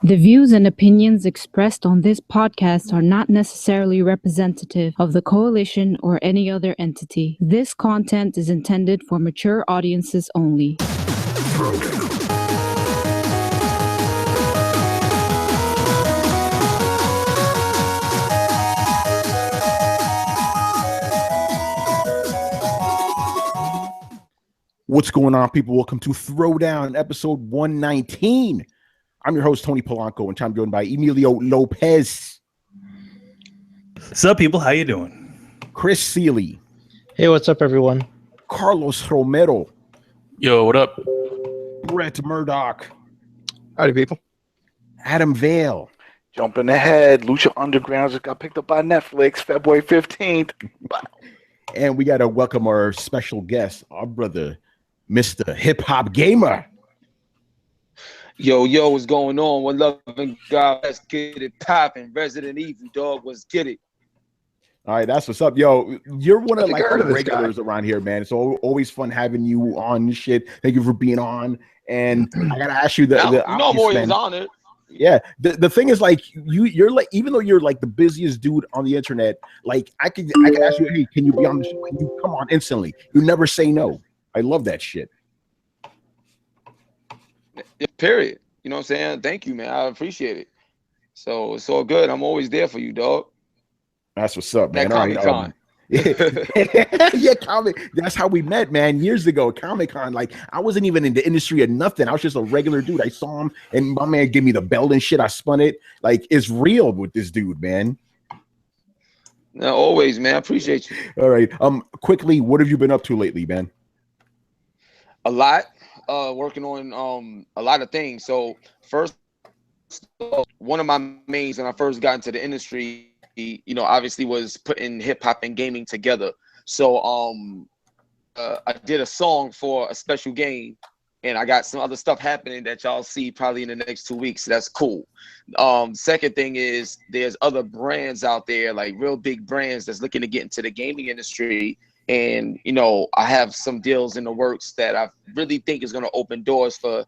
The views and opinions expressed on this podcast are not necessarily representative of the coalition or any other entity. This content is intended for mature audiences only. What's going on, people? Welcome to Throwdown, episode 119. I'm your host, Tony Polanco, and I'm joined by Emilio Lopez. What's up, people? How you doing? Chris Seeley. Hey, what's up, everyone? Carlos Romero. Yo, what up? Brett Murdock. Howdy, people. Adam Vale. Jumping ahead, Lucha Underground just got picked up by Netflix February 15th. And we got to welcome our special guest, our brother, Mr. HipHopGamer. Yo, what's going on? One love and God, let's get it popping. Resident Evil, dog, let's get it. All right, that's what's up. Yo, you're one of like the this regulars around here, man. It's always fun having you on this shit. Thank you for being on. And I gotta ask you I'm always on it. Yeah, the thing is, like, you're like, even though you're like the busiest dude on the internet, like I can ask you, hey, can you be on the show? And you come on instantly. You never say no. I love that shit. Period. You know what I'm saying? Thank you, man. I appreciate it. So it's all good. I'm always there for you, dog. That's what's up, man. That Comic-Con. Yeah, that's how we met, man, years ago at Comic-Con. Like, I wasn't even in the industry or nothing. I was just a regular dude. I saw him and my man gave me the belt and shit. I spun it. Like, it's real with this dude, man. No, always, man. I appreciate you. All right. Quickly, what have you been up to lately, man? A lot. Working on a lot of things. So first, one of my mains when I first got into the industry, you know, obviously was putting hip hop and gaming together. So I did a song for a special game, and I got some other stuff happening that y'all see probably in the next 2 weeks. So that's cool. Second thing is there's other brands out there, like real big brands that's looking to get into the gaming industry. And, you know, I have some deals in the works that I really think is going to open doors for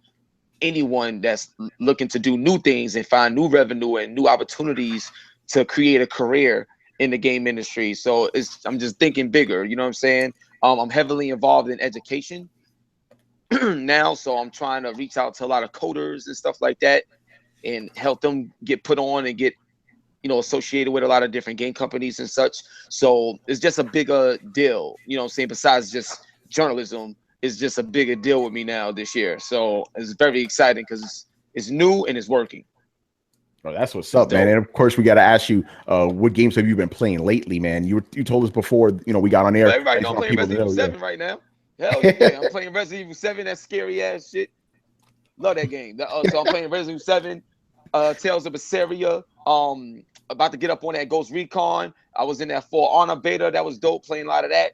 anyone that's looking to do new things and find new revenue and new opportunities to create a career in the game industry. So I'm just thinking bigger, you know what I'm saying? I'm heavily involved in education now. So I'm trying to reach out to a lot of coders and stuff like that and help them get put on and get, you know, associated with a lot of different game companies and such. So it's just a bigger deal, you know what I'm saying? Besides just journalism, it's just a bigger deal with me now this year. So it's very exciting because it's new and it's working. Oh, that's what's up, man. And of course, we got to ask you, what games have you been playing lately, man? You told us before, you know, we got on air. Everybody know I'm playing Resident Evil 7 right now. Hell yeah, I'm playing Resident Evil 7. That scary ass shit. Love that game. So I'm playing Resident Evil 7, Tales of Berseria. About to get up on that Ghost Recon. I was in that For Honor beta. That was dope. Playing a lot of that.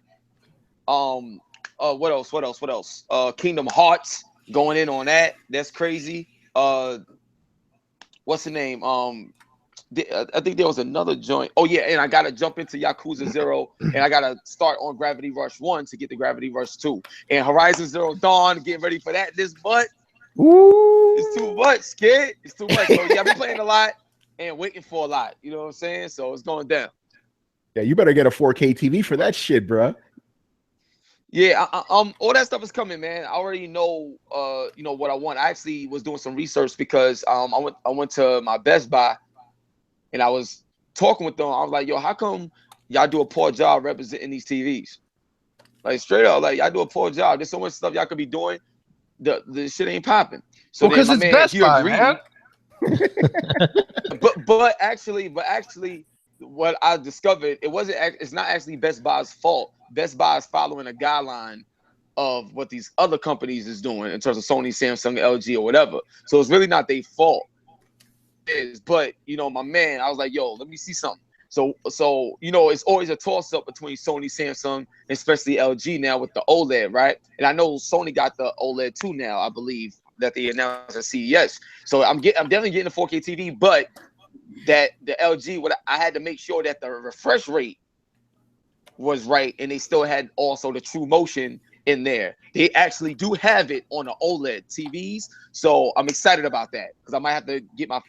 What else? Kingdom Hearts. Going in on that. That's crazy. What's the name? I think there was another joint. Oh yeah, and I gotta jump into Yakuza 0, and I gotta start on Gravity Rush 1 to get the Gravity Rush 2. And Horizon Zero Dawn. Getting ready for that this month. Ooh. It's too much, kid. It's too much. So yeah, I've been playing a lot and waiting for a lot. You know what I'm saying? So it's going down. Yeah, you better get a 4K TV for that shit, bro. Yeah, all that stuff is coming, man. I already know, you know what I want. I actually was doing some research because I went to my Best Buy, and I was talking with them. I was like, yo, how come y'all do a poor job representing these TVs? Like straight up, like y'all do a poor job. There's so much stuff y'all could be doing. The shit ain't popping. So because it's Best Buy, man. but actually, what I discovered, it's not actually Best Buy's fault. Best Buy is following a guideline of what these other companies is doing in terms of Sony, Samsung, LG, or whatever. So it's really not their fault. But you know, my man, I was like, yo, let me see something. So you know, it's always a toss-up between Sony, Samsung, especially LG now with the OLED, right? And I know Sony got the OLED too now, I believe, that they announced at CES. So I'm definitely getting a 4K TV, but that the LG, I had to make sure that the refresh rate was right, and they still had also the true motion in there. They actually do have it on the OLED TVs, so I'm excited about that because I might have to get my,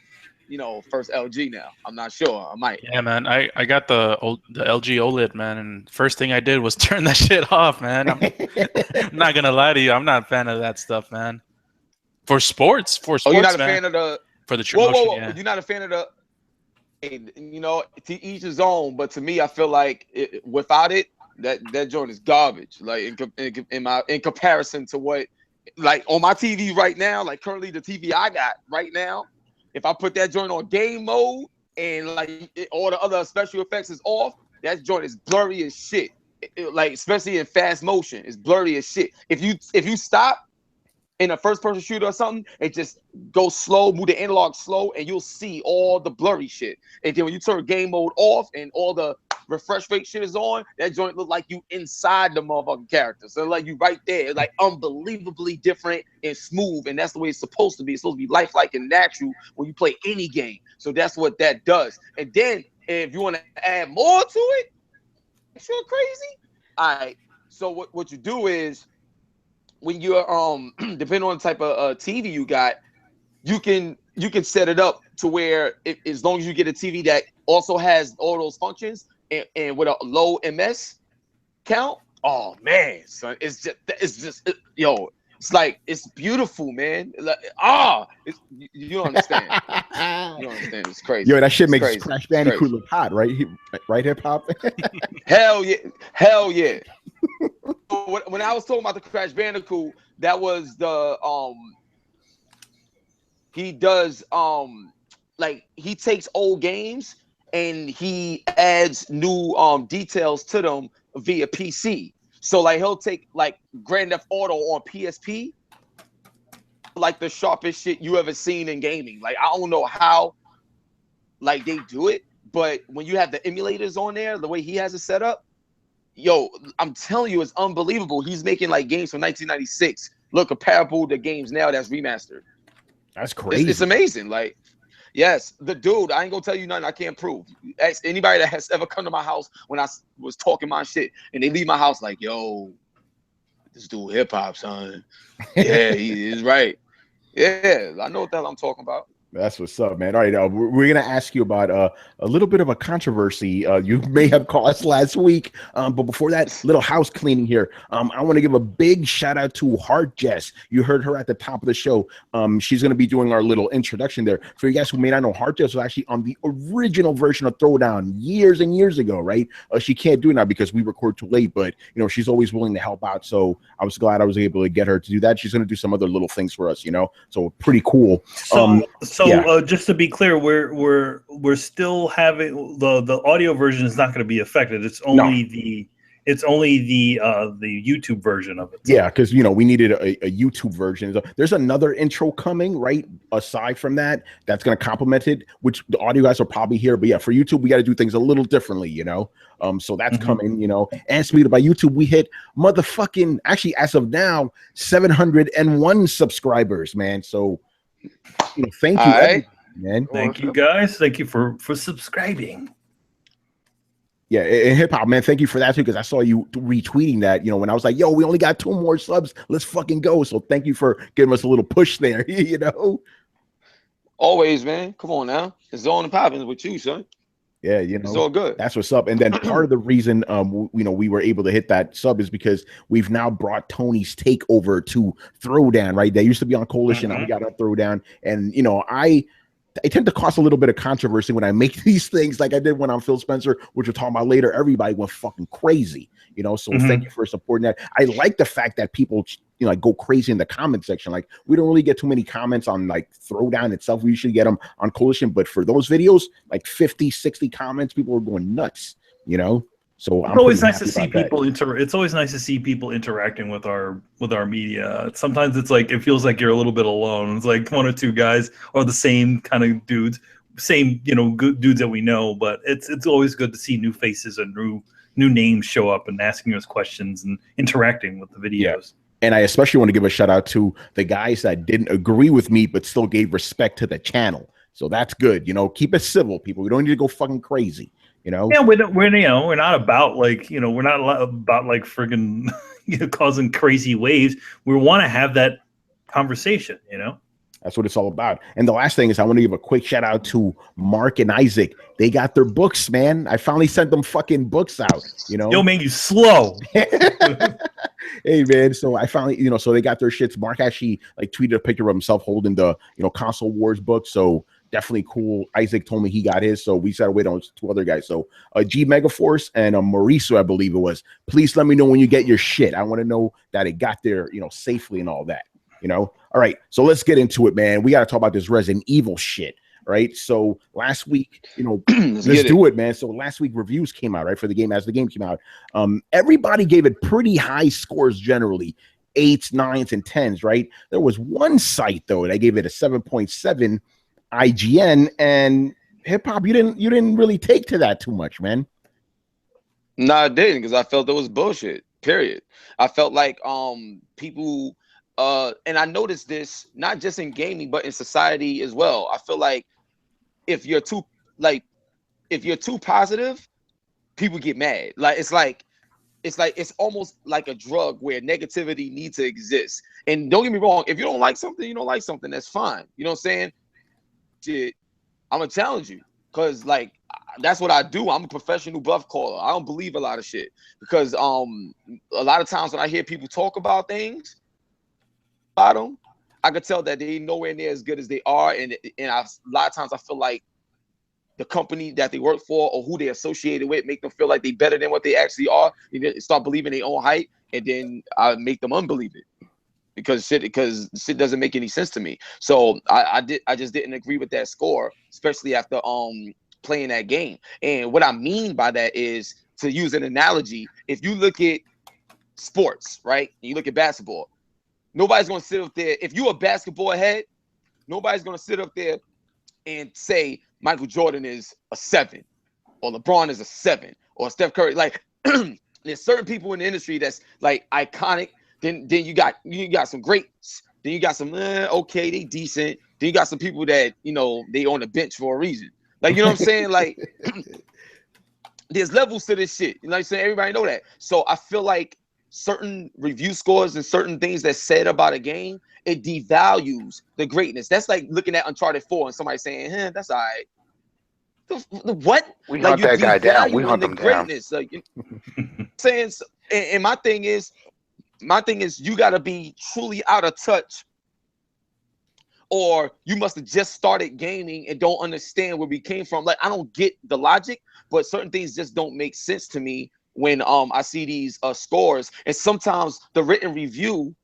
first LG now. I'm not sure. I might. Yeah, man. I got the LG OLED, man, and first thing I did was turn that shit off, man. I'm not gonna lie to you. I'm not a fan of that stuff, man. For sports, Oh, you're not a man. fan of the For the whoa. yeah. You're not a fan of the. To each his own. But to me, I feel like without it, that joint is garbage. Like in comparison to what, like on my TV right now, like currently the TV I got right now, if I put that joint on game mode and all the other special effects is off, that joint is blurry as shit. Like especially in fast motion, it's blurry as shit. If you stop in a first-person shooter or something, it just goes slow, move the analog slow, and you'll see all the blurry shit. And then when you turn game mode off and all the refresh rate shit is on, that joint look like you inside the motherfucking character. So like you right there, it's like unbelievably different and smooth, and that's the way it's supposed to be. It's supposed to be lifelike and natural when you play any game. So that's what that does. And then if you want to add more to it, you're crazy. All right. So what you do is, when you're depending on the type of TV you got, you can set it up to where as long as you get a TV that also has all those functions and with a low MS count, oh man, son, it's like it's beautiful, man. Like, you don't understand. You don't understand. It's crazy. Yo, that shit It's makes crazy. Crash Bandicoot look hot, right? Right, hip hop. Hell yeah. When I was talking about the Crash Bandicoot, that was the he does like he takes old games and he adds new details to them via PC. So like he'll take like Grand Theft Auto on PSP, like the sharpest shit you ever seen in gaming. Like I don't know how like they do it, but when you have the emulators on there, the way he has it set up, yo, I'm telling you, it's unbelievable. He's making like games from 1996 look comparable to games now that's remastered. That's crazy. It's amazing. Like, yes, the dude, I ain't gonna tell you nothing I can't prove. Ask anybody that has ever come to my house when I was talking my shit and they leave my house like, yo, this dude hip hop, son. Yeah, he is right. Yeah, I know what the hell I'm talking about. That's what's up, man. All right, we're going to ask you about a little bit of a controversy you may have caused last week. But before that, little house cleaning here. I want to give a big shout out to Heart Jess. You heard her at the top of the show. She's going to be doing our little introduction there. For you guys who may not know, Heart Jess was actually on the original version of Throwdown years and years ago, right? She can't do it now because we record too late, but she's always willing to help out. So I was glad I was able to get her to do that. She's going to do some other little things for us, so pretty cool. So just to be clear, we're still having the audio version is not going to be affected. It's only the YouTube version of it. Yeah, because we needed a YouTube version. There's another intro coming, right? Aside from that's going to complement it, which the audio guys will probably hear. But yeah, for YouTube, we got to do things a little differently, So that's coming, And speaking about YouTube, we hit motherfucking actually as of now 701 subscribers, man. So. Thank you, right, man. Thank you, guys. Thank you for subscribing. Yeah, and hip hop, man. Thank you for that too, because I saw you retweeting that. When I was like, "Yo, we only got 2 more subs. Let's fucking go!" So thank you for giving us a little push there. Always, man. Come on now. It's on and popping with you, son. Yeah, it's all good. That's what's up. And then part of the reason, we were able to hit that sub is because we've now brought Tony's take over to Throwdown, right? They used to be on Coalition, now we got on Throwdown, and I tend to cause a little bit of controversy when I make these things, like I did when I'm Phil Spencer, which we'll talk about later. Everybody went fucking crazy, So thank you for supporting that. I like the fact that people, like go crazy in the comment section. Like we don't really get too many comments on like Throwdown itself. We usually get them on Coalition, but for those videos, like 50, 60 comments, people are going nuts, So it's always nice to see people it's always nice to see people interacting with our media. Sometimes it's like it feels like you're a little bit alone. It's like 1 or 2 guys or the same kind of dudes, same good dudes that we know. But it's always good to see new faces and new names show up and asking us questions and interacting with the videos. Yeah. And I especially want to give a shout out to the guys that didn't agree with me but still gave respect to the channel. So that's good. Keep it civil, people. We don't need to go fucking crazy. Yeah, we're not about like we're not about like friggin' causing crazy waves. We want to have that conversation, That's what it's all about. And the last thing is I want to give a quick shout out to Mark and Isaac. They got their books, man. I finally sent them fucking books out, Yo, man, you slow. Hey, man. So I finally, so they got their shits. Mark actually tweeted a picture of himself holding the, Console Wars book. So definitely cool. Isaac told me he got his. So we decided to wait on 2 other guys. So G Megaforce and Mauricio, I believe it was. Please let me know when you get your shit. I want to know that it got there, safely and all that. All right, so let's get into it, man. We got to talk about this Resident Evil shit, right? So last week, let's do it, man. So last week reviews came out, right, for the game. As the game came out, everybody gave it pretty high scores generally, 8s, 9s, and 10s, right? There was one site though that gave it a 7.7 IGN, and Hip Hop, you didn't really take to that too much, man. No, I didn't, because I felt it was bullshit. Period. I felt like people. And I noticed this not just in gaming, but in society as well. I feel like if you're too positive, people get mad. It's almost like a drug where negativity needs to exist. And don't get me wrong, if you don't like something, you don't like something. That's fine. You know what I'm saying? Shit, I'm gonna challenge you, because that's what I do. I'm a professional bluff caller. I don't believe a lot of shit, because a lot of times when I hear people talk about things, bottom, I could tell that they nowhere near as good as they are, and a lot of times I feel like the company that they work for or who they associated with make them feel like they better than what they actually are. You start believing their own hype, and then I make them unbelieve it because shit doesn't make any sense to me. So I just didn't agree with that score, especially after playing that game. And what I mean by that is, to use an analogy, if you look at sports, right, and you look at basketball. Nobody's going to sit up there. If you're a basketball head, nobody's going to sit up there and say Michael Jordan is a 7 or LeBron is a 7 or Steph Curry. There's certain people in the industry that's iconic. Then you got some greats. Then you got some okay, they decent. Then you got some people that they on the bench for a reason. You know what I'm saying? There's levels to this shit. You know what I'm saying? Everybody know that. So I feel like certain review scores and certain things that's said about a game, it devalues the greatness. That's like looking at Uncharted 4 and somebody saying, that's all right. What? We hunt that guy down. We hunt him down. Saying, and my thing is you got to be truly out of touch, or you must have just started gaming and don't understand where we came from. I don't get the logic, but certain things just don't make sense to me when I see these scores, and sometimes the written review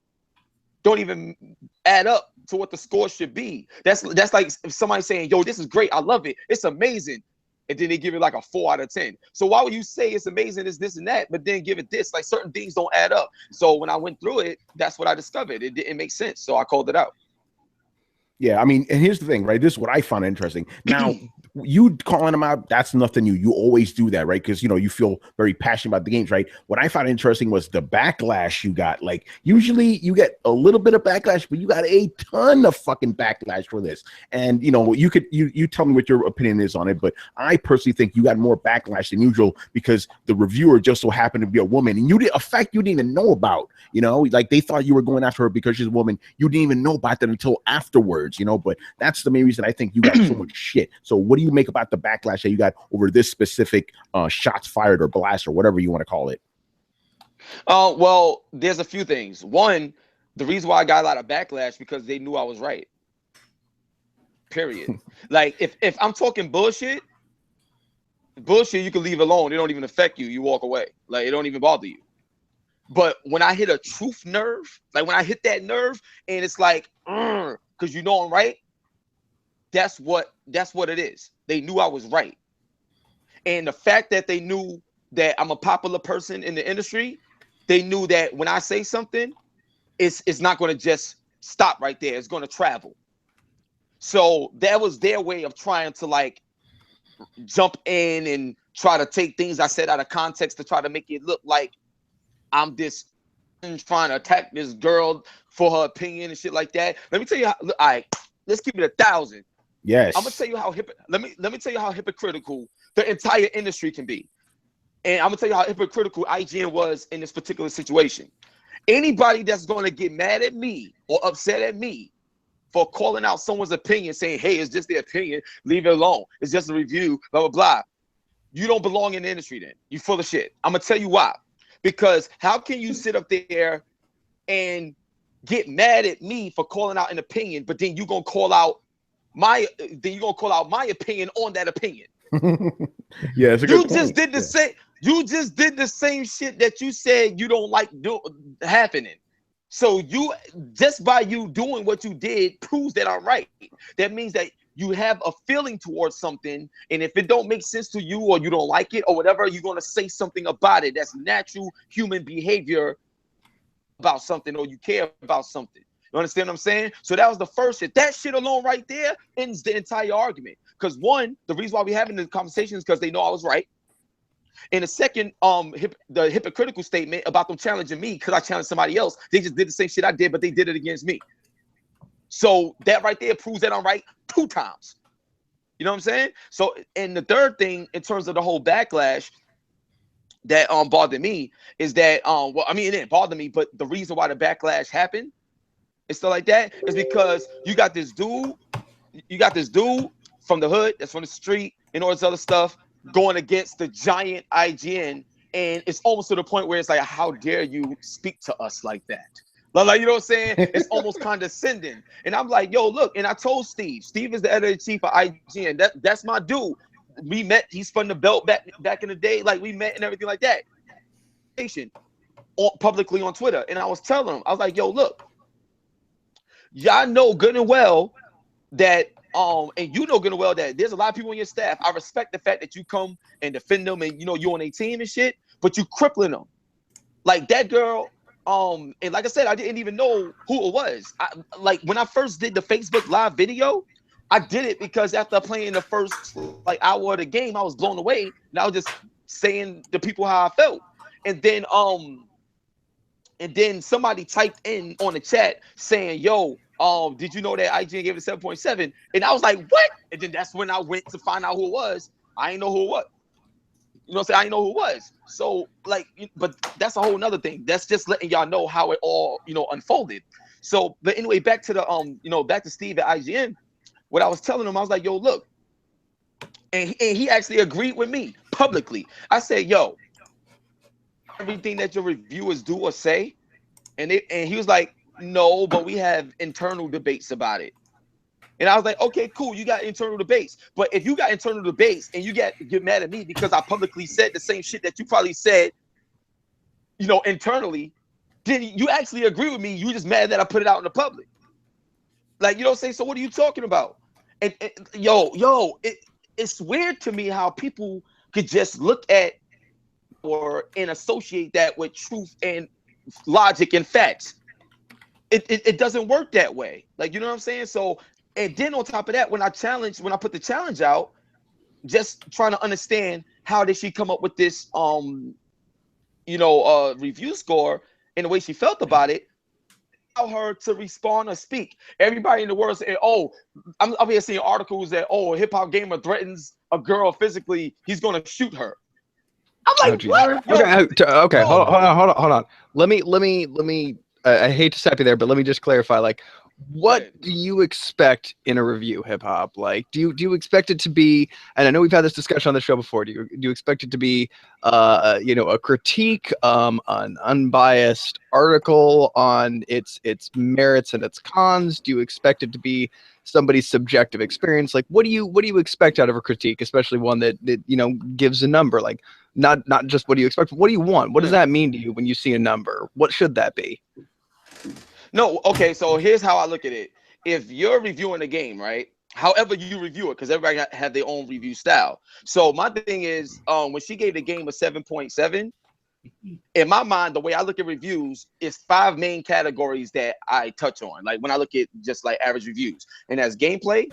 don't even add up to what the score should be. That's like if somebody saying, yo, this is great, I love it, it's amazing, and then they give it a 4 out of 10. So why would you say it's amazing, it's this and that, but then give it this? Certain things don't add up. So when I went through it, that's what I discovered. It didn't make sense, so I called it out. Yeah, I mean, and here's the thing, right? This is what I found interesting. Now, you calling them out, that's nothing new. You always do that, right? Because, you feel very passionate about the games, right? What I found interesting was the backlash you got. Usually you get a little bit of backlash, but you got a ton of fucking backlash for this. And, you tell me what your opinion is on it, but I personally think you got more backlash than usual because the reviewer just so happened to be a woman, and a fact you didn't even know about, they thought you were going after her because she's a woman. You didn't even know about that until afterwards. But that's the main reason I think you got so much shit. So what do you make about the backlash that you got over this specific shots fired or blast or whatever you want to call it? Well, there's a few things. One, the reason why I got a lot of backlash because they knew I was right. Period. If I'm talking bullshit, you can leave alone. It don't even affect you. You walk away. It don't even bother you. But when I hit a truth nerve, when I hit that nerve and it's because I'm right, that's what it is. They knew I was right. And the fact that they knew that I'm a popular person in the industry, they knew that when I say something, it's not going to just stop right there. It's going to travel. So that was their way of trying to jump in and try to take things I said out of context to try to make it look like I'm this trying to attack this girl for her opinion and shit like that. Let me tell you how, all right, let's keep it 1,000. Yes. I'm gonna tell you how let me tell you how hypocritical the entire industry can be. And I'm gonna tell you how hypocritical IGN was in this particular situation. Anybody that's gonna get mad at me or upset at me for calling out someone's opinion, saying, hey, it's just their opinion, leave it alone. It's just a review, blah, blah, blah. You don't belong in the industry then. You full of shit. I'm gonna tell you why. Because how can you sit up there and get mad at me for calling out an opinion, but then you're gonna call out my opinion on that opinion? Yeah, it's a You good just point. did the same. You just did the same shit that you said you don't like happening. So you, just by you doing what you did, proves that I'm right. That means that you have a feeling towards something, and if it don't make sense to you or you don't like it or whatever, you're gonna say something about it. That's natural human behavior about something, or you care about something. You understand what I'm saying? So that was the first shit. That shit alone right there ends the entire argument. Because one, the reason why we're having this conversation is because they know I was right. And the second, the hypocritical statement about them challenging me because I challenged somebody else. They just did the same shit I did, but they did it against me. So that right there proves that I'm right 2 times. You know what I'm saying? So, and the third thing in terms of the whole backlash that bothered me is that well, I mean, it didn't bother me, but the reason why the backlash happened and stuff like that is because you got this dude from the hood, that's from the street, and all this other stuff going against the giant IGN, and it's almost to the point where it's like, how dare you speak to us like that? Like, you know what I'm saying? It's almost condescending. And I'm like, yo, look, and I told Steve is the editor-in-chief of IGN. That's my dude. We met, he spun the belt back in the day, like we met and everything like that. Publicly on Twitter. And I was telling him, I was like, yo, look, y'all know good and well that and you know good and well that there's a lot of people on your staff. I respect the fact that you come and defend them and you know you're on a team and shit, but you crippling them. Like that girl, and like I said, I didn't even know who it was. Like when I first did the Facebook Live video, I did it because after playing the first like hour of the game, I was blown away. And I was just saying to people how I felt. And then somebody typed in on the chat saying, yo, did you know that IGN gave it 7.7? And I was like, what? And then that's when I went to find out who it was. I didn't know who it was. You know what I'm saying? I didn't know who it was. So, like, but that's a whole nother thing. That's just letting y'all know how it all, you know, unfolded. So, but anyway, back to the, you know, back to Steve at IGN. What I was telling him, I was like, yo, look. And he actually agreed with me publicly. I said, yo, everything that your reviewers do or say. And he was like, no, but we have internal debates about it. And I was like, okay, cool, you got internal debates. But if you got internal debates and you get mad at me because I publicly said the same shit that you probably said, you know, internally, then you actually agree with me. You just mad that I put it out in the public. Like, you know what I'm saying? So what are you talking about? And it's weird to me how people could just look at and associate that with truth and logic and facts. It doesn't work that way. Like, you know what I'm saying? So, and then on top of that, when I put the challenge out, just trying to understand how did she come up with this review score and the way she felt about it, allow her to respond or speak. Everybody in the world saying, oh, I'm here seeing articles that, oh, HipHopGamer threatens a girl physically, he's gonna shoot her. I'm like, what? Okay, hold on. Let me I hate to stop you there, but let me just clarify. Like, what do you expect in a review, hip hop? Like, do you expect it to be? And I know we've had this discussion on the show before. Do you expect it to be, a critique, an unbiased article on its merits and its cons? Do you expect it to be somebody's subjective experience? Like, what do you expect out of a critique, especially one that gives a number? Like, not just what do you expect, but what do you want? What does that mean to you when you see a number? What should that be? No, okay, so here's how I look at it. If you're reviewing a game, right, however you review it, because everybody have their own review style. So my thing is, when she gave the game a 7.7, in my mind, the way I look at reviews is 5 main categories that I touch on. Like when I look at just like average reviews, and that's gameplay,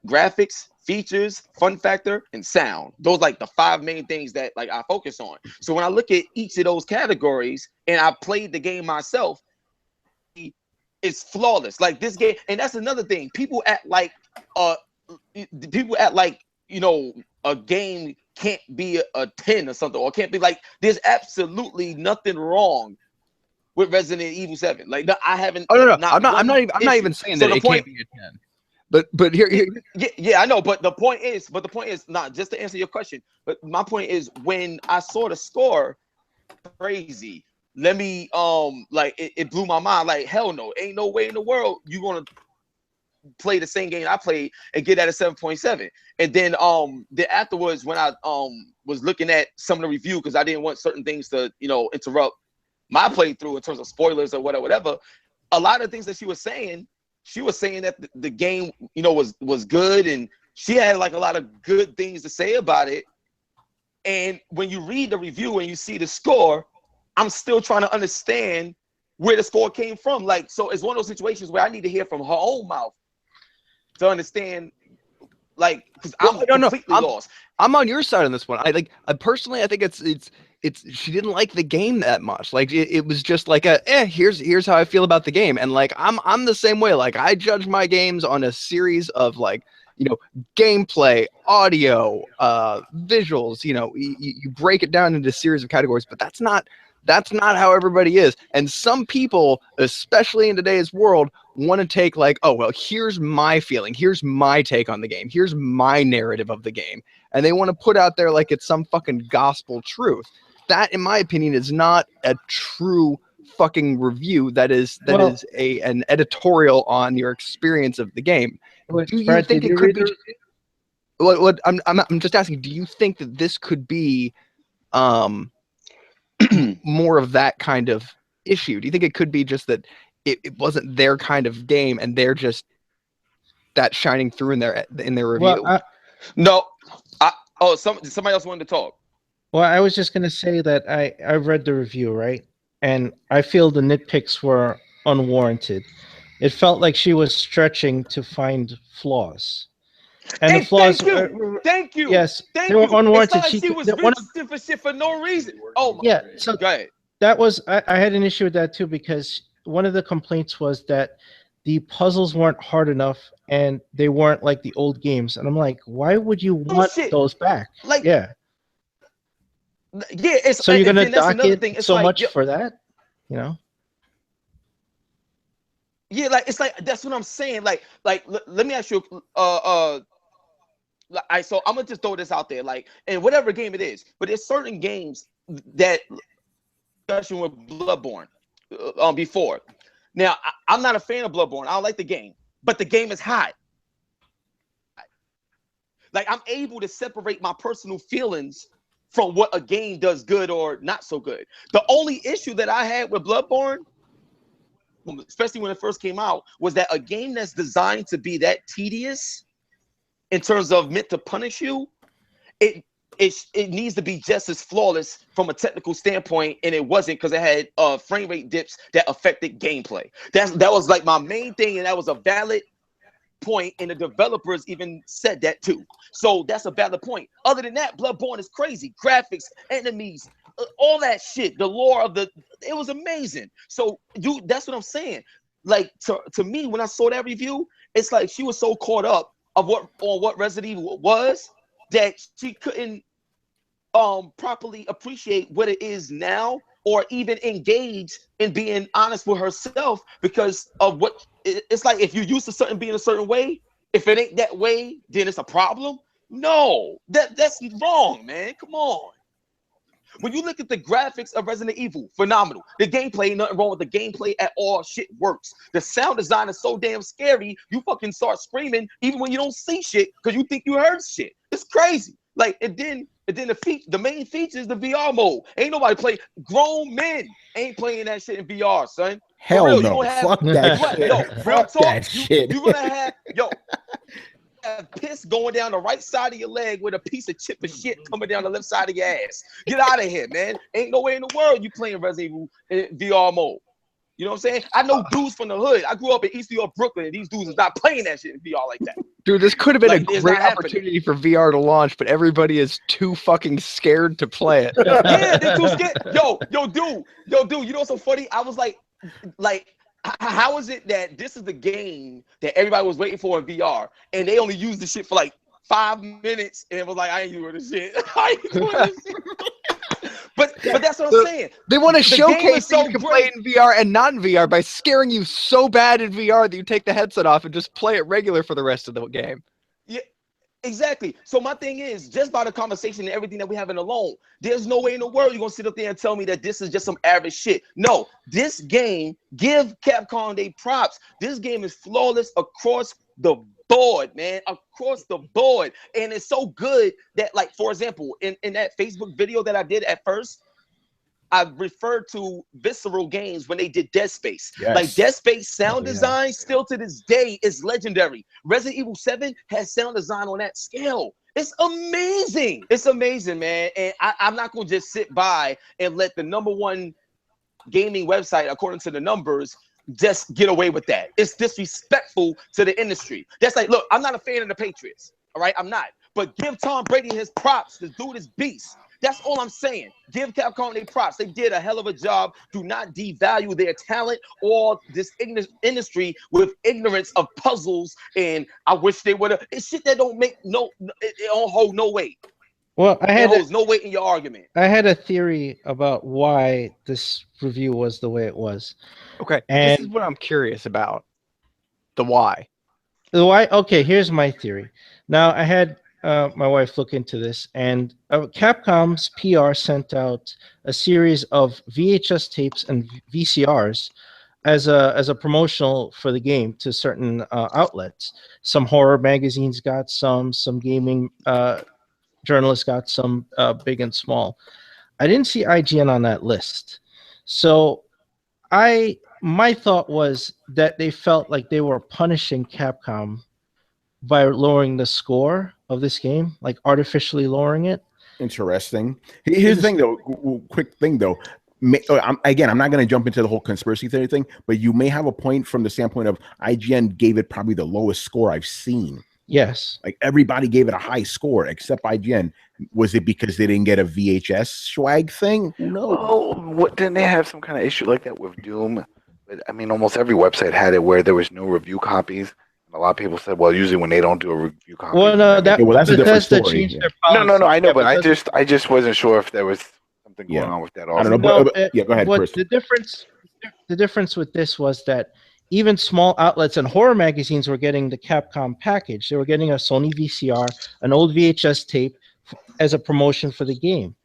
graphics, features, fun factor, and sound. Those like the 5 main things that like I focus on. So when I look at each of those categories and I played the game myself, it's flawless. Like this game, and that's another thing. People act like a game can't be a 10 or something, or can't be like. There's absolutely nothing wrong with Resident Evil 7. Like, no, I haven't. Oh no, I'm not even saying So that the it point, can't be a 10. But here yeah, I know. But the point is not just to answer your question. But my point is, when I saw the score, crazy. Let me like it blew my mind. Like, hell no, ain't no way in the world you gonna play the same game I played and get at a 7.7. And then afterwards, when I was looking at some of the review, because I didn't want certain things to interrupt my playthrough in terms of spoilers or whatever. A lot of things that she was saying that the game was good, and she had like a lot of good things to say about it. And when you read the review and you see the score, I'm still trying to understand where the score came from. Like, so it's one of those situations where I need to hear from her own mouth to understand, like, because I'm completely lost. I'm on your side on this one. I personally, I think it's she didn't like the game that much. Like it was just like here's how I feel about the game. And like I'm the same way. Like I judge my games on a series of like, gameplay, audio, visuals. You break it down into a series of categories, but that's not how everybody is. And some people, especially in today's world, want to take like, oh, well, here's my feeling. Here's my take on the game. Here's my narrative of the game. And they want to put out there like it's some fucking gospel truth. That, in my opinion, is not a true fucking review. That is an editorial on your experience of the game. Do you think it could be? What I'm just asking. Do you think that this could be more of that kind of issue? Do you think it could be just that it wasn't their kind of game and they're just that shining through in their review? Well, somebody else wanted to talk. Well, I was just going to say that I read the review, right? And I feel the nitpicks were unwarranted. It felt like she was stretching to find flaws. And the flaws. Thank you. Yes, they were unwarranted. It's like she was reaching for shit for no reason. Oh my. Yeah. So go ahead. That was I had an issue with that too, because one of the complaints was that the puzzles weren't hard enough and they weren't like the old games. And I'm like, why would you want those back? Like, yeah. It's so you're gonna dock it so like, much for that, Yeah, like it's like that's what I'm saying. Like let me ask you. So I'm gonna just throw this out there. Like, in whatever game it is, but there's certain games that discussion with Bloodborne before. Now I'm not a fan of Bloodborne. I don't like the game, but the game is hot. Like, I'm able to separate my personal feelings from what a game does good or not so good. The only issue that I had with Bloodborne, especially when it first came out, was that a game that's designed to be that tedious in terms of meant to punish you, it needs to be just as flawless from a technical standpoint, and it wasn't, because it had frame rate dips that affected gameplay. That was like my main thing, and that was a valid point, and the developers even said that too. So that's a valid point. Other than that, Bloodborne is crazy. Graphics, enemies, all that shit, the lore of it was amazing. So that's what I'm saying. Like, to me, when I saw that review, it's like she was so caught up on what Resident Evil was that she couldn't properly appreciate what it is now, or even engage in being honest with herself, because of what it's like. If you're used to something being a certain way, if it ain't that way, then it's a problem. No, that's wrong, man. Come on. When you look at the graphics of Resident Evil, phenomenal. The gameplay, nothing wrong with the gameplay at all. Shit works. The sound design is so damn scary, you fucking start screaming even when you don't see shit because you think you heard shit. It's crazy. Like, and then the main feature is the VR mode. Ain't nobody play. Grown men ain't playing that shit in VR, son. Hell real, no. Fuck that shit. Fuck that shit. You're gonna have have piss going down the right side of your leg with a piece of chip of shit coming down the left side of your ass. Get out of here, man. Ain't no way in the world you playing Resident Evil in VR mode. You know what I'm saying? I know dudes from the hood. I grew up in East New York, Brooklyn, and these dudes is not playing that shit in VR like that. Dude, this could have been a great opportunity for VR to launch, but everybody is too fucking scared to play it. Yeah, they're too scared. Yo, dude, you know what's so funny? I was like, how is it that this is the game that everybody was waiting for in VR, and they only used the shit for like 5 minutes and was like, I ain't doing this shit. I ain't doing this shit. But that's what I'm saying. They want to The game showcase is that so you can great. play in VR and not in VR by scaring you so bad in VR that you take the headset off and just play it regular for the rest of the game. Yeah, exactly. So my thing is, just by the conversation and everything that we have in alone, there's no way in the world you're gonna sit up there and tell me that this is just some average shit. No, this game, give Capcom their props. This game is flawless across the board, man, across the board. And it's so good that, like, for example, in that Facebook video that I did at first, I referred to Visceral Games when they did Dead Space. Yes. Like, Dead Space sound yeah. design still to this day is legendary. Resident Evil 7 has sound design on that scale. It's amazing. It's amazing, man. And I'm not going to just sit by and let the #1 gaming website, according to the numbers, just get away with that. It's disrespectful to the industry. That's like, look, I'm not a fan of the Patriots. All right, I'm not. But give Tom Brady his props. This dude is beast. That's all I'm saying. Give Capcom their props. They did a hell of a job. Do not devalue their talent or this industry with ignorance of puzzles. And I wish they would have. It's shit that don't make it don't hold no weight. Well, It holds no weight in your argument. I had a theory about why this review was the way it was. Okay, And this is what I'm curious about. The why. the why? Okay, here's my theory. Now, I had my wife look into this, and Capcom's PR sent out a series of VHS tapes and VCRs as a promotional for the game to certain outlets. Some horror magazines got some gaming journalists got some, big and small. I didn't see IGN on that list. So my thought was that they felt like they were punishing Capcom by lowering the score of this game, like artificially lowering it. Interesting. Here's the thing, though. Quick thing, though. I'm not going to jump into the whole conspiracy theory thing, but you may have a point from the standpoint of IGN gave it probably the lowest score I've seen. Yes. Like, everybody gave it a high score except IGN. Was it because they didn't get a VHS swag thing? Who knows? Oh, didn't they have some kind of issue like that with Doom? I mean, almost every website had it where there was no review copies. And a lot of people said, well, usually when they don't do a review copy. Well, no, that's a different story. No, I know, but I just wasn't sure if there was something going on with that also. I don't know, but go ahead, Chris. The difference with this was that even small outlets and horror magazines were getting the Capcom package. They were getting a Sony VCR, an old VHS tape as a promotion for the game.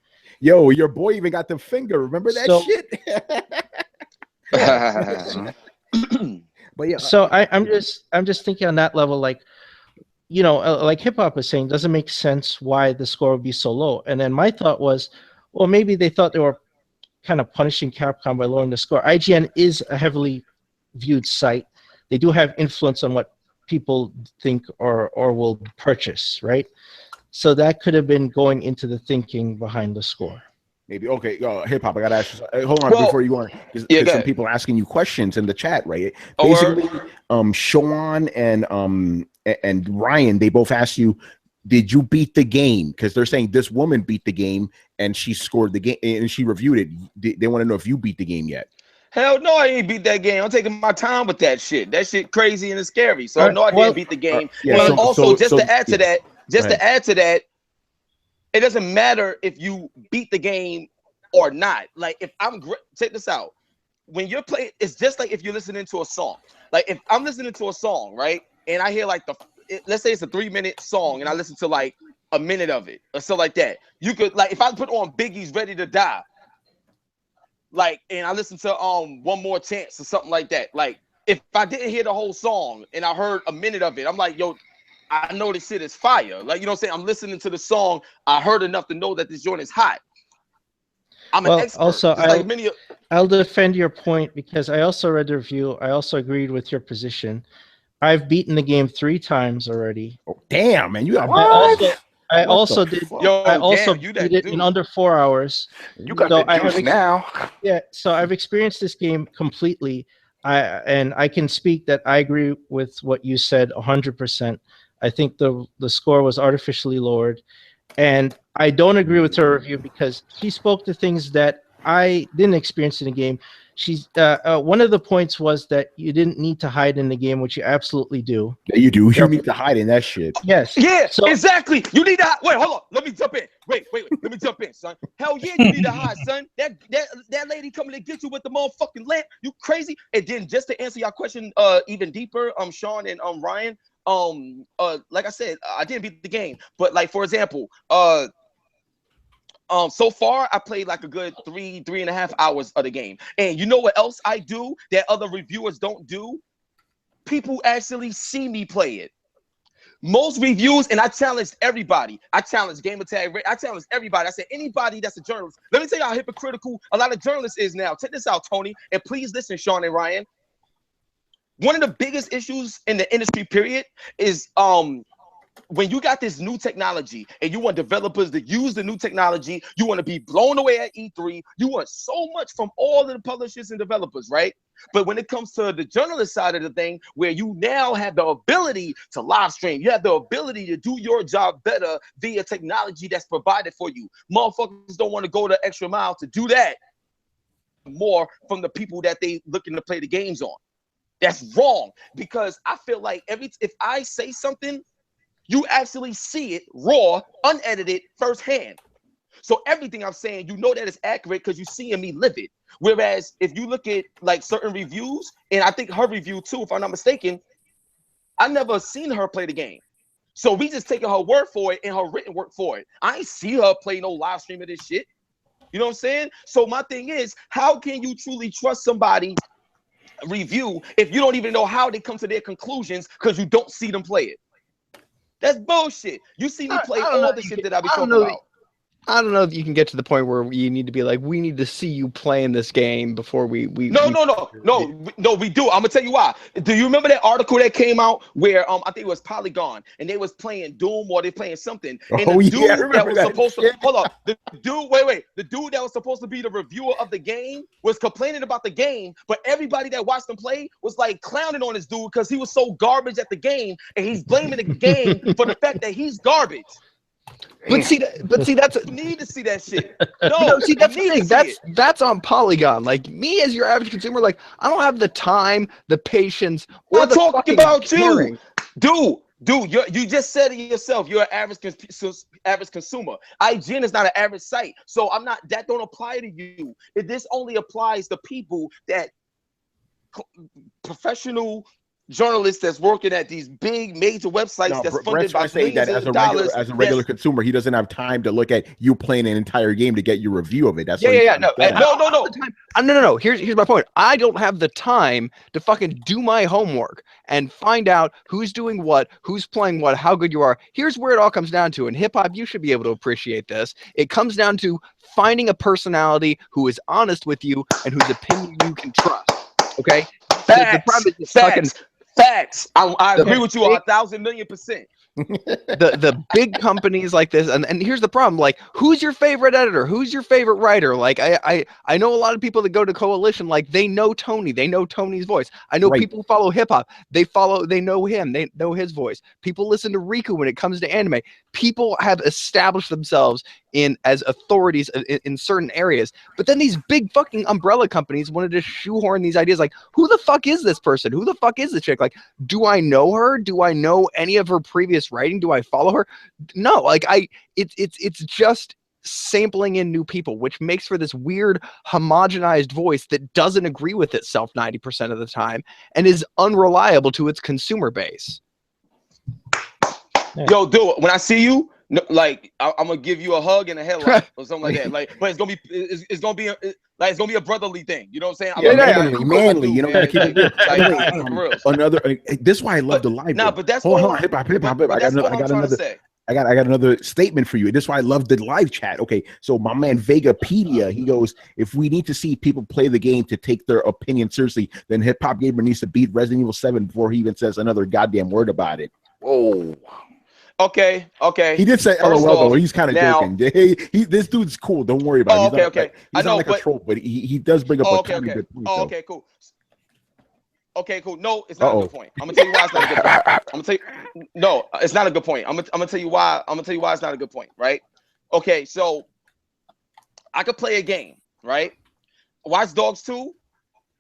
Yo, your boy even got the finger. Remember that shit? But yeah. So I'm just thinking on that level, like, you know, like Hip Hop was saying, doesn't make sense why the score would be so low. And then my thought was, well, maybe they thought they were kind of punishing Capcom by lowering the score. IGN is a heavily viewed site. They do have influence on what people think or will purchase, right? So that could have been going into the thinking behind the score. Maybe. Okay, Hip Hop, I gotta ask you. Hold on, before you go on, because some people asking you questions in the chat, right? Basically, Sean and Ryan, they both asked you, did you beat the game? Because they're saying this woman beat the game and she scored the game and she reviewed it. They want to know if you beat the game yet. Hell no, I ain't beat that game. I'm taking my time with that shit. That shit crazy and it's scary. So no, I didn't beat the game. To add to that, it doesn't matter if you beat the game or not. Like, if I'm check this out. When you're playing, it's just like if you're listening to a song. Like, if I'm listening to a song, right, and I hear like let's say it's a 3-minute song, and I listen to like a minute of it or something like that. You could, like, if I put on Biggie's "Ready to Die," like, and I listen to "One More Chance" or something like that. Like, if I didn't hear the whole song and I heard a minute of it, I'm like, yo, I know this shit is fire. Like, you know what I'm saying? I'm listening to the song. I heard enough to know that this joint is hot. I'm an expert. Also, like I'll defend your point because I also read the review. I also agreed with your position. I've beaten the game 3 times already. Oh, damn, man. You got I also beat it in under 4 hours. You got the juice now. Yeah, so I've experienced this game completely. And I can speak that I agree with what you said 100%. I think the score was artificially lowered. And I don't agree with her review because she spoke to things that I didn't experience in the game. she's one of the points was that you didn't need to hide in the game, which you absolutely do. Yeah, you do. You need to hide in that shit. Yes. Yeah, So exactly. You need to hide. Wait, hold on. Let me jump in. Wait. Let me jump in, son. Hell yeah, you need to hide, son. That lady coming to get you with the motherfucking lamp. You crazy? And then just to answer your question, even deeper, Sean and Ryan, like I said, I didn't beat the game, but like for example, so far I played like a good 3.5 hours of the game. And you know what else I do that other reviewers don't do? People actually see me play it. Most reviews, and I challenged everybody. I challenged Gamertag. I challenged everybody. I said, anybody that's a journalist. Let me tell you how hypocritical a lot of journalists is now. Check this out, Tony, and please listen, Sean and Ryan. One of the biggest issues in the industry, period, is when you got this new technology and you want developers to use the new technology, you want to be blown away at E3. You want so much from all of the publishers and developers, right? But when it comes to the journalist side of the thing, where you now have the ability to live stream, you have the ability to do your job better via technology that's provided for you. Motherfuckers don't want to go the extra mile to do that more from the people that they looking to play the games on. That's wrong, because I feel like if I say something, you actually see it raw, unedited, firsthand. So everything I'm saying, you know that it's accurate because you're seeing me live it. Whereas if you look at like certain reviews, and I think her review too, if I'm not mistaken, I never seen her play the game. So we just taking her word for it and her written work for it. I ain't see her play no live stream of this shit. You know what I'm saying? So my thing is, how can you truly trust somebody review if you don't even know how they come to their conclusions because you don't see them play it? That's bullshit. You see me play all the shit that I be talking about. I don't know if you can get to the point where you need to be like, we need to see you playing this game before we No, we do. I'm gonna tell you why. Do you remember that article that came out where I think it was Polygon and they was playing Doom or they playing something, and the dude that was supposed to hold on, the dude the dude that was supposed to be the reviewer of the game was complaining about the game, but everybody that watched him play was like clowning on this dude because he was so garbage at the game, and he's blaming the game for the fact that he's garbage. But see, that's You need to see that shit. No, see, that's the thing. That's on Polygon. Like me, as your average consumer, like I don't have the time, the patience, or I'm the talking about caring. you, dude. You just said it yourself. You're an average consumer. IGN is not an average site, so I'm not. That don't apply to you. This only applies to people that professional journalists that's working at these big major websites that's funded by millions of dollars. As a regular consumer, he doesn't have time to look at you playing an entire game to get your review of it. That's No. No. Here's my point. I don't have the time to fucking do my homework and find out who's doing what, who's playing what, how good you are. Here's where it all comes down to. In hip hop, you should be able to appreciate this. It comes down to finding a personality who is honest with you and whose opinion you can trust. Okay. Facts. I agree with you 1,000,000,000%. the big companies like this, and here's the problem: like, who's your favorite editor? Who's your favorite writer? Like, I know a lot of people that go to Coalition, like they know Tony, they know Tony's voice. I know people who follow hip hop, they know him, they know his voice. People listen to Riku when it comes to anime. People have established themselves as authorities in certain areas, but then these big fucking umbrella companies wanted to shoehorn these ideas. Like, who the fuck is this person? Who the fuck is this chick? Like, do I know her? Do I know any of her previous writing? Do I follow her? No. Like, it's just sampling in new people, which makes for this weird homogenized voice that doesn't agree with itself 90% of the time and is unreliable to its consumer base. Yo, dude, when I see you, no, like I'm gonna give you a hug and a headlock or something like that. Like, but it's gonna be a brotherly thing. You know what I'm saying? Manly. You know, like, another. This is why I love the live. No, but that's hold on, hip hop. I got another statement for you. This is why I love the live chat. Okay, so my man Vegapedia, he goes, if we need to see people play the game to take their opinion seriously, then HipHopGamer needs to beat Resident Evil 7 before he even says another goddamn word about it. Whoa. Okay. He did say LOL though. He's kind of joking. This dude's cool. Don't worry about it. Okay. He's not like a troll, but he does bring up a kind of good point. Okay, cool. Okay, cool. No, it's not a good point. I'm gonna tell you why it's not a good point. I'm gonna tell you, no, it's not a good point. I'm gonna tell you why. I'm gonna tell you why it's not a good point. Right? Okay, so I could play a game. Right? Watch Dogs 2.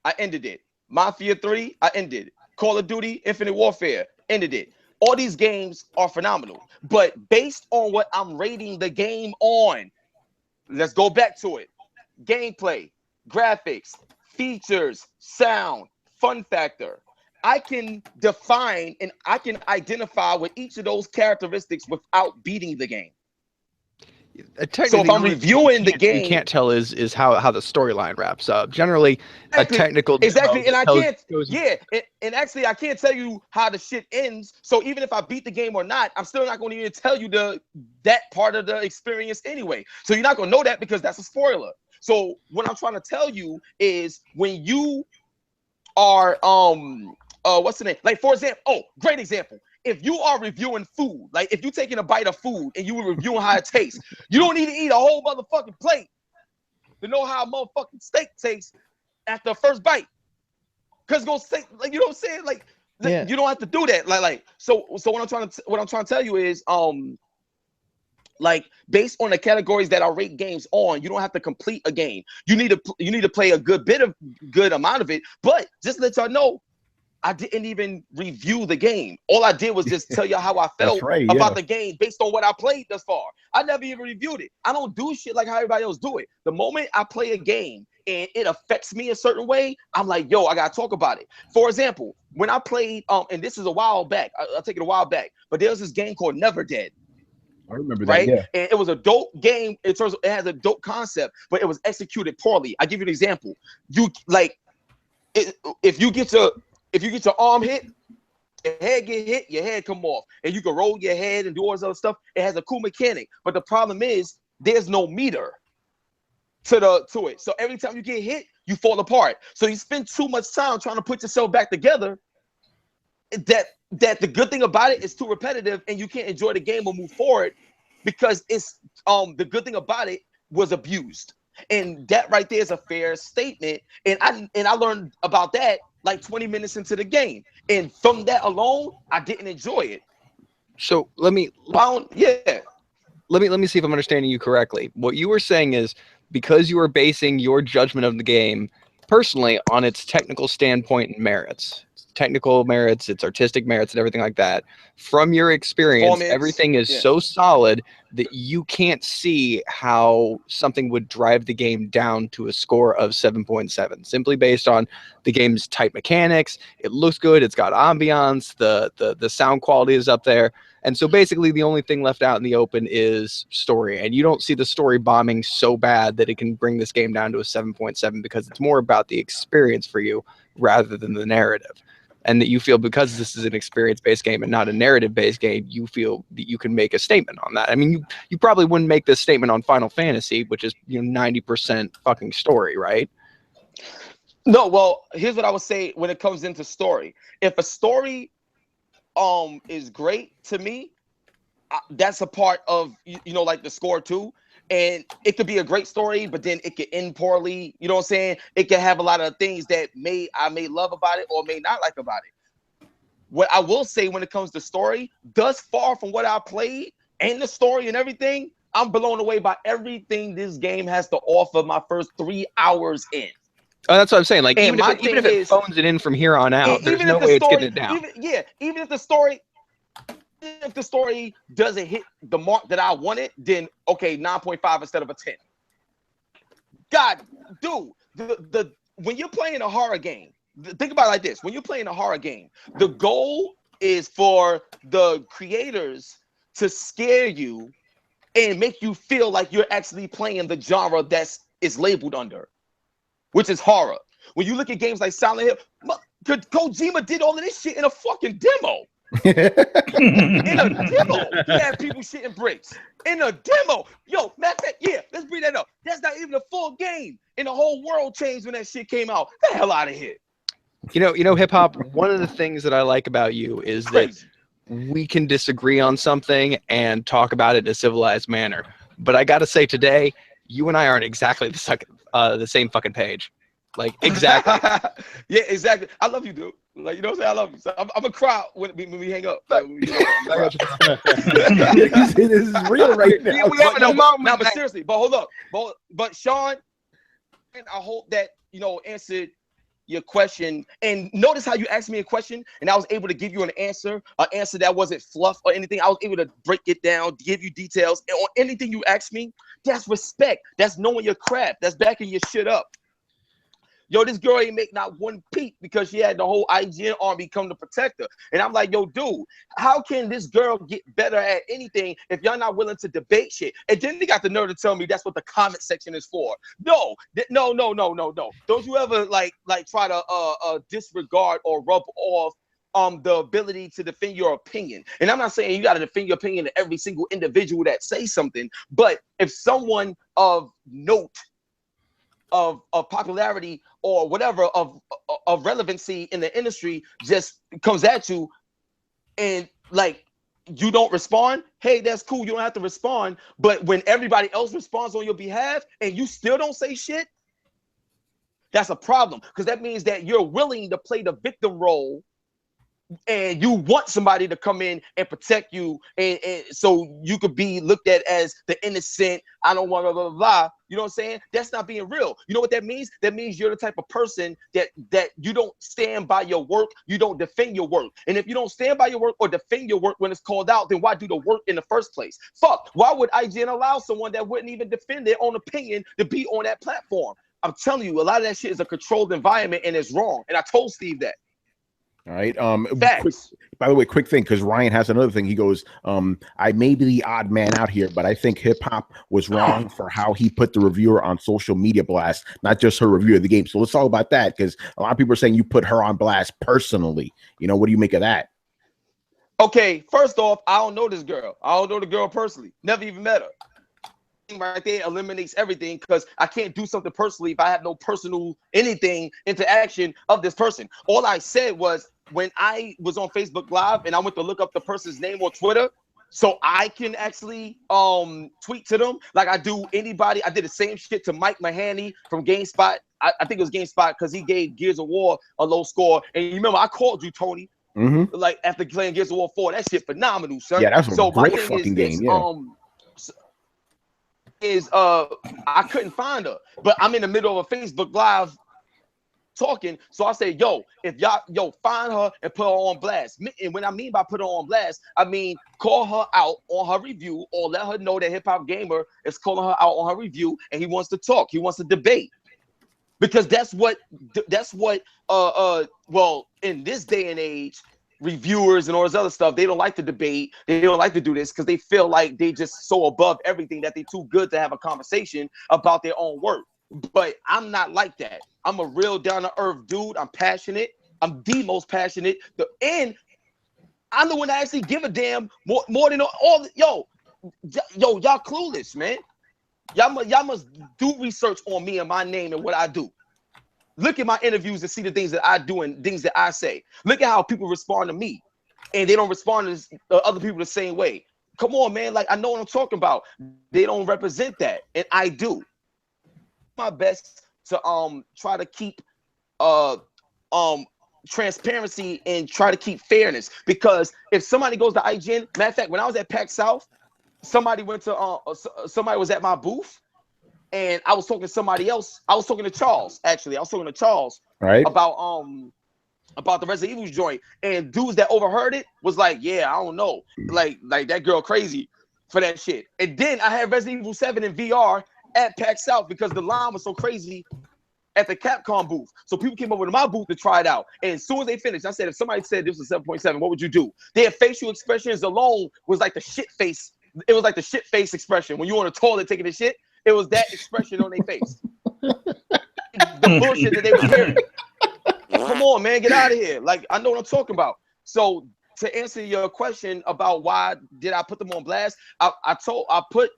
I ended it. Mafia 3, I ended it. Call of Duty, Infinite Warfare, ended it. All these games are phenomenal, but based on what I'm rating the game on, let's go back to it. Gameplay, graphics, features, sound, fun factor. I can define and I can identify with each of those characteristics without beating the game. So if I'm reviewing the game, you can't tell is how the storyline wraps up. Generally, a technical exactly, and I can't. And actually, I can't tell you how the shit ends. So even if I beat the game or not, I'm still not going to even tell you that part of the experience anyway. So you're not going to know that because that's a spoiler. So what I'm trying to tell you is when you are what's the name? Like for example, great example. If you are reviewing food, like if you're taking a bite of food and you were reviewing how it tastes, you don't need to eat a whole motherfucking plate to know how a motherfucking steak tastes after the first bite. Cause it's gonna say, like, you know what I'm saying? Like, you don't have to do that. So what I'm trying to tell you is, like based on the categories that I rate games on, you don't have to complete a game. You need to play a good amount of it. But just to let y'all know, I didn't even review the game. All I did was just tell you how I felt about the game based on what I played thus far. I never even reviewed it. I don't do shit like how everybody else do it. The moment I play a game and it affects me a certain way, I'm like, yo, I gotta talk about it. For example, when I played, and this is a while back, I'll take it a while back, but there was this game called Never Dead. I remember that, right? Yeah. And it was a dope game in terms of it has a dope concept, but it was executed poorly. I give you an example. If you get your arm hit, your head get hit, your head come off, and you can roll your head and do all this other stuff. It has a cool mechanic, but the problem is there's no meter to it. So every time you get hit, you fall apart. So you spend too much time trying to put yourself back together. That the good thing about it is too repetitive, and you can't enjoy the game or move forward because it's the good thing about it was abused, and that right there is a fair statement. And I learned about that like 20 minutes into the game, and from that alone, I didn't enjoy it. So let me see if I'm understanding you correctly. What you were saying is because you are basing your judgment of the game personally on its technical standpoint and merits. Technical merits, its artistic merits, and everything like that. From your experience, everything is so solid that you can't see how something would drive the game down to a score of 7.7, simply based on the game's tight mechanics. It looks good, it's got ambiance, the sound quality is up there. And so basically the only thing left out in the open is story. And you don't see the story bombing so bad that it can bring this game down to a 7.7 because it's more about the experience for you rather than the narrative. And that you feel because this is an experience-based game and not a narrative-based game, you feel that you can make a statement on that. I mean, you probably wouldn't make this statement on Final Fantasy, which is 90% fucking story, right? No, well, here's what I would say when it comes into story. If a story is great to me, that's a part of like the score too. And it could be a great story, but then it could end poorly. You know what I'm saying? It can have a lot of things that I may love about it or may not like about it. What I will say when it comes to story, thus far from what I played and the story and everything, I'm blown away by everything this game has to offer my first 3 hours in. Oh, that's what I'm saying. Like, even if it phones it in from here on out, there's no way it's getting it down. Even if the story doesn't hit the mark that I wanted, then okay, 9.5 instead of a 10. God, dude, when you're playing a horror game, think about it like this. When you're playing a horror game, the goal is for the creators to scare you and make you feel like you're actually playing the genre is labeled under, which is horror. When you look at games like Silent Hill, Kojima did all of this shit in a fucking demo. In a demo, he had people shitting bricks. In a demo, yo, matter of fact, let's bring that up. That's not even a full game, and the whole world changed when that shit came out. Get the hell out of here. Hip hop. One of the things that I like about you is that we can disagree on something and talk about it in a civilized manner. But I got to say, today, you and I aren't exactly the same fucking page. Like, exactly. Yeah, exactly. I love you, dude. Like, you know what I'm saying? I love you. So I'm a cry when we hang up. Like, this is real right now. We having a moment. Now, but seriously, but hold up. But Sean, I hope that, answered your question, and notice how you asked me a question, and I was able to give you an answer that wasn't fluff or anything. I was able to break it down, give you details, and on anything you asked me, that's respect. That's knowing your craft. That's backing your shit up. Yo, this girl ain't make not one peep because she had the whole IGN army come to protect her. And I'm like, yo, dude, how can this girl get better at anything if y'all not willing to debate shit? And then they got the nerve to tell me that's what the comment section is for. No. Don't you ever like try to disregard or rub off the ability to defend your opinion. And I'm not saying you got to defend your opinion to every single individual that says something, but if someone of note, of popularity or whatever of relevancy in the industry just comes at you and like you don't respond, hey, that's cool, you don't have to respond. But when everybody else responds on your behalf and you still don't say shit, that's a problem, because that means that you're willing to play the victim role and you want somebody to come in and protect you, and so you could be looked at as the innocent, I don't want blah, blah, blah. You know what I'm saying? That's not being real. You know what that means? That means you're the type of person that you don't stand by your work, you don't defend your work. And if you don't stand by your work or defend your work when it's called out, then why do the work in the first place? Fuck, why would IGN allow someone that wouldn't even defend their own opinion to be on that platform? I'm telling you, a lot of that shit is a controlled environment and it's wrong. And I told Steve that. All right. Facts. By the way, quick thing, because Ryan has another thing. He goes, I may be the odd man out here, but I think hip hop was wrong for how he put the reviewer on social media blast, not just her review of the game. So let's talk about that, because a lot of people are saying you put her on blast personally. You know, what do you make of that? Okay, first off, I don't know this girl. I don't know the girl personally. Never even met her. Right there eliminates everything, because I can't do something personally if I have no personal interaction of this person. All I said was, when I was on Facebook Live and I went to look up the person's name on Twitter so I can actually tweet to them like I do anybody. I did the same shit to Mike Mahaney from GameSpot. I think it was GameSpot, because he gave Gears of War a low score. And you remember I called you, Tony, like after playing Gears of War 4. That shit phenomenal, son. Yeah, that's a great fucking game. I couldn't find her, but I'm in the middle of a Facebook Live talking, so I said, yo, if y'all find her and put her on blast. And when I mean by put her on blast, I mean call her out on her review, or let her know that HipHopGamer is calling her out on her review and he wants to talk, he wants to debate, because that's what well, in this day and age, reviewers and all this other stuff, they don't like to debate, they don't like to do this, because they feel like they just so above everything that they're too good to have a conversation about their own work. But I'm not like that. I'm a real down-to-earth dude. I'm passionate. I'm the most passionate, and I'm the one that actually give a damn more than all. Yo, y'all clueless, man. Y'all must do research on me and my name and what I do. Look at my interviews and see the things that I do and things that I say. Look at how people respond to me, and they don't respond to other people the same way. Come on, man. Like, I know what I'm talking about. They don't represent that, and I do my best to try to keep transparency and try to keep fairness, because if somebody goes to IGN, matter of fact, when I was at PAX South, somebody was at my booth and I was talking to somebody else. I was talking to Charles, actually. I was talking to Charles about the Resident Evil joint, and dudes that overheard it was like, yeah, I don't know, like that girl crazy for that shit. And then I had Resident Evil 7 in VR at PAX South because the line was so crazy at the Capcom booth. So people came over to my booth to try it out. And as soon as they finished, I said, if somebody said this was 7.7, what would you do? Their facial expressions alone was like the shit face. It was like the shit face expression. When you on a toilet taking a shit, it was that expression on their face. The bullshit that they were hearing. Come on, man, get out of here. Like, I know what I'm talking about. So to answer your question about why did I put them on blast, I put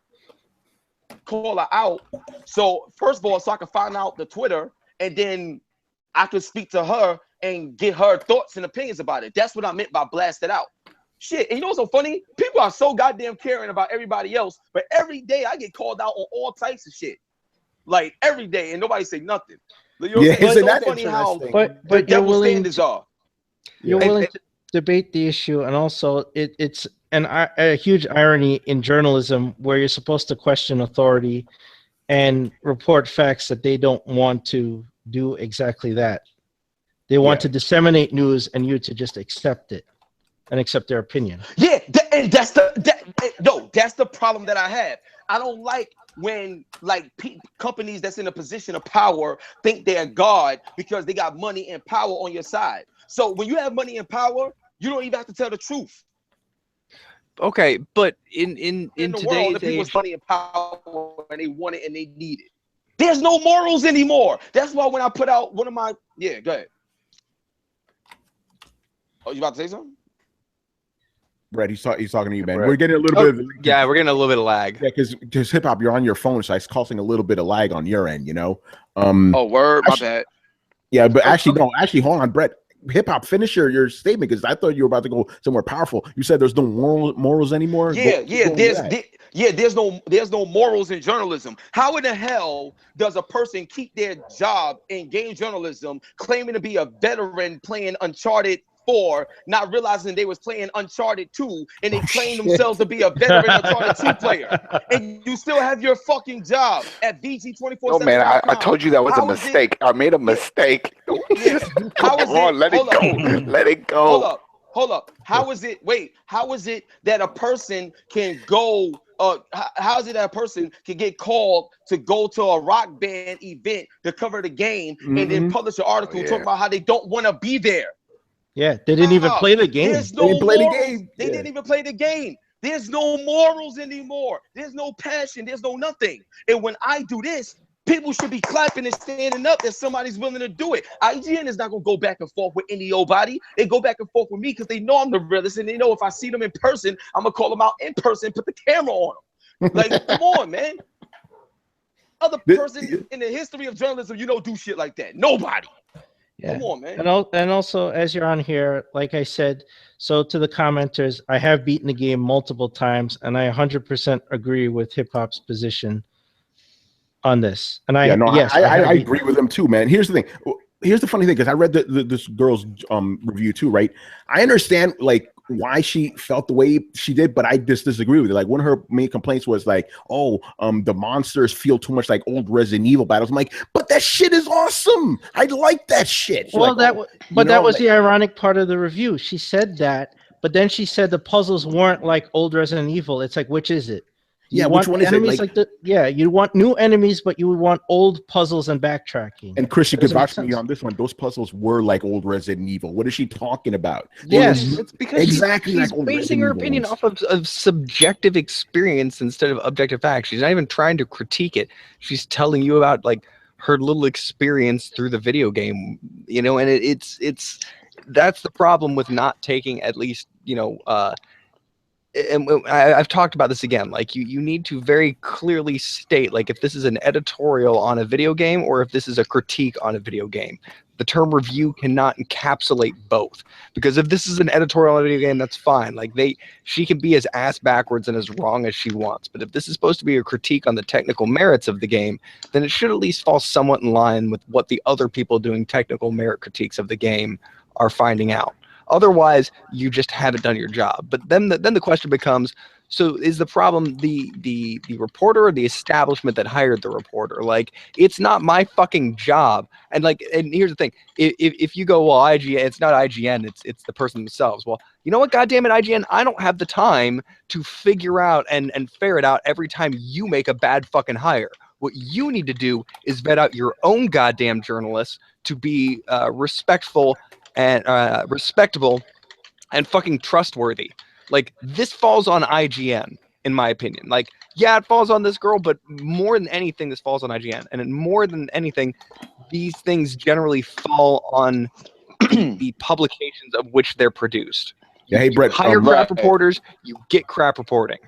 call her out. So first of all, so I could find out the Twitter, and then I could speak to her and get her thoughts and opinions about it. That's what I meant by blast it out. Shit, and you know what's so funny? People are so goddamn caring about everybody else, but every day I get called out on all types of shit. Like every day, and nobody say nothing. You know, yeah, isn't that funny how but you're willing to, you're willing to debate the issue, and also it's a huge irony in journalism where you're supposed to question authority and report facts that they don't want to do exactly that. They want to disseminate news and you to just accept it and accept their opinion. Yeah, and that's the problem that I have. I don't like when like companies that's in a position of power think they're God because they got money and power on your side. So when you have money and power, you don't even have to tell the truth. Okay, but in the today's world, the people's age, money and power, and they want it and they need it. There's no morals anymore. That's why when I put out one of my go ahead. Oh, you about to say something? Brett, he's talking to you, man. Brett. We're getting a little bit. Yeah, we're getting a little bit of lag. Yeah, because hip hop, you're on your phone, so it's causing a little bit of lag on your end. You know. Oh, word, my bad. Yeah, but actually, no. Actually, hold on, Brett. Hip hop, finish your statement because I thought you were about to go somewhere powerful. You said there's no morals anymore. There's no morals in journalism. How in the hell does a person keep their job in game journalism, claiming to be a veteran playing Uncharted 4, not realizing they was playing Uncharted 2, and they claim themselves to be a veteran Uncharted 2 player, and you still have your fucking job at VG24. No, man, I told you that was a mistake. I made a mistake. Come on, let it go. Let it go. Hold up. How is it that a person can go? How is it that a person can get called to go to a rock band event to cover the game and then publish an article talking about how they don't want to be there? Yeah, they didn't even play the game. There's no morals. They didn't even play the game. There's no morals anymore. There's no passion. There's no nothing. And when I do this, people should be clapping and standing up that somebody's willing to do it. IGN is not going to go back and forth with any old body. They go back and forth with me because they know I'm the realest, and they know if I see them in person, I'm going to call them out in person, put the camera on them. Like, come on, man. Other person in the history of journalism, do shit like that. Nobody. Yeah. Come on, man. And also, as you're on here, like I said, so to the commenters, I have beaten the game multiple times, and I 100% agree with Hip Hop's position on this. And I agree with them too, man. Here's the thing. Here's the funny thing, because I read this girl's review too, right? I understand like why she felt the way she did, but I just disagree with it. Like one of her main complaints was like, the monsters feel too much like old Resident Evil battles. I'm like, but that shit is awesome. I like that shit. Well, that was the ironic part of the review. She said that, but then she said the puzzles weren't like old Resident Evil. It's like, which is it? Which one is it? You want new enemies, but you would want old puzzles and backtracking. And Chris, you could vouch for me on this one. Those puzzles were like old Resident Evil. What is she talking about? Yes, it's because she's basing her opinion off of subjective experience instead of objective facts. She's not even trying to critique it. She's telling you about like her little experience through the video game, and it's that's the problem with not taking at least, and I've talked about this again, like you need to very clearly state like if this is an editorial on a video game or if this is a critique on a video game. The term review cannot encapsulate both, because if this is an editorial on a video game, that's fine. Like she can be as ass backwards and as wrong as she wants. But if this is supposed to be a critique on the technical merits of the game, then it should at least fall somewhat in line with what the other people doing technical merit critiques of the game are finding out. Otherwise, you just haven't done your job. But then the question becomes, so is the problem the reporter or the establishment that hired the reporter? Like, it's not my fucking job. And here's the thing: if you go, well, IGN, it's not IGN, it's the person themselves. Well, you know what? Goddamn it, IGN, I don't have the time to figure out and ferret out every time you make a bad fucking hire. What you need to do is vet out your own goddamn journalists to be respectful and respectable and fucking trustworthy. Like, this falls on IGN, in my opinion. Like, yeah, it falls on this girl, but more than anything, this falls on IGN. And more than anything, these things generally fall on the publications of which they're produced. Yeah, hey, Brett. Hire crap reporters, you get crap reporting.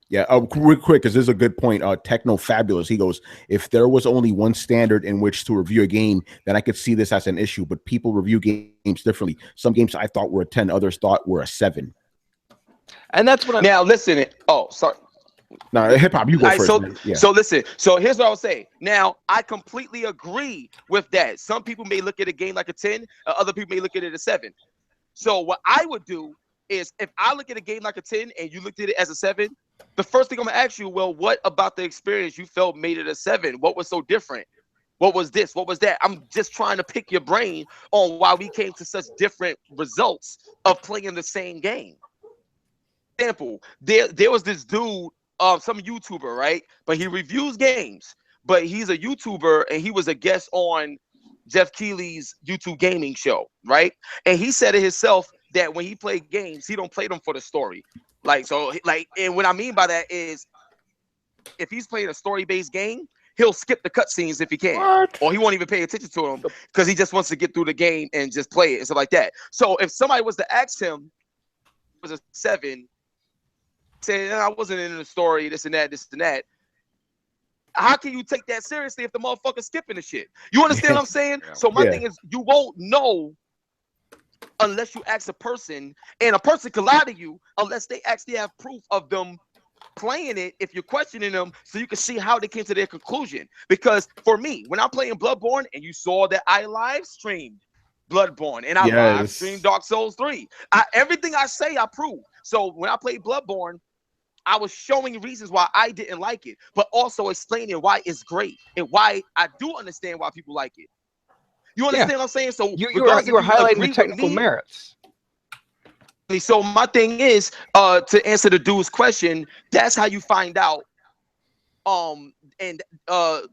Yeah, real quick, because this is a good point. Techno Fabulous, he goes, if there was only one standard in which to review a game, then I could see this as an issue, but people review games differently. Some games I thought were a 10, others thought were a 7. And that's what I'm... Now, listen. Oh, sorry. No, hip hop, you go first. So listen. So here's what I would say. Now, I completely agree with that. Some people may look at a game like a 10, other people may look at it as a 7. So what I would do is, if I look at a game like a 10 and you looked at it as a 7, the first thing I'm gonna ask you, well, what about the experience you felt made it a 7? What was so different? What was this? What was that? I'm just trying to pick your brain on why we came to such different results of playing the same game. Example, there was this dude, some YouTuber, right? But he reviews games. But he's a YouTuber and he was a guest on Jeff Keighley's YouTube gaming show, right? And he said it himself that when he played games, he don't play them for the story. And what I mean by that is if he's playing a story-based game, he'll skip the cutscenes if he can, or he won't even pay attention to them because he just wants to get through the game and just play it and stuff like that. So if somebody was to ask him, was a 7, saying I wasn't in the story, this and that, how can you take that seriously if the motherfucker's skipping the shit? You understand what I'm saying? So my thing is, you won't know unless you ask a person, and a person can lie to you unless they actually have proof of them playing it if you're questioning them, so you can see how they came to their conclusion. Because for me, when I'm playing Bloodborne, and you saw that I live streamed Bloodborne and I live streamed Dark Souls 3, everything I say I prove. So when I played Bloodborne, I was showing reasons why I didn't like it, but also explaining why it's great and why I do understand why people like it. You understand what I'm saying? So you were highlighting the technical merits. So my thing is, to answer the dude's question, that's how you find out,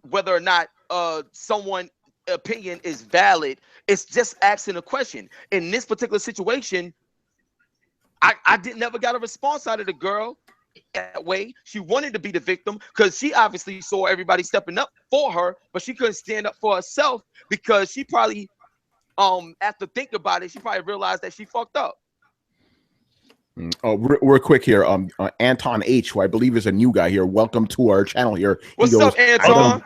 whether or not someone's opinion is valid. It's just asking a question. In this particular situation, I never got a response out of the girl that way. She wanted to be the victim because she obviously saw everybody stepping up for her, but she couldn't stand up for herself because she probably, after thinking about it, she probably realized that she fucked up. Oh, real quick here. Anton H, who I believe is a new guy here. Welcome to our channel here. What's up, Anton?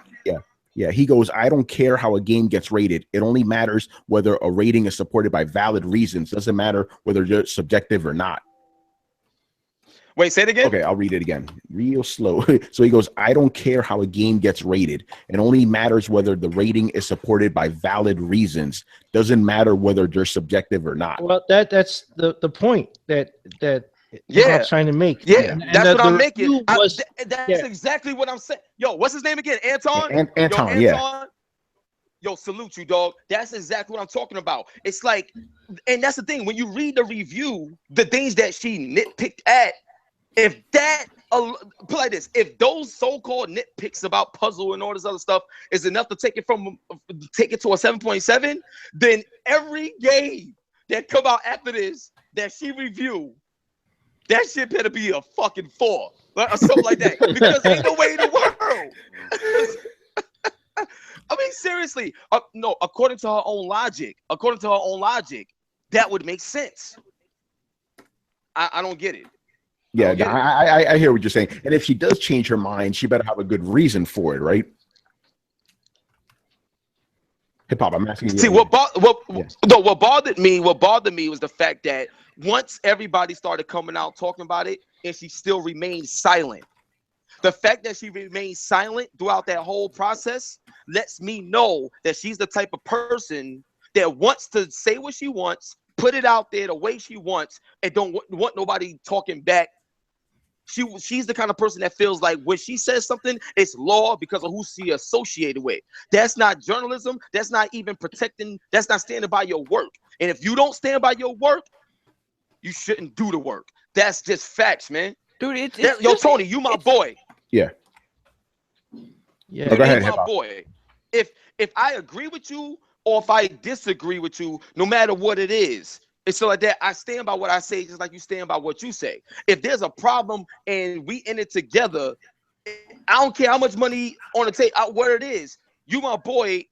Yeah. He goes, I don't care how a game gets rated. It only matters whether a rating is supported by valid reasons. Doesn't matter whether they're subjective or not. Wait, say it again. Okay, I'll read it again real slow. So he goes, I don't care how a game gets rated. It only matters whether the rating is supported by valid reasons. Doesn't matter whether they're subjective or not. Well, that's the point that I'm trying to make. Yeah, that's what I'm making. That's exactly what I'm saying. Yo, what's his name again? Anton? Anton, yeah. Yo, salute you, dog. That's exactly what I'm talking about. It's like, and that's the thing. When you read the review, the things that she nitpicked at, if that, put like this, if those so-called nitpicks about puzzle and all this other stuff is enough to take it to a 7.7, then every game that come out after this that she reviewed, that shit better be a fucking 4 or something like that. Because ain't no way in the world. I mean, seriously, no. According to her own logic, that would make sense. I don't get it. Yeah, I hear what you're saying. And if she does change her mind, she better have a good reason for it, right? Hip hop, I'm asking you. See, what bothered me was the fact that once everybody started coming out talking about it, and she still remained silent. The fact that she remained silent throughout that whole process lets me know that she's the type of person that wants to say what she wants, put it out there the way she wants, and don't want nobody talking back. She's the kind of person that feels like when she says something, it's law because of who she associated with. That's not journalism. That's not even protecting. That's not standing by your work. And if you don't stand by your work, you shouldn't do the work. That's just facts, man. Dude, yo, Tony, you my boy. Yeah. Yeah. Go ahead, my boy. If I agree with you or if I disagree with you, no matter what it is, it's so like that. I stand by what I say, just like you stand by what you say. If there's a problem and we in it together, I don't care how much money on the table, what it is. You my boy.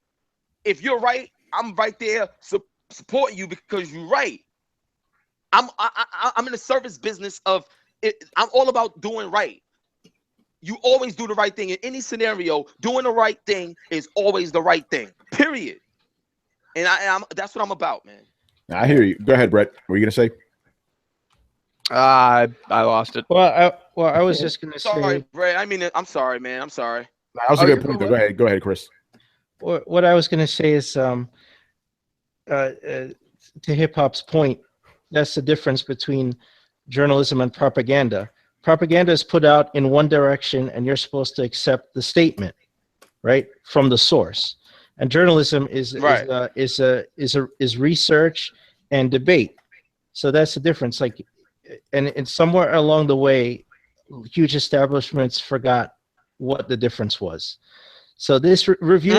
If you're right, I'm right there support you because you're right. I'm in the service business of it. I'm all about doing right. You always do the right thing in any scenario. Doing the right thing is always the right thing. Period. And that's what I'm about, man. I hear you. Go ahead, Brett. What were you gonna say? I lost it. Well, I was just gonna say. Sorry, Brett. I mean, I'm sorry, man. I'm sorry. That was a good point. Go ahead, Chris. What I was gonna say is, to Hip Hop's point, that's the difference between journalism and propaganda. Propaganda is put out in one direction, and you're supposed to accept the statement, right, from the source. and journalism is Right. is research and debate. So that's the difference. Like, and somewhere along the way, huge establishments forgot what the difference was. So this review,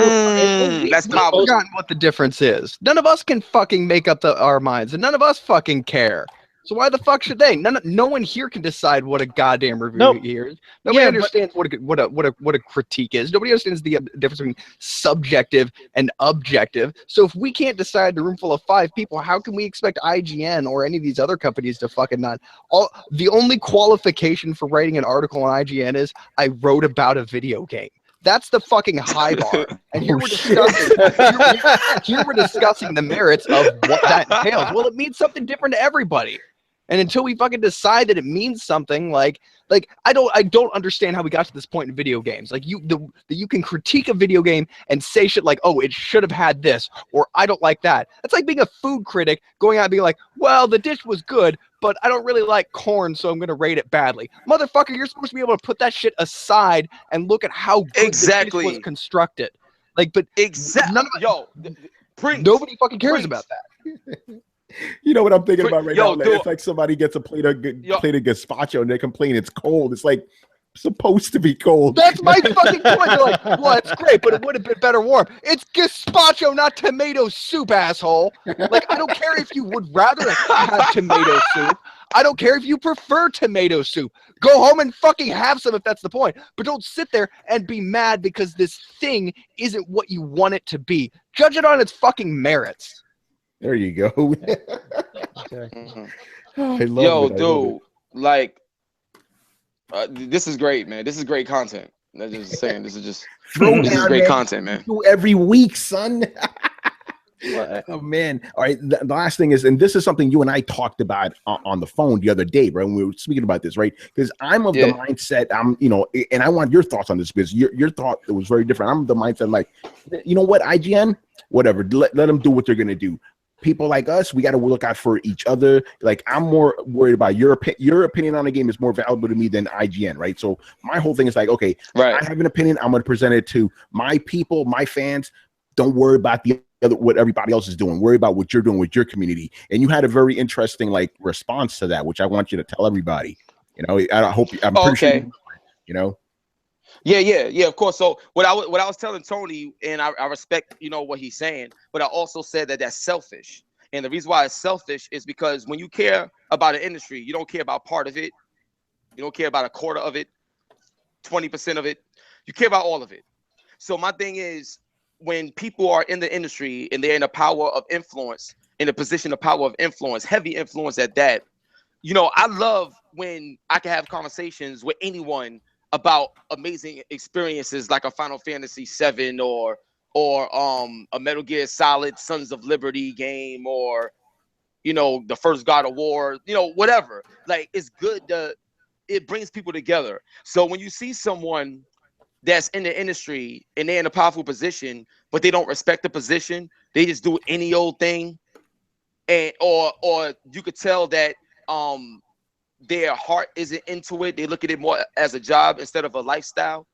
That's We've powerful. forgotten what the difference is. None of us can fucking make up our minds, and none of us fucking care. So why the fuck should they? No one here can decide what a goddamn review Nope. here is. Nobody Yeah, understands what a critique is. Nobody understands the difference between subjective and objective. So if we can't decide in a room full of 5 people, how can we expect IGN or any of these other companies to fucking not? The only qualification for writing an article on IGN is I wrote about a video game. That's the fucking high bar. And here we're discussing here we're discussing the merits of what that entails. Well, it means something different to everybody. And until we fucking decide that it means something, like I don't understand how we got to this point in video games. Like you can critique a video game and say shit like, oh, it should have had this, or I don't like that. That's like being a food critic going out and being like, well, the dish was good, but I don't really like corn, so I'm gonna rate it badly. Motherfucker, you're supposed to be able to put that shit aside and look at how good the dish was constructed. Like, but Exactly. Prince. Nobody fucking cares Prince. about that. You know what I'm thinking about right now? Like, dude. it's like somebody gets a plate of gazpacho and they complain it's cold. It's like supposed to be cold. That's my fucking point. They're like, well, it's great, but it would have been better warm. It's gazpacho, not tomato soup, asshole. Like, I don't care if you would rather have tomato soup. I don't care if you prefer tomato soup. Go home and fucking have some if that's the point. But don't sit there and be mad because this thing isn't what you want it to be. Judge it on its fucking merits. There you go. Mhm. I love Yo, it. I love dude, like, this is great, man. This is great content. I'm just saying, this is Throwdown, great man. content, man. Do every week, son. Oh man! All right. The last thing is, and this is something you and I talked about on the phone the other day, right? When we were speaking about this, right? Because I'm of the mindset, and I want your thoughts on this because your thought was very different. I'm of the mindset, like, you know what, IGN, whatever, let them do what they're gonna do. People like us, we got to look out for each other. Like, I'm more worried about your opinion on the game is more valuable to me than IGN, right? So my whole thing is like, okay, I have an opinion. I'm going to present it to my people, my fans. Don't worry about what everybody else is doing. Worry about what you're doing with your community. And you had a very interesting response to that, which I want you to tell everybody. I'm pretty sure you know. Yeah, of course. So what I was telling Tony, and I respect, what he's saying, but I also said that that's selfish. And the reason why it's selfish is because when you care about an industry, you don't care about part of it. You don't care about a quarter of it, 20% of it. You care about all of it. So my thing is, when people are in the industry and they're in a power of influence, in a position of power of influence, heavy influence at that, I love when I can have conversations with anyone about amazing experiences like a Final Fantasy VII or a Metal Gear Solid Sons of Liberty game, or the first God of War, whatever. Like, it's good it brings people together. So when you see someone that's in the industry and they're in a powerful position, but they don't respect the position, they just do any old thing, and or you could tell that their heart isn't into it. They look at it more as a job instead of a lifestyle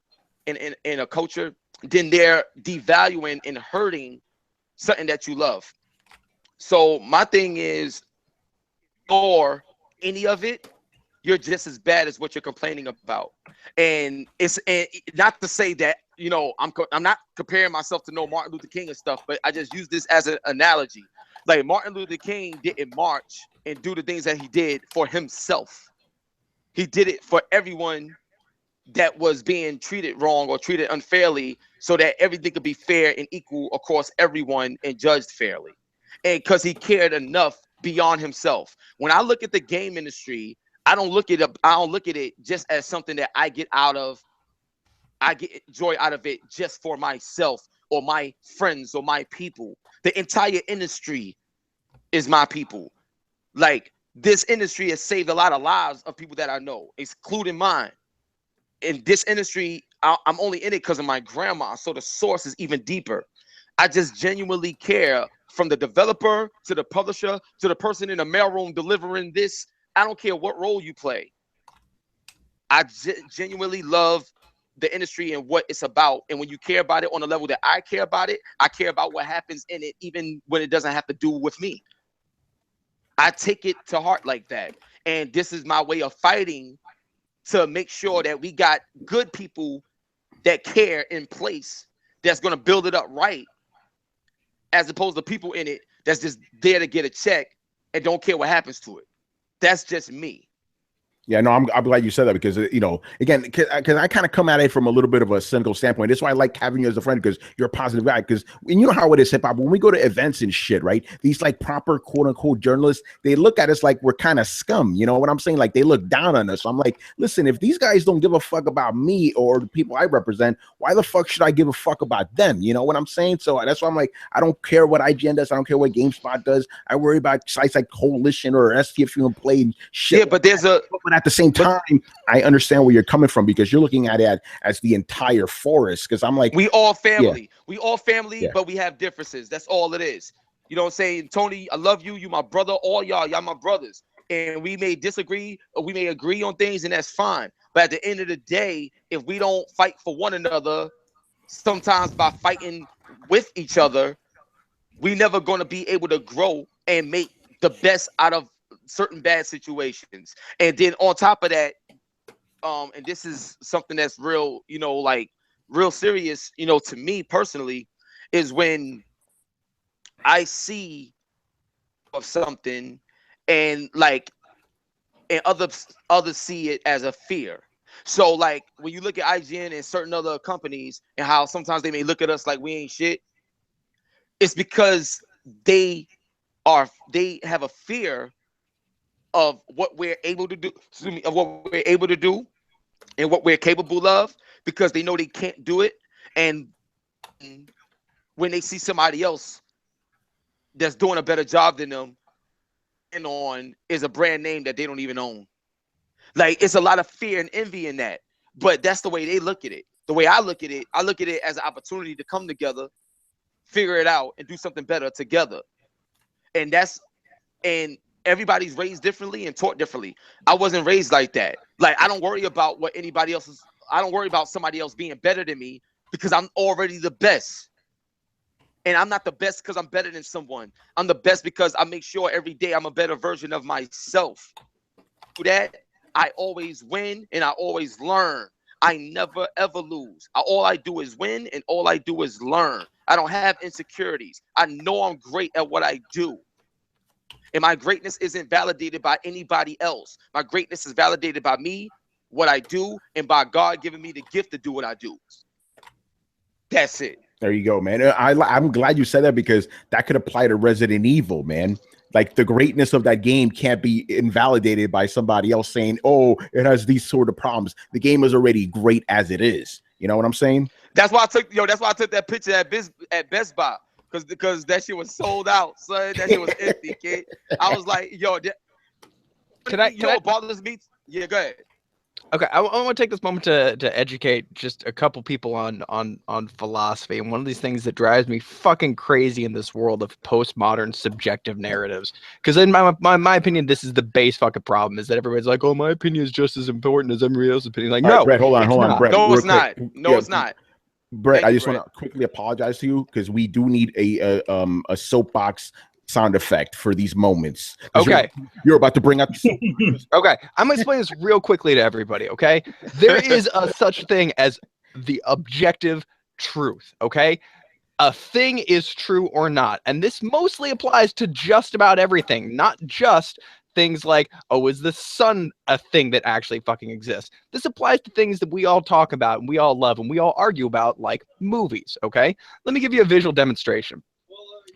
in a culture. Then they're devaluing and hurting something that you love. So my thing is, or any of it, you're just as bad as what you're complaining about. And it's not to say that I'm not comparing myself to no Martin Luther King and stuff, but I just use this as an analogy. Like, Martin Luther King didn't march and do the things that he did for himself. He did it for everyone that was being treated wrong or treated unfairly, so that everything could be fair and equal across everyone and judged fairly. And because he cared enough beyond himself. When I look at the game industry, I don't look at it just as something that I get joy out of it just for myself or my friends or my people. The entire industry is my people. Like, this industry has saved a lot of lives of people that I know, including mine. In this industry, I'm only in it because of my grandma, so the source is even deeper. I just genuinely care, from the developer to the publisher to the person in the mailroom delivering this. I don't care what role you play. I genuinely love the industry and what it's about. And when you care about it on the level that I care about it, I care about what happens in it, even when it doesn't have to do with me. I take it to heart like that. And this is my way of fighting to make sure that we got good people that care in place that's going to build it up right, as opposed to people in it that's just there to get a check and don't care what happens to it. That's just me. Yeah, no, I'm glad you said that because, you know, again, because I kind of come at it from a little bit of a cynical standpoint. That's why I like having you as a friend, because you're a positive guy. Because you know how it is, hip hop. When we go to events and shit, right? These like proper quote unquote journalists, they look at us like we're kind of scum. You know what I'm saying? Like they look down on us. So I'm like, listen, if these guys don't give a fuck about me or the people I represent, why the fuck should I give a fuck about them? You know what I'm saying? So that's why I'm like, I don't care what IGN does. I don't care what GameSpot does. I worry about sites like Coalition or STF and Play and shit. Yeah, but there's but at the same time, I understand where you're coming from, because you're looking at it as the entire forest. Because I'm like, we all family. Yeah. We all family, but we have differences. That's all it is. You know what I'm saying? Tony, I love you. You my brother. All y'all my brothers. And we may disagree or we may agree on things, and that's fine. But at the end of the day, if we don't fight for one another, sometimes by fighting with each other, we never going to be able to grow and make the best out of certain bad situations. And then on top of that, and this is something that's real, you know, like real serious, you know, to me personally, is when I see of something and like, and others see it as a fear. So like when you look at IGN and certain other companies and how sometimes they may look at us like we ain't shit, it's because they have a fear of what we're able to do, of what we're able to do and what we're capable of, because they know they can't do it. And when they see somebody else that's doing a better job than them, and on is a brand name that they don't even own. Like it's a lot of fear and envy in that, but that's the way they look at it. The way I look at it as an opportunity to come together, figure it out, and do something better together. And everybody's raised differently and taught differently. I wasn't raised like that. Like I don't worry about what anybody else is. I don't worry about somebody else being better than me, because I'm already the best. And I'm not the best because I'm better than someone. I'm the best because I make sure every day I'm a better version of myself. Through that, I always win and I always learn. I never ever lose. All I do is win and all I do is learn. I don't have insecurities. I know I'm great at what I do. And my greatness isn't validated by anybody else. My greatness is validated by me, what I do, and by God giving me the gift to do what I do. That's it. There you go, man. I'm glad you said that, because that could apply to Resident Evil, man. Like the greatness of that game can't be invalidated by somebody else saying, oh, it has these sort of problems. The game is already great as it is. You know what I'm saying? That's why I took that picture at Best Buy. Because that shit was sold out, son. That shit was empty, kid. I was like, yo, what bothers me? Yeah, go ahead. Okay, I want to take this moment to educate just a couple people on philosophy. And one of these things that drives me fucking crazy in this world of postmodern subjective narratives, because in my opinion, this is the base fucking problem, is that everybody's like, oh, my opinion is just as important as everybody else's opinion. Like, no, right, Brett, hold on, Brett. No, it's not. No, it's not. Brett, I just want to quickly apologize to you, because we do need a soapbox sound effect for these moments. Okay. You're about to bring up. Okay. I'm going to explain this real quickly to everybody. Okay. There is a such thing as the objective truth. Okay. A thing is true or not. And this mostly applies to just about everything, not just things like, oh, is the sun a thing that actually fucking exists? This applies to things that we all talk about and we all love and we all argue about, like movies. Okay. Let me give you a visual demonstration.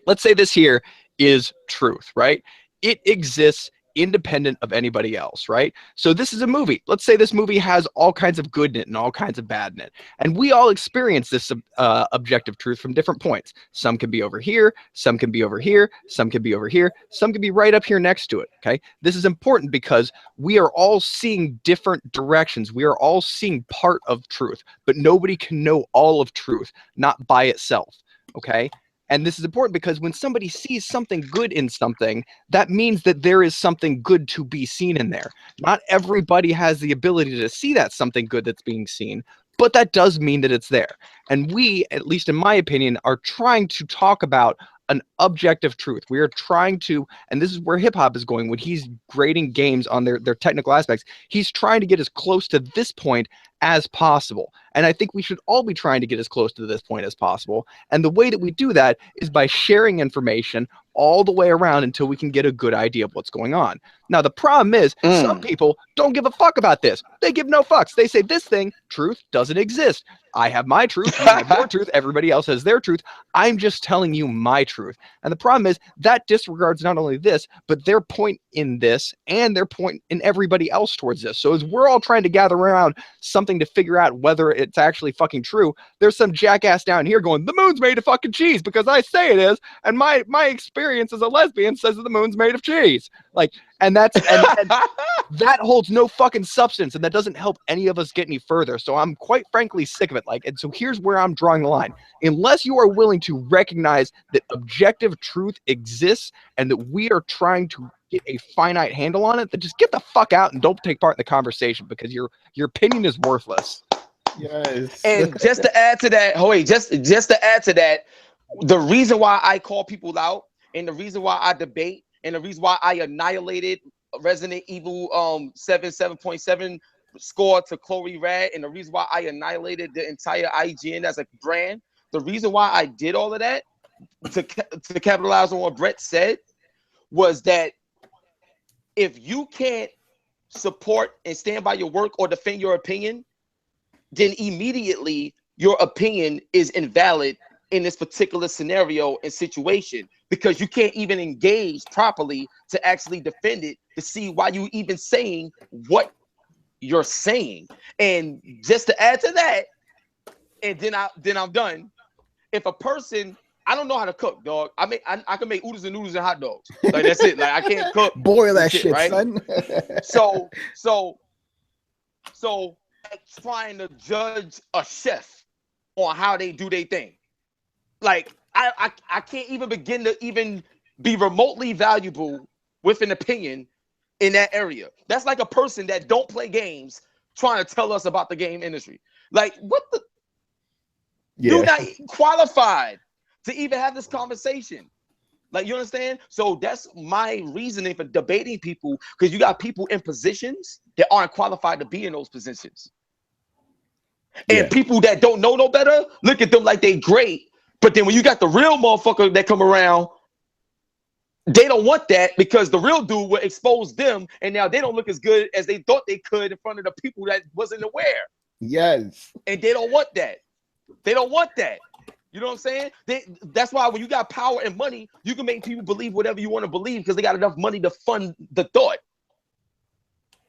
Let's say this here is truth, right? It exists independent of anybody else, right? So this is a movie. Let's say this movie has all kinds of good in it and all kinds of bad in it. And we all experience this objective truth from different points. Some can be over here, some can be over here, some can be over here, some can be right up here next to it, okay? This is important because we are all seeing different directions. We are all seeing part of truth, but nobody can know all of truth, not by itself, okay? And this is important because when somebody sees something good in something, that means that there is something good to be seen in there. Not everybody has the ability to see that something good that's being seen, but that does mean that it's there. And we, at least in my opinion, are trying to talk about an objective truth. We are trying to, and this is where hip hop is going when he's grading games on their technical aspects. He's trying to get as close to this point as possible. And I think we should all be trying to get as close to this point as possible. And the way that we do that is by sharing information all the way around until we can get a good idea of what's going on. Now, the problem is some people don't give a fuck about this. They give no fucks. They say this thing, truth, doesn't exist. I have my truth, you have your truth, everybody else has their truth. I'm just telling you my truth. And the problem is that disregards not only this, but their point in this and their point in everybody else towards this. So as we're all trying to gather around something to figure out whether it's actually fucking true, there's some jackass down here going, the moon's made of fucking cheese because I say it is, and my experience as a lesbian says that the moon's made of cheese. Like, and that's and that holds no fucking substance, and that doesn't help any of us get any further. So I'm quite frankly sick of it. Like, and so here's where I'm drawing the line. Unless you are willing to recognize that objective truth exists and that we are trying to get a finite handle on it, then just get the fuck out and don't take part in the conversation because your opinion is worthless. Yes. And just to add to that, just to add to that, the reason why I call people out and the reason why I debate and the reason why I annihilated Resident Evil 7.7 score to Chloe Rad, and the reason why I annihilated the entire IGN as a brand, the reason why I did all of that to capitalize on what Brett said was that if you can't support and stand by your work or defend your opinion, then immediately your opinion is invalid in this particular scenario and situation, because you can't even engage properly to actually defend it, to see why you even saying what you're saying. And just to add to that, and then I'm done. If a person, I don't know how to cook, dog. I can make oodles and noodles and hot dogs. Like, that's it. Like, I can't cook. Boil that shit, right? son. So trying to judge a chef on how they do their thing. Like, I can't even begin to even be remotely valuable with an opinion in that area. That's like a person that don't play games trying to tell us about the game industry. Like, what the? Yeah. You're not qualified to even have this conversation. Like, you understand? So that's my reasoning for debating people, because you got people in positions that aren't qualified to be in those positions. And people that don't know no better, look at them like they great. But then when you got the real motherfucker that come around, they don't want that, because the real dude will expose them, and now they don't look as good as they thought they could in front of the people that wasn't aware. Yes. And they don't want that. They don't want that. You know what I'm saying? That's why when you got power and money, you can make people believe whatever you want to believe, because they got enough money to fund the thought.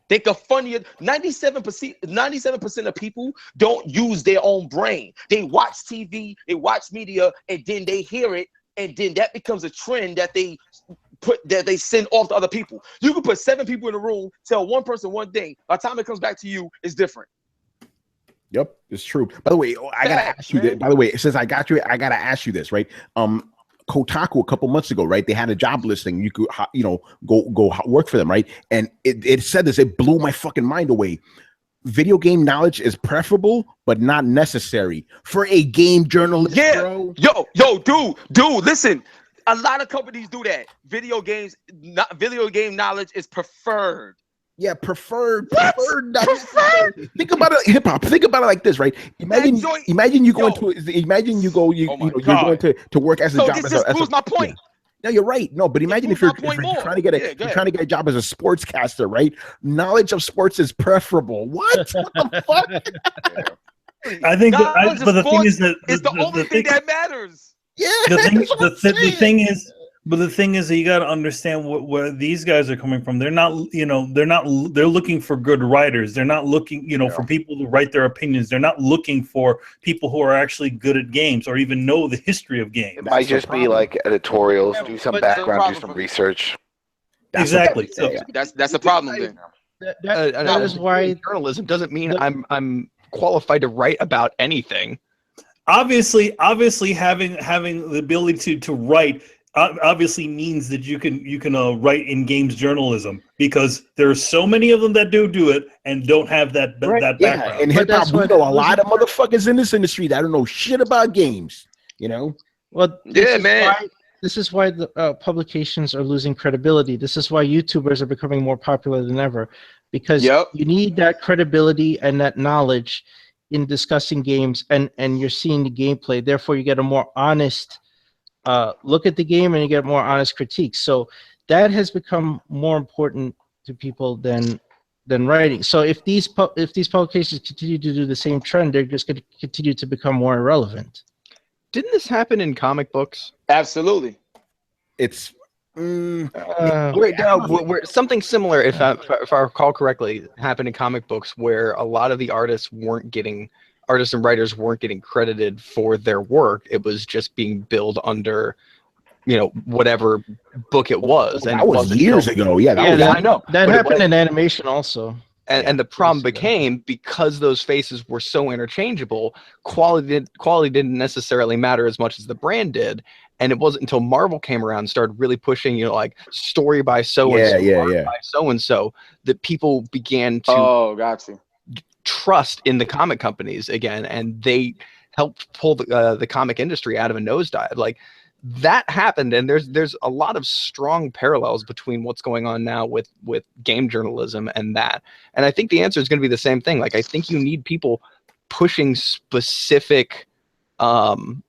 They can fund you. 97% of people don't use their own brain. They watch TV, they watch media, and then they hear it, and then that becomes a trend that they send off to other people. You can put 7 people in a room, tell one person one thing. By the time it comes back to you, it's different. Yep, it's true. By the way, I gotta ask you this. By the way, since I got you, I gotta ask you this, right? Kotaku a couple months ago, right? They had a job listing. You could, go work for them, right? And it said this. It blew my fucking mind away. Video game knowledge is preferable, but not necessary for a game journalist. Yeah, bro. Yo, dude, listen. A lot of companies do that. Video game knowledge is preferred. Yeah, preferred. Think about it, hip hop. Think about it like this, right? Imagine you go going to work as a job. This just proves my point. No, you're right. No, but imagine if you're trying to get a job as a sportscaster, right? Knowledge of sports is preferable. What? What the fuck? I think, but the thing is that it's the only thing that matters. Yeah. The thing is that you got to understand where these guys are coming from. They're looking for good writers. They're not looking, for people to write their opinions. They're not looking for people who are actually good at games or even know the history of games. It might just be like editorials, do some background, do some research. Exactly. So that's a problem then. That is why journalism doesn't mean I'm qualified to write about anything. Obviously having the ability to write obviously means that you can write in games journalism, because there are so many of them that do it and don't have that Right. that Yeah, background. and But hip hop, that's we what know a lot losing of motherfuckers in this industry that don't know shit about games. You know? Well, Yeah, man. This is why the publications are losing credibility. This is why YouTubers are becoming more popular than ever, because Yep. you need that credibility and that knowledge in discussing games, and you're seeing the gameplay. Therefore, you get a more honest look at the game, and you get more honest critiques. So that has become more important to people than writing. So if these publications continue to do the same trend, they're just going to continue to become more irrelevant. Didn't this happen in comic books? Absolutely. It's Where something similar, if I recall correctly, happened in comic books, where a lot of the artists and writers weren't getting credited for their work. It was just being billed under, whatever book it was. And that was years ago. Yeah, that was, I know. That But it happened was- in animation also. And the problem years ago. became, because those faces were so interchangeable, quality didn't necessarily matter as much as the brand did. And it wasn't until Marvel came around and started really pushing, like story by so-and-so, by so-and-so, that people began to gotcha. trust in the comic companies again. And they helped pull the comic industry out of a nosedive. Like, that happened, and there's a lot of strong parallels between what's going on now with game journalism and that. And I think the answer is going to be the same thing. Like, I think you need people pushing specific critiquers,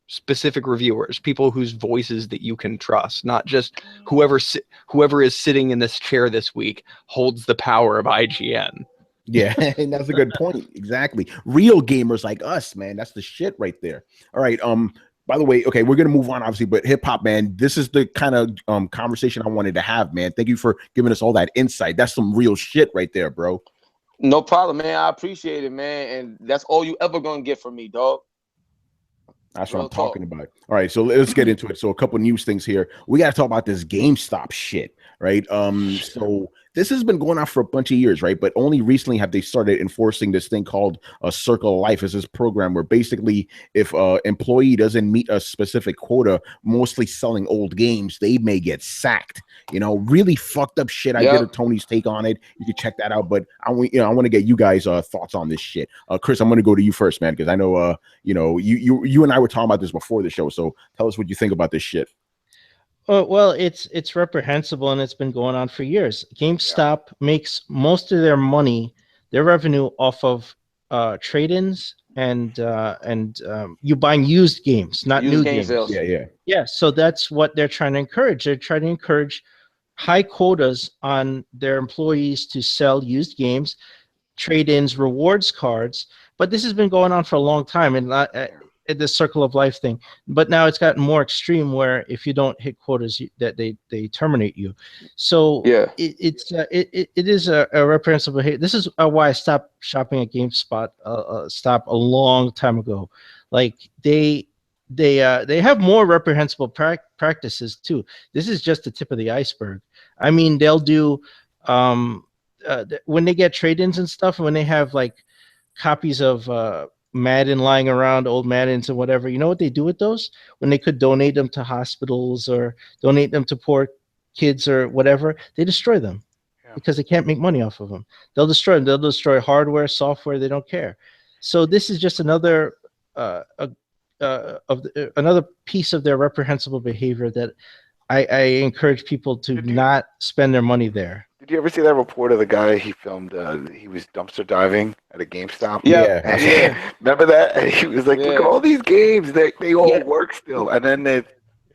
specific reviewers, people whose voices that you can trust, not just whoever is sitting in this chair this week holds the power of IGN. Yeah, and that's a good point. Exactly. Real gamers like us, man. That's the shit right there. All right. By the way, okay, we're gonna move on, obviously, but hip hop, man, this is the kind of conversation I wanted to have, man. Thank you for giving us all that insight. That's some real shit right there, bro. No problem, man. I appreciate it, man. And that's all you ever gonna get from me, dog. That's what I'm talking about. All right, so let's get into it. So a couple news things here. We got to talk about this GameStop shit, right? So this has been going on for a bunch of years, right? But only recently have they started enforcing this thing called a Circle of Life. It's this program where basically if an employee doesn't meet a specific quota, mostly selling old games, they may get sacked. Really fucked up shit. I did a Tony's take on it. You can check that out. But I want to get you guys' thoughts on this shit. Chris, I'm going to go to you first, man, because I know you and I were talking about this before the show. So tell us what you think about this shit. Well, it's reprehensible, and it's been going on for years. GameStop makes most of their money, their revenue, off of trade-ins and you buying used games, not new games. Yeah. So that's what they're trying to encourage. They're trying to encourage high quotas on their employees to sell used games, trade-ins, rewards cards. But this has been going on for a long time, and the Circle of Life thing. But now it's gotten more extreme, where if you don't hit quotas, that they terminate you. So it is a reprehensible behavior. This is why I stopped shopping at GameStop a long time ago. Like they have more reprehensible practices too. This is just the tip of the iceberg. I mean, they'll do when they get trade-ins and stuff, when they have like copies of Madden lying around, old Maddens and whatever, you know what they do with those? When they could donate them to hospitals or donate them to poor kids or whatever, they destroy them because they can't make money off of them. They'll destroy them. They'll destroy hardware, software. They don't care. So this is just another another piece of their reprehensible behavior that I encourage people to not spend their money there. Did you ever see that report of the guy he filmed? He was dumpster diving at a GameStop. Yeah. Remember that? And he was like, "Look at all these games. They all work still." And then that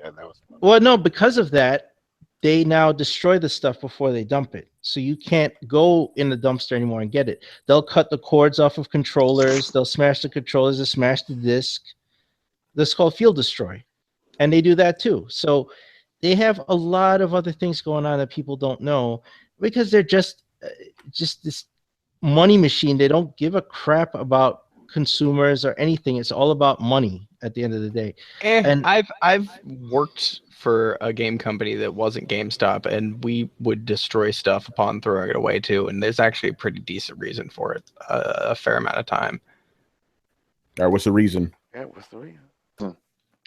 was fun. Well, no, because of that, they now destroy the stuff before they dump it. So you can't go in the dumpster anymore and get it. They'll cut the cords off of controllers. They'll smash the controllers. They'll smash the disc. This is called field destroy, and they do that too. So they have a lot of other things going on that people don't know, because they're just this money machine. They don't give a crap about consumers or anything. It's all about money at the end of the day. And I've worked for a game company that wasn't GameStop, and we would destroy stuff upon throwing it away too. And there's actually a pretty decent reason for it, a fair amount of time. All right, what's the reason? Yeah, what's the reason?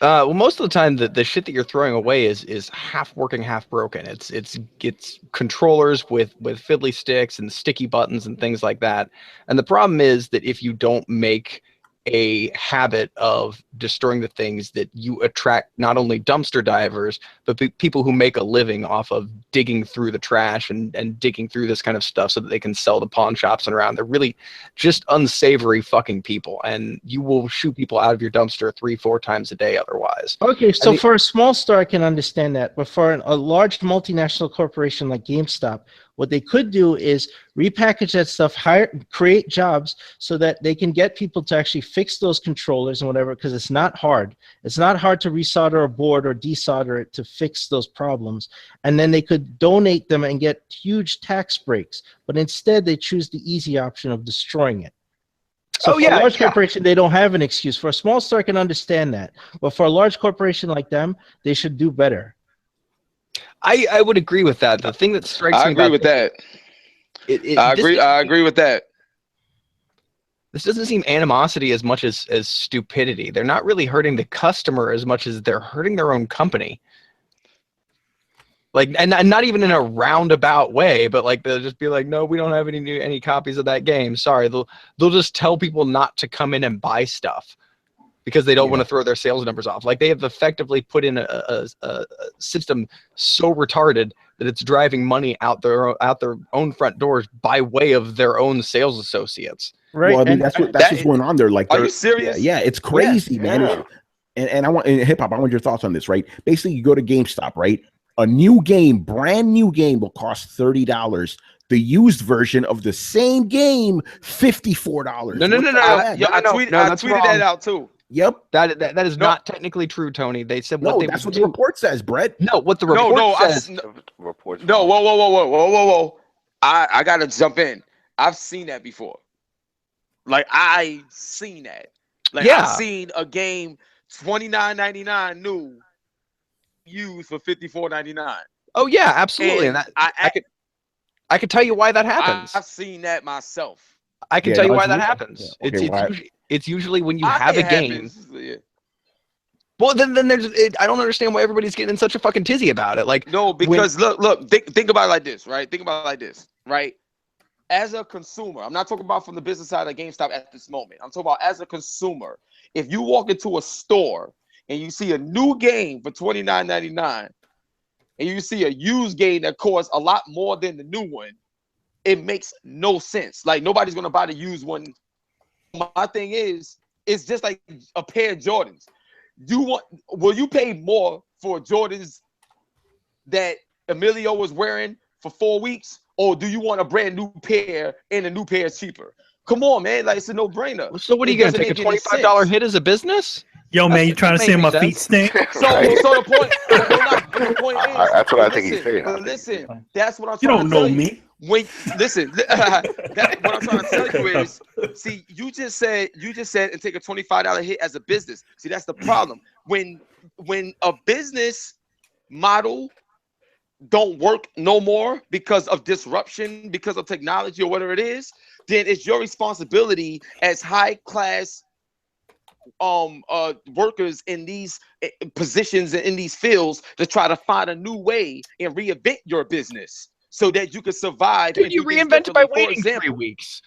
Well, most of the time, the shit that you're throwing away is half working, half broken. It's controllers with fiddly sticks and sticky buttons and things like that. And the problem is that if you don't make a habit of destroying the things, that you attract not only dumpster divers, but people who make a living off of digging through the trash and digging through this kind of stuff so that they can sell to pawn shops and around. They're really just unsavory fucking people, and you will shoot people out of your dumpster 3-4 times a day otherwise. Okay, so for a small store, I can understand that, but for a large multinational corporation like GameStop, what they could do is repackage that stuff, create jobs so that they can get people to actually fix those controllers and whatever, because it's not hard. It's not hard to resolder a board or desolder it to fix those problems. And then they could donate them and get huge tax breaks. But instead, they choose the easy option of destroying it. So for a large corporation, they don't have an excuse. For a small store, I can understand that. But for a large corporation like them, they should do better. I would agree with that. The thing that strikes me I agree with that. I agree with that. This doesn't seem animosity as much as stupidity. They're not really hurting the customer as much as they're hurting their own company. Like, and not even in a roundabout way, but like they'll just be like, no, we don't have any copies of that game. Sorry, they'll just tell people not to come in and buy stuff because they don't want to throw their sales numbers off. Like, they have effectively put in a system so retarded that it's driving money out their own front doors by way of their own sales associates. Right. Well, I mean, that's what's going on there. Like, are you serious? Yeah, it's crazy, man. And I want in hip hop, I want your thoughts on this, right? Basically, you go to GameStop, right? A new game, brand new game, will cost $30. The used version of the same game, $54. No. I tweeted that out too. Yep. That is not technically true, Tony. They said that's what the report says, Brett. No, what the report says. Whoa. I gotta jump in. I've seen that before. Like, I seen that. Like, I've seen a game $29.99 new, used for $54.99. Oh yeah, absolutely. And I could tell you why that happens. I've seen that myself. I can tell you why that happens. It's usually when you have a game. Well, then there's. I don't understand why everybody's getting in such a fucking tizzy about it. Like, no, because look. Think about it like this, right? Think about it like this, right? As a consumer, I'm not talking about from the business side of GameStop at this moment. I'm talking about as a consumer. If you walk into a store and you see a new game for $29.99, and you see a used game that costs a lot more than the new one, it makes no sense. Like, nobody's gonna buy the used one. My thing is, it's just like a pair of Jordans. Will you pay more for Jordans that Emilio was wearing for 4 weeks, or do you want a brand new pair and a new pair is cheaper? Come on, man, like, it's a no-brainer. So what are you gonna take a $25 hit as a business? Yo, man, you trying to say my feet stink? So the point is, that's what I think he's saying. Listen, that's what I'm You trying don't to tell know you. me. Listen, what I'm trying to tell you is, see, you just said and take a $25 hit as a business. See, that's the problem. When a business model don't work no more because of disruption, because of technology or whatever it is, then it's your responsibility as high class workers in these positions and in these fields to try to find a new way and reinvent your business so that you can survive. Dude, you reinvent it by waiting 3 weeks.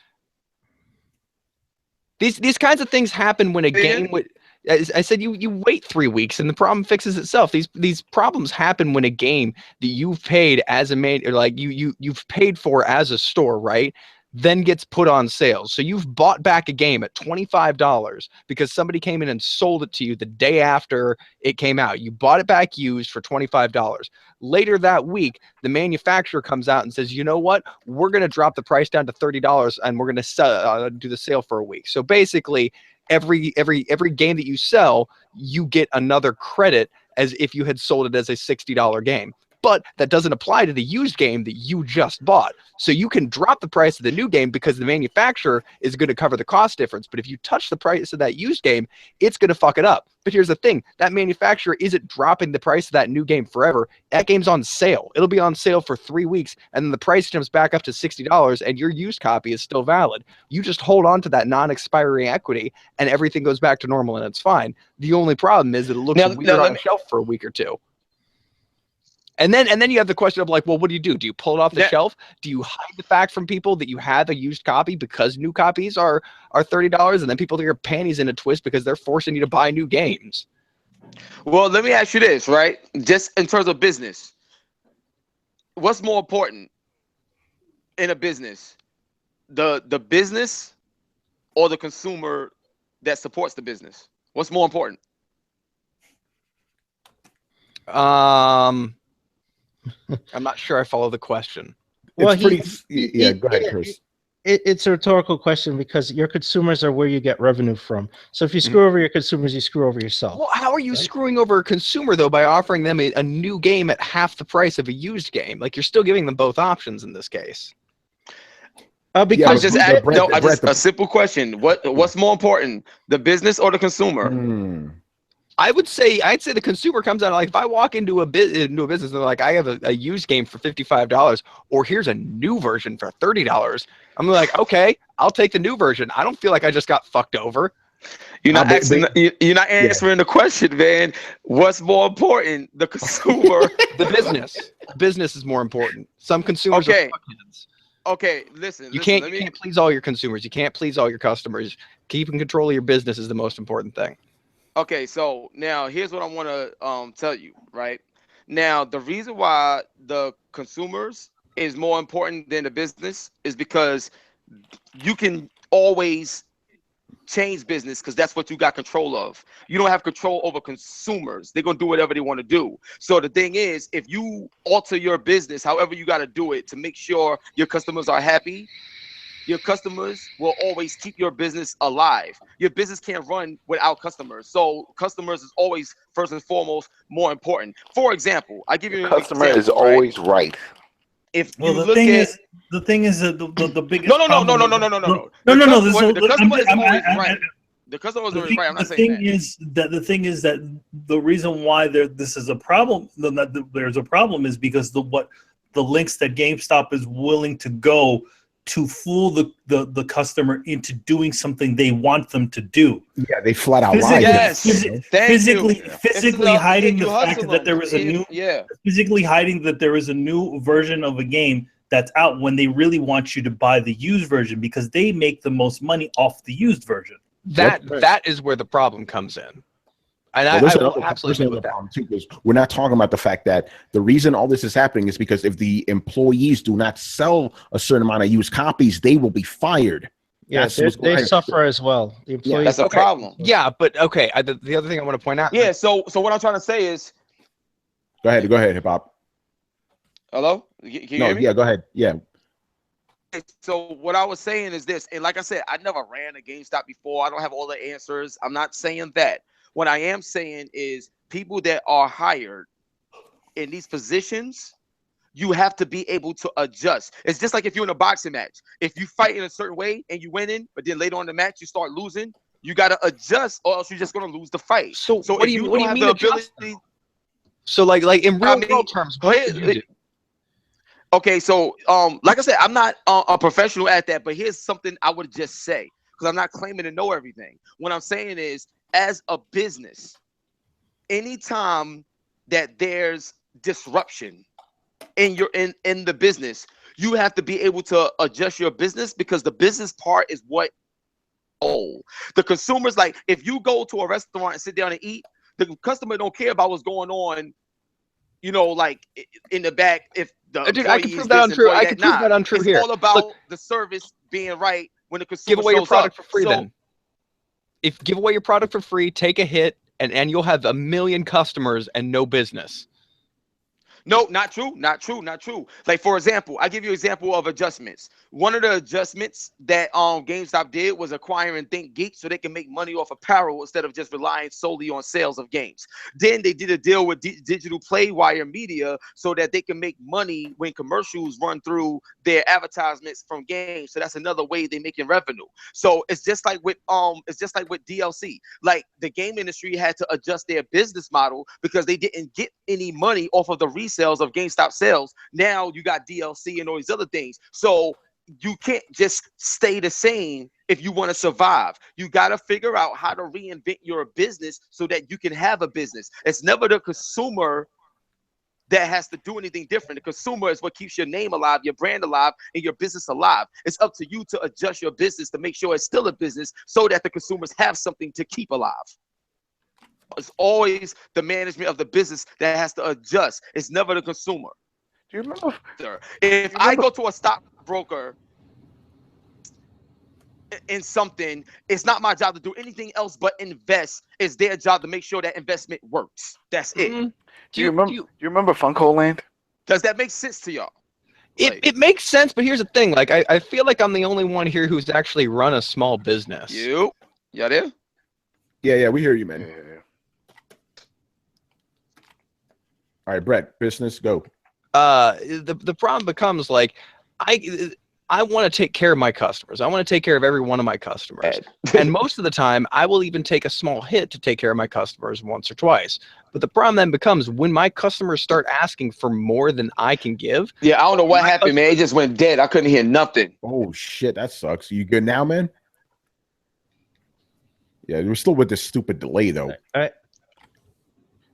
These kinds of things happen when a game would. I said you wait 3 weeks and the problem fixes itself. These problems happen when a game that you've paid as a main, or like you've paid for as a store, right, then gets put on sale. So you've bought back a game at $25 because somebody came in and sold it to you the day after it came out. You bought it back used for $25. Later that week, the manufacturer comes out and says, you know what? We're going to drop the price down to $30 and we're going to do the sale for a week. So basically, every game that you sell, you get another credit as if you had sold it as a $60 game. but that doesn't apply to the used game that you just bought. So you can drop the price of the new game because the manufacturer is going to cover the cost difference. But if you touch the price of that used game, it's going to fuck it up. But here's the thing, that manufacturer isn't dropping the price of that new game forever. That game's on sale. It'll be on sale for 3 weeks, and then the price jumps back up to $60, and your used copy is still valid. You just hold on to that non-expiring equity, and everything goes back to normal, and it's fine. The only problem is that it looks weird on the shelf for a week or two. And then you have the question of like, well, what do? Do you pull it off the shelf? Do you hide the fact from people that you have a used copy because new copies are $30, and then people get your panties in a twist because they're forcing you to buy new games? Well, let me ask you this, right? Just in terms of business, what's more important in a business, the business or the consumer that supports the business? What's more important? I'm not sure I follow the question. Well, Go ahead, Chris. It's a rhetorical question because your consumers are where you get revenue from. So if you screw over your consumers, you screw over yourself. Well, how are you screwing over a consumer, though, by offering them a new game at half the price of a used game? Like, you're still giving them both options in this case. Because a simple question. What's more important, the business or the consumer? I'd say the consumer comes out like, if I walk into a business and they're like, I have a used game for $55, or here's a new version for $30. I'm like, okay, I'll take the new version. I don't feel like I just got fucked over. You're not answering the question, man. What's more important, the consumer? The business. Business is more important. Some consumers are fuckheads. Okay, listen. You can't please all your consumers. You can't please all your customers. Keeping control of your business is the most important thing. Okay, so now here's what I want to tell you, right? Now, the reason why the consumers is more important than the business is because you can always change business because that's what you got control of. You don't have control over consumers. They're going to do whatever they want to do. So the thing is, if you alter your business, however you got to do it to make sure your customers are happy, your customers will always keep your business alive. Your business can't run without customers. So customers is always first and foremost more important. For example, I give you an customer example, is always right. If Well, you the look thing at is, the thing is that the biggest no. The customer is always right. The customer is always right. I'm not saying that. The thing is that the reason why this is a problem, there's a problem, is because the links that GameStop is willing to go to fool the customer into doing something they want them to do. Yeah, they flat out lie. Yes, physically hiding the fact that there was physically hiding that there is a new version of a game that's out when they really want you to buy the used version because they make the most money off the used version. That is where the problem comes in. And I will absolutely with that. Too, because we're not talking about the fact that the reason all this is happening is because if the employees do not sell a certain amount of used copies, they will be fired. Yeah, they suffer as well. The employees, that's a problem. Yeah, but okay. The other thing I want to point out. Yeah, so what I'm trying to say is. Go ahead, hip hop. Hello? Can you hear me? Yeah, go ahead. Yeah. So what I was saying is this, and like I said, I never ran a GameStop before. I don't have all the answers. I'm not saying that. What I am saying is people that are hired in these positions, you have to be able to adjust. It's just like if you're in a boxing match. If you fight in a certain way and you win in, but then later on in the match you start losing, you got to adjust or else you're just going to lose the fight. So what do you mean adjust? So like in real world terms, go ahead. Okay, so like I said, I'm not a professional at that, but here's something I would just say because I'm not claiming to know everything. What I'm saying is, as a business, anytime that there's disruption in the business, you have to be able to adjust your business because the business part is what the consumers like. If you go to a restaurant and sit down and eat, the customer don't care about what's going on, like in the back. If the I can prove that untrue. I can prove that untrue here. It's all about the service being right when the consumer give away your product up. for free. Then if give away your product for free, take a hit, and you'll have 1 million customers and no business. No, not true, not true, not true. Like for example, I give you an example of adjustments. One of the adjustments that GameStop did was acquiring ThinkGeek so they can make money off apparel instead of just relying solely on sales of games. Then they did a deal with Digital Playwire Media so that they can make money when commercials run through their advertisements from games. So that's another way they're making revenue. So it's just like with DLC. Like the game industry had to adjust their business model because they didn't get any money off of the resale of GameStop sales. Now you got DLC and all these other things. So you can't just stay the same if you want to survive. You got to figure out how to reinvent your business so that you can have a business. It's never the consumer that has to do anything different. The consumer is what keeps your name alive, your brand alive, and your business alive. It's up to you to adjust your business to make sure it's still a business so that the consumers have something to keep alive. It's always the management of the business that has to adjust. It's never the consumer. Do you remember? If I go to a stockbroker in something, it's not my job to do anything else but invest. It's their job to make sure that investment works. That's it. Do you remember Funko Land? Does that make sense to y'all? It makes sense, but here's the thing. Like I feel like I'm the only one here who's actually run a small business. Y'all there? Yeah, we hear you, man. Yeah. All right, Brett, business, go. The problem becomes like I want to take care of my customers. I want to take care of every one of my customers. And most of the time, I will even take a small hit to take care of my customers once or twice. But the problem then becomes when my customers start asking for more than I can give. Yeah, I don't know what happened, man. It just went dead. I couldn't hear nothing. Oh, shit, that sucks. You good now, man? Yeah, we're still with this stupid delay, though.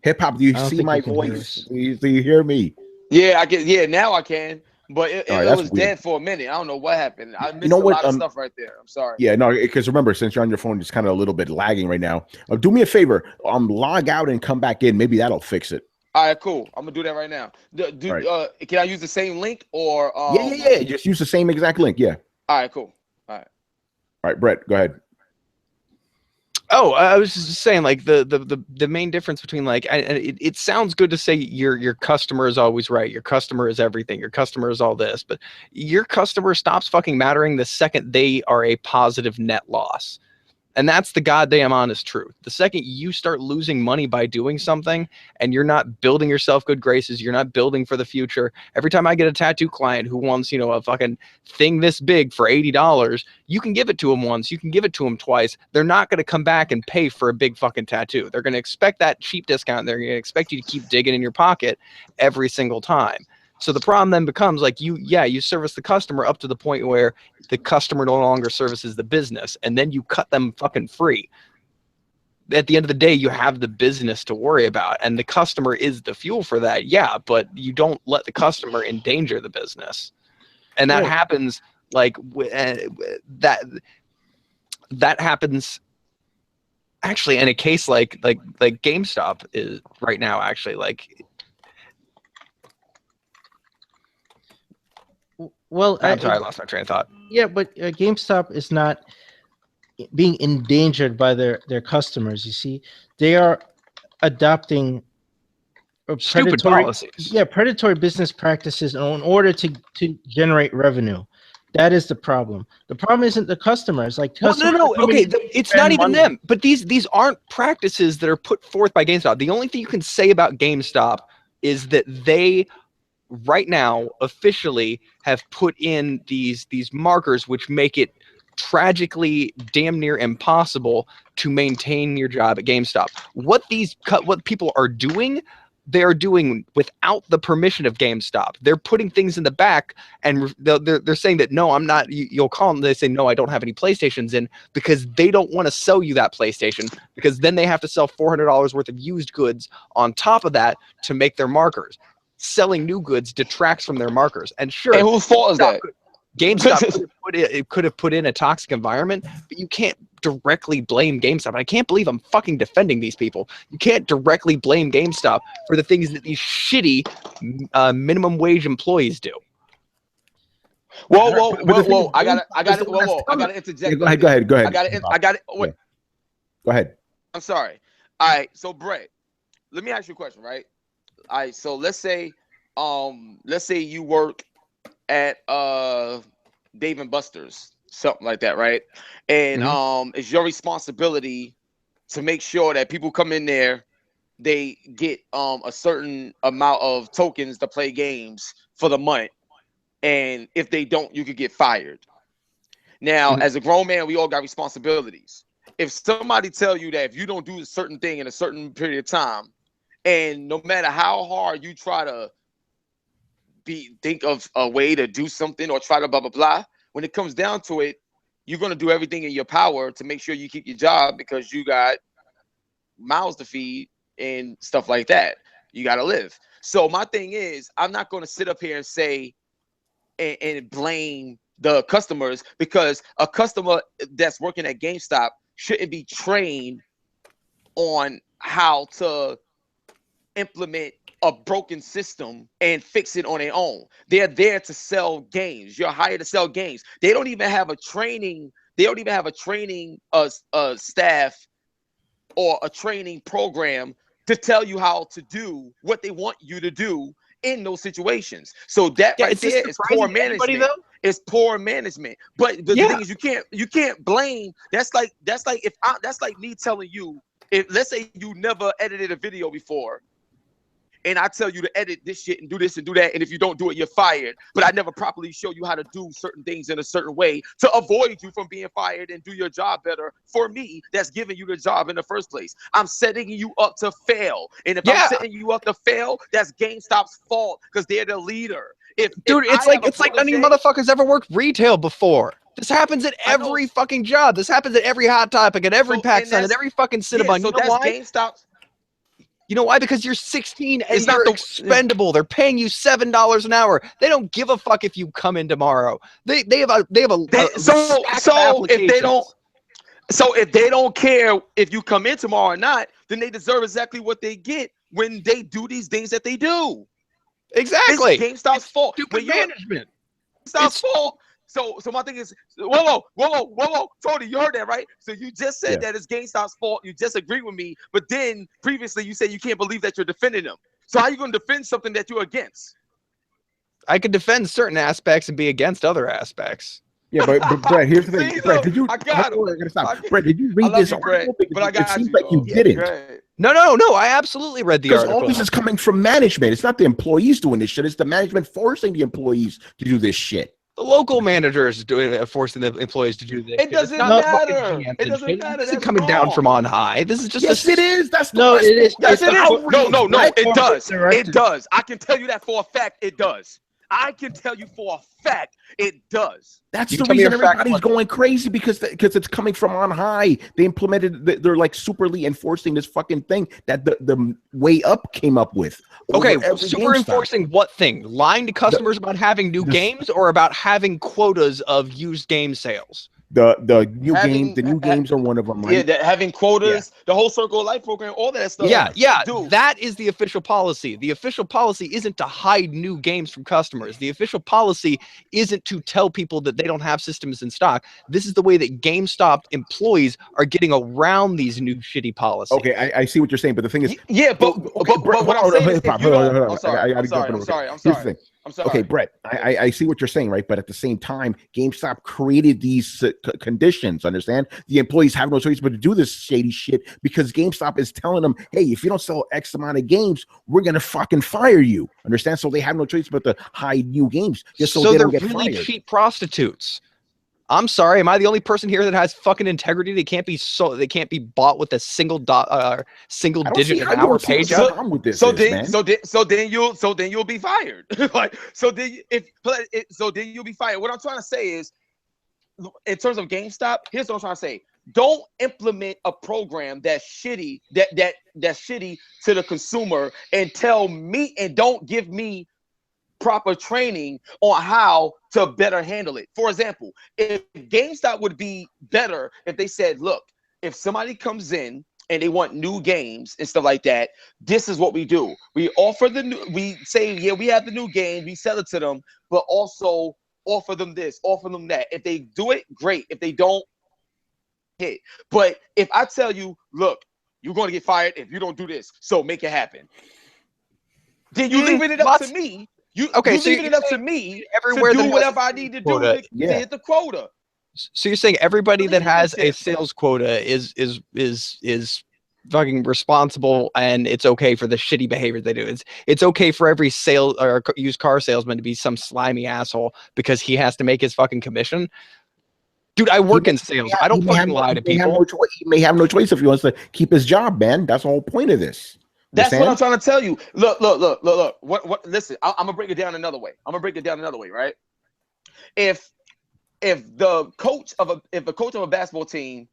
Hip hop, do you see my voice? Do you hear me? Yeah, I can. Yeah, now I can. But it was weird. dead for a minute. I don't know what happened. I missed a lot of stuff right there. I'm sorry. Yeah, no, because remember, since you're on your phone, it's kind of a little bit lagging right now. Do me a favor, log out and come back in. Maybe that'll fix it. All right, cool. I'm gonna do that right now. Can I use the same link or? Yeah. Just use the same exact link. Yeah. All right, cool. All right, Brett, go ahead. Oh, I was just saying, like the main difference between like it sounds good to say your customer is always right, your customer is everything, your customer is all this, but your customer stops fucking mattering the second they are a positive net loss. And that's the goddamn honest truth. The second you start losing money by doing something and you're not building yourself good graces, you're not building for the future. Every time I get a tattoo client who wants, a fucking thing this big for $80, you can give it to them once, you can give it to them twice. They're not going to come back and pay for a big fucking tattoo. They're going to expect that cheap discount. They're going to expect you to keep digging in your pocket every single time. So the problem then becomes like you service the customer up to the point where the customer no longer services the business, and then you cut them fucking free. At the end of the day, you have the business to worry about, and the customer is the fuel for that. Yeah, but you don't let the customer endanger the business, and that happens like that happens. Actually, in a case like GameStop is right now, actually like. Well, I'm sorry, I lost my train of thought. Yeah, but GameStop is not being endangered by their customers. You see, they are adopting stupid policies. Yeah, predatory business practices in order to generate revenue. That is the problem. The problem isn't the customers. Like no. Okay, it's not even them. But these aren't practices that are put forth by GameStop. The only thing you can say about GameStop is that they right now officially have put in these markers which make it tragically damn near impossible to maintain your job at GameStop. What people are doing, they are doing without the permission of GameStop. They're putting things in the back, and they're saying that no, I'm not. You'll call them. They say no, I don't have any PlayStations in, because they don't want to sell you that PlayStation, because then they have to sell $400 worth of used goods on top of that to make their markers. Selling new goods detracts from their markers, and sure, and whose fault is that? GameStop could have put in a toxic environment, but you can't directly blame GameStop. I can't believe I'm fucking defending these people. You can't directly blame GameStop for the things that these shitty minimum wage employees do. Whoa! I gotta interject. Yeah, go ahead. I got it. Wait. Go ahead. I'm sorry. All right. So Brett, let me ask you a question, right? All right. So let's say let's say you work at Dave and Buster's, something like that, right? And it's your responsibility to make sure that people come in there, they get a certain amount of tokens to play games for the month, and if they don't, you could get fired. Now, as a grown man, we all got responsibilities. If somebody tell you that if you don't do a certain thing in a certain period of time, and no matter how hard you try to think of a way to do something or try to blah blah blah, when it comes down to it, you're gonna do everything in your power to make sure you keep your job because you got mouths to feed and stuff like that. You got to live. So my thing is, I'm not going to sit up here and say and blame the customers, because a customer that's working at GameStop shouldn't be trained on how to implement a broken system and fix it on their own. They're there to sell games. You're hired to sell games. They don't even have a training. They don't even have a training staff or a training program to tell you how to do what they want you to do in those situations. So that right there is poor management. It's poor management. But the thing is, you can't blame. That's like me telling you, if let's say you never edited a video before, and I tell you to edit this shit and do this and do that, and if you don't do it, you're fired. But I never properly show you how to do certain things in a certain way to avoid you from being fired and do your job better. For me, that's giving you the job in the first place. I'm setting you up to fail. And if I'm setting you up to fail, that's GameStop's fault because they're the leader. Dude, it's like none of you motherfuckers ever worked retail before. This happens at every fucking job. This happens at every Hot Topic, at every PacSun, at every fucking Cinnabon. So you know that's why? GameStop's. You know why? Because you're 16 and you're expendable. They're paying you $7 an hour. They don't give a fuck if you come in tomorrow. They have a so if they don't care if you come in tomorrow or not, then they deserve exactly what they get when they do these things that they do. Exactly. It's GameStop's fault. Stupid management. GameStop's fault. So my thing is, whoa, Tony, you heard that, right? So you just said that it's GameStop's fault. You just agreed with me, but then previously you said you can't believe that you're defending them. So how are you going to defend something that you're against? I could defend certain aspects and be against other aspects. Yeah, but Brett, here's the thing. See, Brett, look, did you? I got him. Brett, did you read this article? But It seems like you didn't. No. I absolutely read the article. Because all this is coming from management. It's not the employees doing this shit. It's the management forcing the employees to do this shit. The local manager is forcing the employees to do this. It doesn't matter. It doesn't matter. This isn't coming down from on high. This is just it is. That's no, it is. Yes, it is. No. It does. It does. I can tell you that for a fact. It does. I can tell you for a fact it does. That's the reason everybody's going crazy, because it's coming from on high. They implemented. They're like superly enforcing this fucking thing that the way up came up with. Okay, super enforcing what thing? Lying to customers about having new games or about having quotas of used game sales? The new games are one of them. Right? Yeah, having quotas, the whole Circle of Life program, all that stuff. Yeah. Dude. That is the official policy. The official policy isn't to hide new games from customers. The official policy isn't to tell people that they don't have systems in stock. This is the way that GameStop employees are getting around these new shitty policies. Okay, I see what you're saying, but the thing is, but what I'm saying is, I'm sorry. Okay, Brett, I see what you're saying, right? But at the same time, GameStop created these conditions, understand? The employees have no choice but to do this shady shit because GameStop is telling them, hey, if you don't sell X amount of games, we're going to fucking fire you, understand? So they have no choice but to hide new games just so they don't get really fired. Cheap prostitutes. I'm sorry, am I the only person here that has fucking integrity? They can't be bought with a single digit an hour pay job. So then you'll be fired. So then you'll be fired. What I'm trying to say is, in terms of GameStop, here's what I'm trying to say. Don't implement a program that's shitty, that's shitty to the consumer, and don't give me proper training on how to better handle it. For example, if GameStop would be better if they said, look, if somebody comes in and they want new games and stuff like that, this is what we do. We offer we say, yeah, we have the new game, we sell it to them, but also offer them this, offer them that. If they do it, great. If they don't, hit. But if I tell you, look, you're going to get fired if you don't do this, so make it happen. then you leaving it up to me. You leaving it up to me everywhere to that do has whatever I need to do quota, to hit the quota. So you're saying everybody that has a sales quota is fucking responsible, and it's okay for the shitty behavior they do. It's okay for every sale or used car salesman to be some slimy asshole because he has to make his fucking commission. Dude, I work in sales. I don't fucking lie to people. He may have no choice if he wants to keep his job, man. That's the whole point of this. That's what I'm trying to tell you. Look. What? Listen, I'm gonna break it down another way. Right? If the coach of a basketball team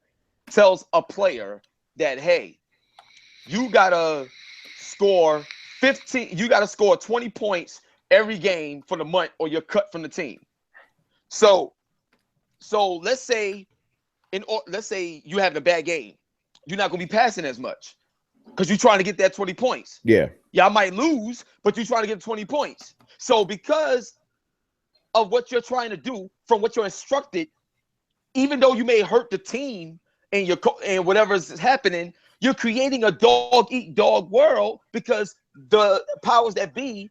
tells a player that, hey, you gotta score 20 points every game for the month, or you're cut from the team. So let's say you have a bad game, you're not gonna be passing as much because you're trying to get that 20 points. Yeah, y'all might lose, but you're trying to get 20 points. So because of what you're trying to do, from what you're instructed, even though you may hurt the team and and whatever's happening, you're creating a dog-eat-dog world because the powers that be,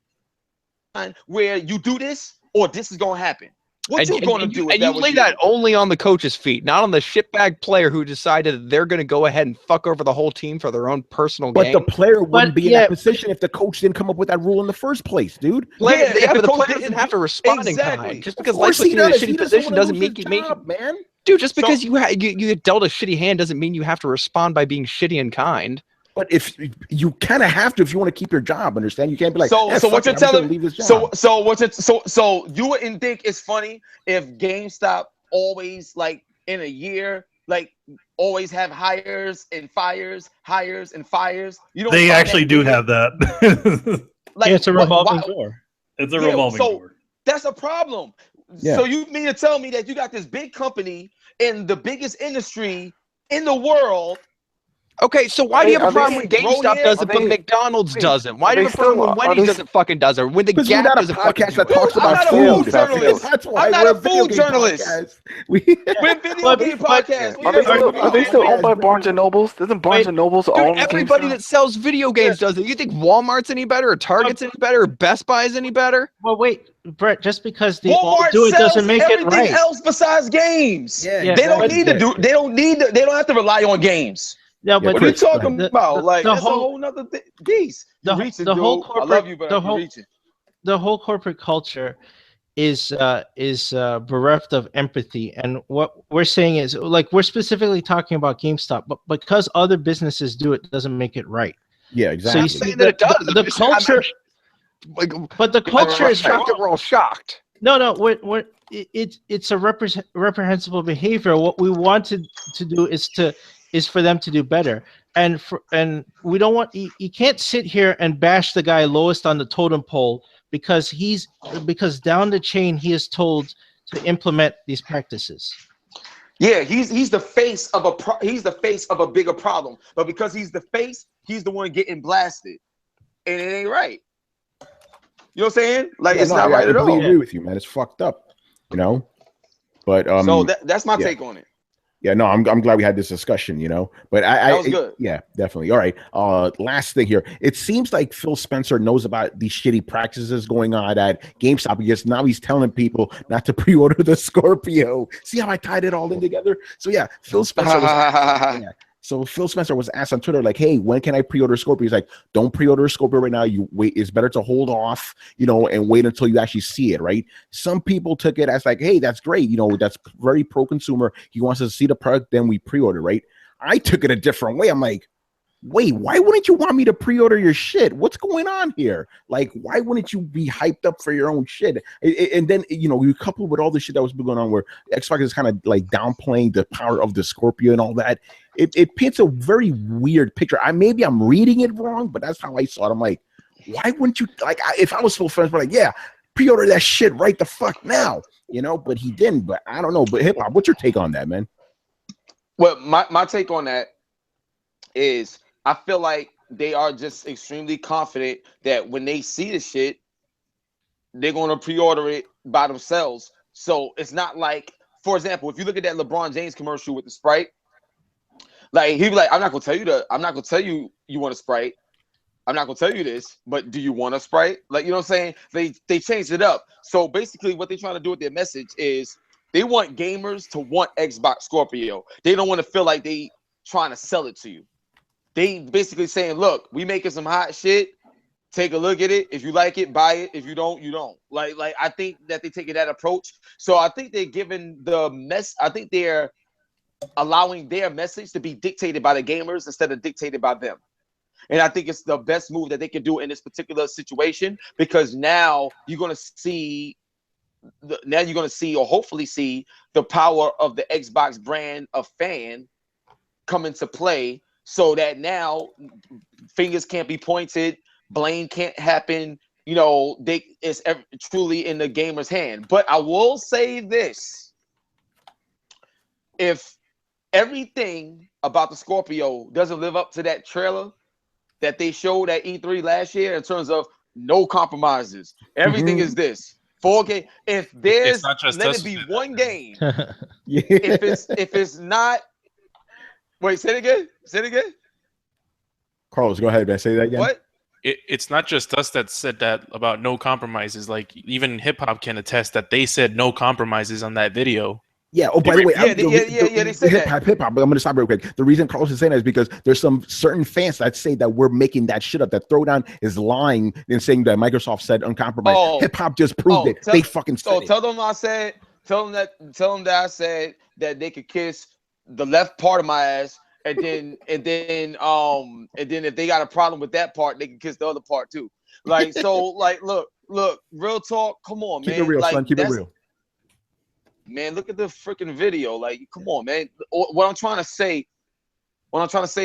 where you do this or this is gonna happen. What you going to do? And you lay that only on the coach's feet, not on the shitbag player who decided that they're going to go ahead and fuck over the whole team for their own personal gain. But the player wouldn't be in that position if the coach didn't come up with that rule in the first place, dude. But the player doesn't have to respond in kind. Just because life puts you in a shitty position doesn't make you man. Dude, just because you dealt a shitty hand doesn't mean you have to respond by being shitty and kind. But if you kind of have to, if you want to keep your job, understand? You can't be like, so what you're telling me. So you wouldn't think it's funny if GameStop always, like, in a year, like, always have hires and fires. You know, they actually do have that. Like, it's a revolving door. It's a revolving door. That's a problem. Yeah. So you mean to tell me that you got this big company in the biggest industry in the world? Okay, so why do you have a problem when GameStop does it, but McDonald's doesn't? Why do you have a problem when Wendy's doesn't fucking does it? When the Gap doesn't fucking do it? Talks about food. That's why I'm not a food journalist. We're video game podcast. Are they still owned by Barnes and Nobles? Doesn't Barnes and Nobles own everybody that sells video games does it? You think Walmart's any better, or Target's any better, or Best Buy's any better? Well, wait, Brett. Just because they all do it doesn't make it right. Everything else besides games. Yeah, they don't need to do. They don't have to rely on games. Yeah, but what are you talking about? Like, that's a whole nother piece. The whole corporate, I love you, but the whole corporate culture is bereft of empathy. And what we're saying is, like, we're specifically talking about GameStop, but because other businesses do it, doesn't make it right. Yeah, exactly. So you say that it does. The culture, but the culture is shocked that we're all shocked. No, it's a reprehensible behavior. What we wanted to do is for them to do better, and we don't want. You can't sit here and bash the guy lowest on the totem pole because down the chain he is told to implement these practices. Yeah, he's the face of a bigger problem, but because he's the face, he's the one getting blasted, and it ain't right. You know what I'm saying? Like, it's not right at all. I agree with you, man. It's fucked up, you know. But so that's my take on it. Yeah, no, I'm glad we had this discussion, you know. But that was good. Yeah, definitely. All right. Last thing here. It seems like Phil Spencer knows about these shitty practices going on at GameStop because now he's telling people not to pre-order the Scorpio. See how I tied it all in together? So yeah, Phil Spencer was asked on Twitter, like, hey, when can I pre-order Scorpio? He's like, don't pre-order Scorpio right now. You wait. It's better to hold off, you know, and wait until you actually see it, right? Some people took it as like, hey, that's great. You know, that's very pro-consumer. He wants to see the product, then we pre-order, right? I took it a different way. I'm like, wait, why wouldn't you want me to pre-order your shit? What's going on here? Like, why wouldn't you be hyped up for your own shit? And then, you know, you couple with all the shit that was going on where Xbox is kind of like downplaying the power of the Scorpio and all that. It paints a very weird picture. Maybe I'm reading it wrong, but that's how I saw it. I'm like, why wouldn't you, like, if I was Phil Spencer, like, yeah, pre-order that shit right the fuck now, you know? But he didn't. But I don't know. But Hip Hop, what's your take on that, man? Well, my take on that is, I feel like they are just extremely confident that when they see the shit, they're going to pre-order it by themselves. So it's not like, for example, if you look at that LeBron James commercial with the Sprite, like, he'd be like, I'm not gonna tell you you want a Sprite. I'm not gonna tell you this, but do you want a Sprite? Like, you know what I'm saying? They changed it up. So basically what they're trying to do with their message is they want gamers to want Xbox Scorpio. They don't want to feel like they trying to sell it to you. They basically saying, look, we making some hot shit. Take a look at it. If you like it, buy it. If you don't, you don't. Like I think that they taking that approach. So I think they're giving I think they're allowing their message to be dictated by the gamers instead of dictated by them. And I think it's the best move that they can do in this particular situation, because now you're gonna see or hopefully see the power of the Xbox brand of fan come into play, so that now fingers can't be pointed, blame can't happen. You know, it's truly in the gamer's hand. But I will say this: if everything about the Scorpio doesn't live up to that trailer that they showed at E3 last year in terms of no compromises, everything is this 4K. If there's not just let us it be who did one game. Yeah. If it's not, wait, say it again. Say it again. Carlos, go ahead, man. Say that again. What? It's not just us that said that about no compromises. Like even hip hop can attest that they said no compromises on that video. Yeah. Oh, by the way, they said hip hop. But I'm going to stop real quick. The reason Carlos is saying that is because there's some certain fans that say that we're making that shit up. That Throwdown is lying and saying that Microsoft said uncompromised. Hip hop just proved it. They fucking said it. Tell them that I said that they could kiss the left part of my ass, and then if they got a problem with that part, they can kiss the other part too. Like, so, like, look, real talk. Come on, man. Keep it real, like, son. Keep it real. Man, look at the freaking video. Like, come on, man. What I'm trying to say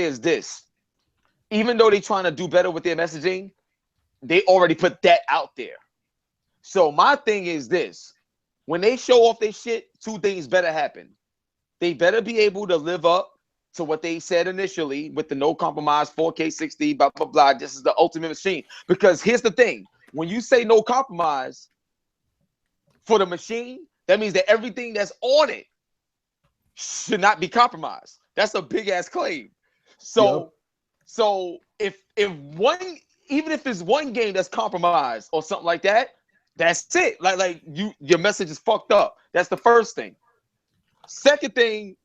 is this: even though they're trying to do better with their messaging, they already put that out there. So my thing is this: when they show off their shit, two things better happen. They better be able to live up to what they said initially with the no compromise, 4K 60, blah, blah, blah. This is the ultimate machine. Because here's the thing: when you say no compromise for the machine, that means that everything that's on it should not be compromised. That's a big ass claim. So if even if it's one game that's compromised or something like that, that's it. Like your message is fucked up. That's the first thing. Second thing,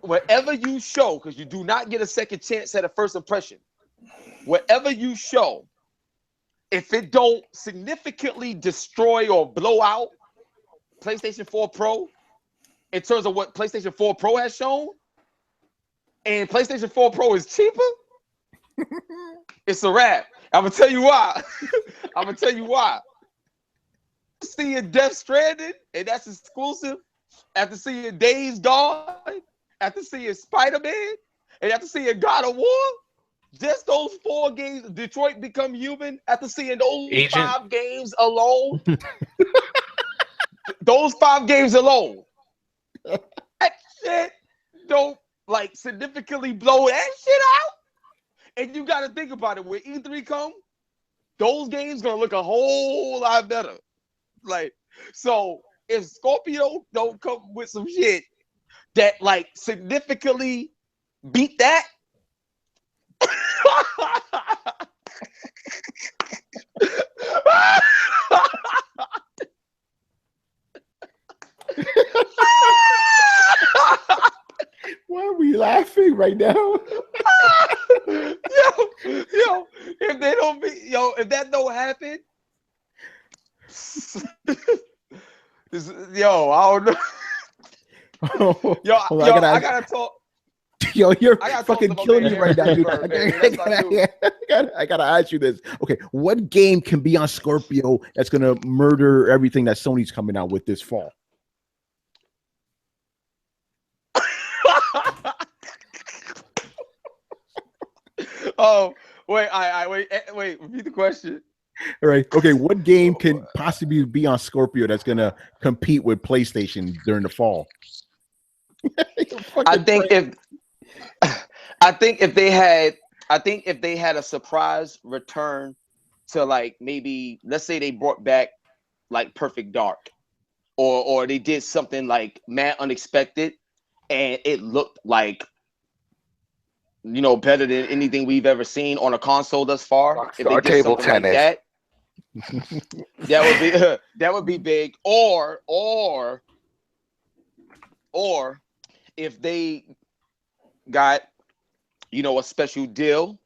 whatever you show, because you do not get a second chance at a first impression, whatever you show, if it don't significantly destroy or blow out PlayStation 4 Pro in terms of what PlayStation 4 Pro has shown, and PlayStation 4 Pro is cheaper, it's a wrap. I'm gonna tell you why. Seeing Death Stranding, and that's exclusive. After seeing Days Gone, after seeing Spider-Man, and after seeing God of War, just those 4 games, Detroit Become Human, after seeing those 5 games alone, those 5 games alone, that shit don't like significantly blow that shit out. And you got to think about it. When E3 come, those games gonna look a whole lot better. Like, so if Scorpio don't come with some shit that like significantly beat that, Why are we laughing right now? yo, if they don't be, if that don't happen, I don't know. I gotta talk. Yo, you're fucking killing me right now, dude. I gotta ask you this. Okay, what game can be on Scorpio that's gonna murder everything that Sony's coming out with this fall? Oh, wait, wait, repeat the question. All right. Okay, what game can possibly be on Scorpio that's gonna compete with PlayStation during the fall? I think if they had a surprise return to, like, maybe, let's say they brought back like Perfect Dark, or they did something like mad unexpected and it looked like better than anything we've ever seen on a console thus far. If they Rockstar did table something like tennis. that would be big. Or if they got a special deal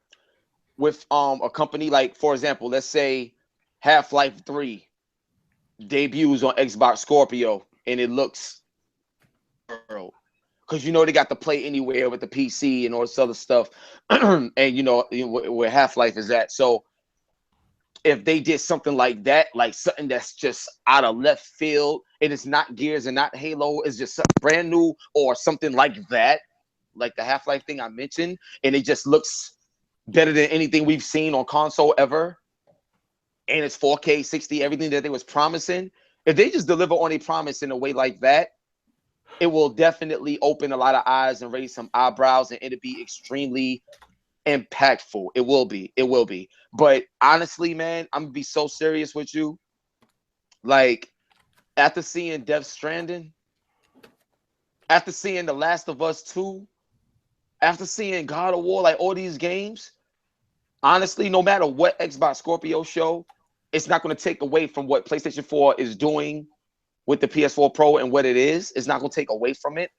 with a company, like, for example, let's say Half-Life 3 debuts on Xbox Scorpio and it looks, because they got to play anywhere with the PC and all this other stuff, and where Half-Life is at. So if they did something like that, like something that's just out of left field, and it's not Gears and not Halo, it's just something brand new or something like that, like the Half-Life thing I mentioned, and it just looks better than anything we've seen on console ever, and it's 4K 60, everything that they was promising. If they just deliver on a promise in a way like that, it will definitely open a lot of eyes and raise some eyebrows, and it'll be extremely impactful. It will be. But honestly, man, I'm gonna be so serious with you. Like, after seeing Death Stranding, after seeing The Last of Us 2, after seeing God of War, like all these games, honestly, no matter what Xbox Scorpio show, it's not going to take away from what PlayStation 4 is doing with the PS4 Pro and what it is. It's not going to take away from it.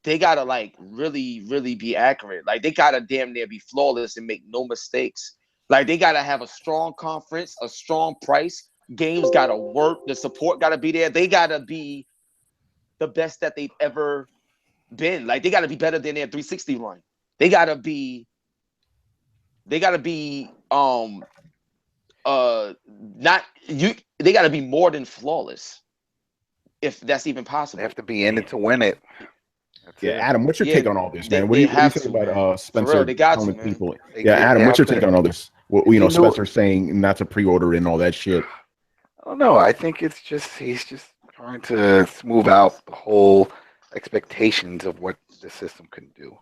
They got to like really, really be accurate. Like, they got to damn near be flawless and make no mistakes. Like, they got to have a strong conference, a strong price. Games got to work. The support got to be there. They got to be the best that they've ever been. Like, they got to be better than their 360 run. They got to be they got to be more than flawless, if that's even possible. They have to be in it to win it. Yeah, Adam, what's your take on all this, man? What do you think about Spencer? For real, they got telling to, people? They Yeah, Adam, what's your have take to- on all this? Well, Spencer saying not to pre-order and all that shit. I don't know. I think it's just he's just trying to smooth out the whole expectations of what the system can do.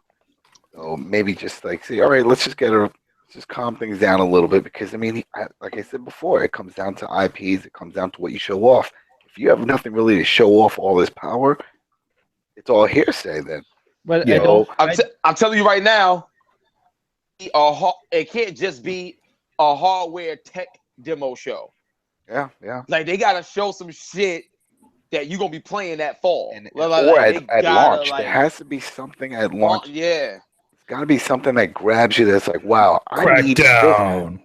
So maybe just like say, all right, let's just calm things down a little bit, because I mean, like I said before, it comes down to IPs. It comes down to what you show off. If you have nothing really to show off all this power, it's all hearsay then. But Yeah. I don't. I'm telling you right now, it can't just be a hardware tech demo show. Yeah. Like, they gotta show some shit that you're gonna be playing that fall. Or at launch, there has to be something at launch. Yeah. It's got to be something that grabs you. That's like, wow, I need Crackdown.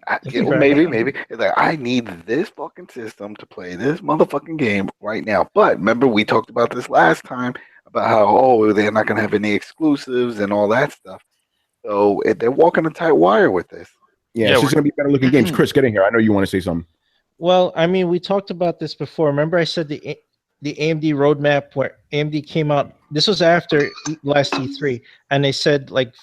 maybe. It's like, I need this fucking system to play this motherfucking game right now. But remember, we talked about this last time about how they're not gonna have any exclusives and all that stuff. So they're walking a tight wire with this. Yeah, Yeah, it's just gonna be better looking games. Chris, get in here. I know you want to say something. Well, I mean, we talked about this before. Remember, I said the AMD roadmap where AMD came out. This was after last E3, and they said like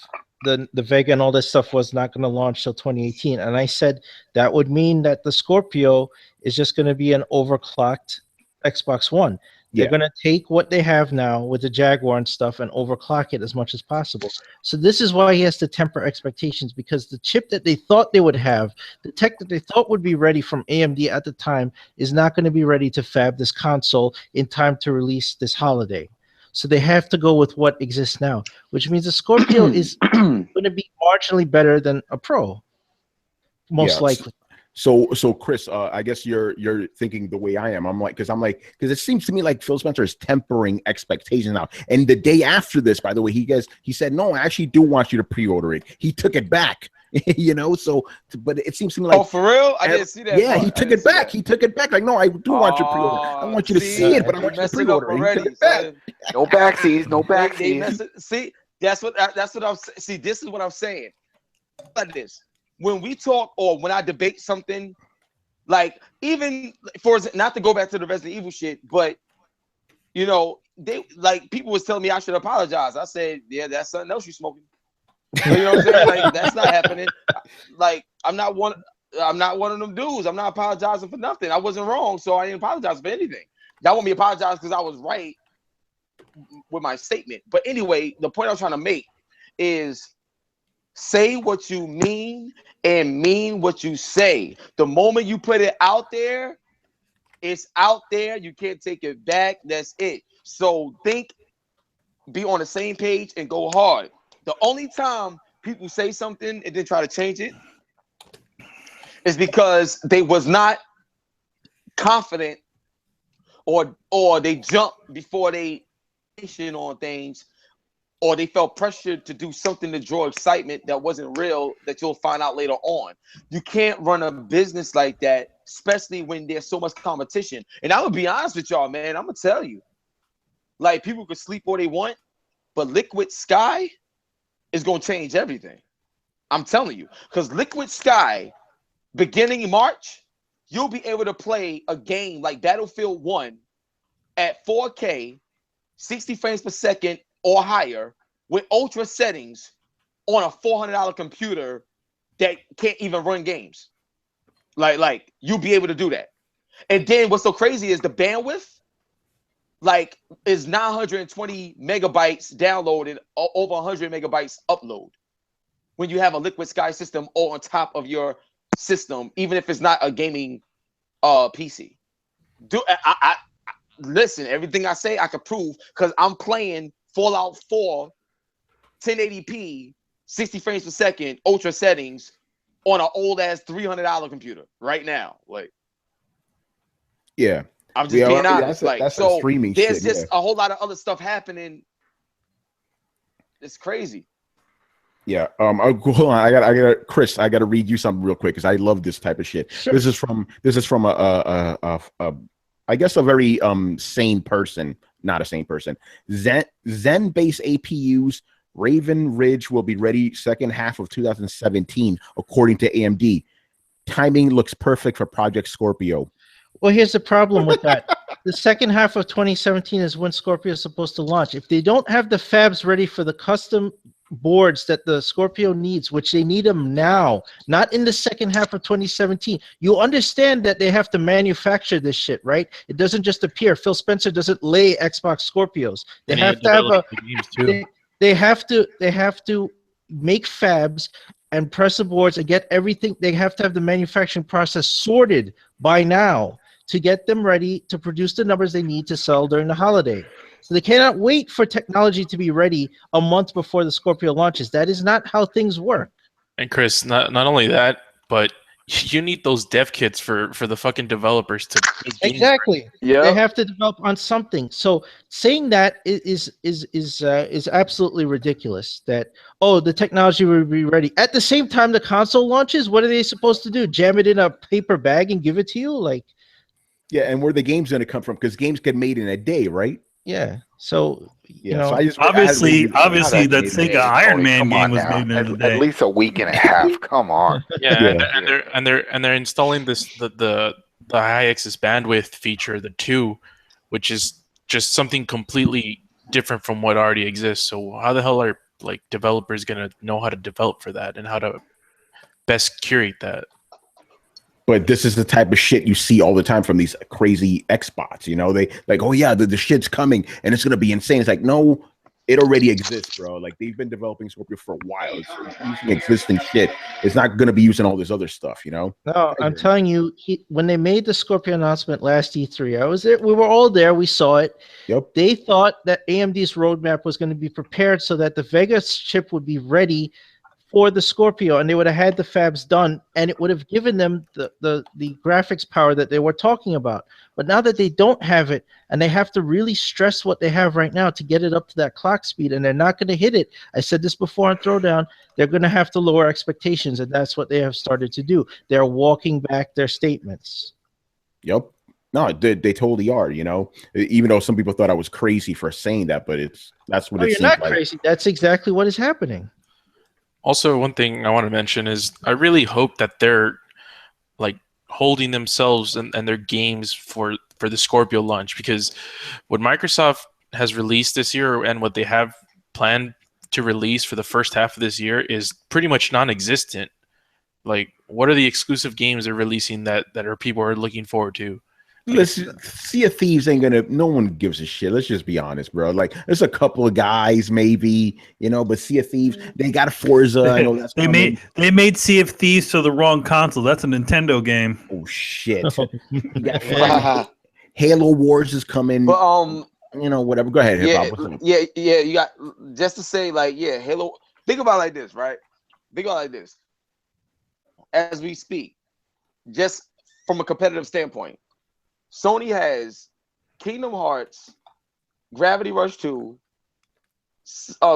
the Vega and all this stuff was not going to launch till 2018. And I said that would mean that the Scorpio is just going to be an overclocked Xbox One. They're going to take what they have now with the Jaguar and stuff and overclock it as much as possible. So this is why he has to temper expectations, because the chip that they thought they would have, the tech that they thought would be ready from AMD at the time, is not going to be ready to fab this console in time to release this holiday. So they have to go with what exists now, which means the Scorpio is going to be marginally better than a Pro, most likely. So Chris, I guess you're thinking the way I am. Because it seems to me like Phil Spencer is tempering expectations now. And the day after this, by the way, he said, no, I actually do want you to pre-order it. He took it back, but it seems to me like, oh, for real? I didn't see that. Yeah, he took it back. He took it back. Like, no, I do want you to pre-order. I want you to see it, but I want you to pre-order it. He took it back. No backsies, no backsies. See, that's what I'm. See, this is what I'm saying. Like this. When we talk or when I debate something, like, even for not to go back to the Resident Evil shit, but they like people was telling me I should apologize. I said, yeah, that's something else you smoking. You know what I'm saying? Like, that's not happening. Like, I'm not one of them dudes. I'm not apologizing for nothing. I wasn't wrong, so I didn't apologize for anything. Y'all want me to apologize because I was right with my statement. But anyway, the point I was trying to make is, say what you mean and mean what you say. The moment you put it out there, it's out there. You can't take it back. That's it. So think be on the same page and go hard. The only time people say something and then try to change it is because they was not confident or they jumped before they on things, or they felt pressured to do something to draw excitement that wasn't real that you'll find out later on. You can't run a business like that, especially when there's so much competition. And I'm gonna be honest with y'all, man. I'm gonna tell you, like, people can sleep all they want, but Liquid Sky is gonna change everything. I'm telling you, because Liquid Sky, beginning March, you'll be able to play a game like Battlefield 1 at 4K, 60 frames per second or higher with ultra settings on a $400 computer that can't even run games. Like you'll be able to do that. And then what's so crazy is the bandwidth, like, is 920 megabytes download and over 100 megabytes upload when you have a Liquid Sky system all on top of your system, even if it's not a gaming PC. I listen, everything I say I can prove because I'm playing Fallout 4 1080p 60 frames per second ultra settings on an old ass $300 computer right now. Like, yeah, I'm just being honest. That's so streaming there's shit, just a whole lot of other stuff happening. It's crazy. Yeah. Hold on. I got Chris. I got to read you something real quick because I love this type of shit. Sure. This is from I guess a very sane person, not a sane person. Zen-based APUs Raven Ridge will be ready second half of 2017, according to AMD. Timing looks perfect for Project Scorpio. Well, here's the problem with that. The second half of 2017 is when Scorpio is supposed to launch. If they don't have the fabs ready for the custom boards that the Scorpio needs, which they need them now, not in the second half of 2017. You understand that they have to manufacture this shit, right? It doesn't just appear. Phil Spencer doesn't lay Xbox Scorpios. They have to have they have to make fabs and press the boards and get everything. They have to have the manufacturing process sorted by now to get them ready to produce the numbers they need to sell during the holiday. So they cannot wait for technology to be ready a month before the Scorpio launches. That is not how things work. And Chris, not only that, but you need those dev kits for the fucking developers to make games. Exactly. Yeah. They have to develop on something. So saying that is absolutely ridiculous. That the technology will be ready at the same time the console launches. What are they supposed to do? Jam it in a paper bag and give it to you? Like, yeah, and where the game's going to come from? Because games get made in a day, right? Yeah. So you know, so obviously that Sega Iron Man game was made in a day. At least a week and a half. Come on. Yeah, and they're installing the high access bandwidth feature, the 2, which is just something completely different from what already exists. So how the hell are like developers gonna know how to develop for that and how to best curate that? But this is the type of shit you see all the time from these crazy Xbots. You know, they like, oh yeah, the shit's coming and it's gonna be insane. It's like, no, it already exists, bro. Like, they've been developing Scorpio for a while. It's using existing shit. It's not gonna be using all this other stuff, you know. No, I'm telling you, when they made the Scorpio announcement last E3, I was there. We were all there. We saw it. Yep. They thought that AMD's roadmap was going to be prepared so that the Vega chip would be ready for the Scorpio, and they would have had the fabs done, and it would have given them the graphics power that they were talking about. But now that they don't have it, and they have to really stress what they have right now to get it up to that clock speed, and they're not going to hit it. I said this before on Throwdown, they're going to have to lower expectations, and that's what they have started to do. They're walking back their statements. Yep. No, they totally are, you know, even though some people thought I was crazy for saying that, but that's what it seems like. You're not crazy. That's exactly what is happening. Also, one thing I want to mention is I really hope that they're like holding themselves and their games for the Scorpio launch, because what Microsoft has released this year and what they have planned to release for the first half of this year is pretty much non-existent. Like, what are the exclusive games they're releasing that people are looking forward to? Listen, Sea of Thieves ain't gonna. No one gives a shit. Let's just be honest, bro. Like, there's a couple of guys, maybe, you know, but Sea of Thieves, they got a Forza. I know that's they made Sea of Thieves to the wrong console. That's a Nintendo game. Oh shit! Halo Wars is coming. But you know, whatever. Go ahead, hip hop. Yeah. You got just to say, like, yeah, Halo. Think about it like this, right? Think about it like this. As we speak, just from a competitive standpoint, Sony has Kingdom Hearts, Gravity Rush 2,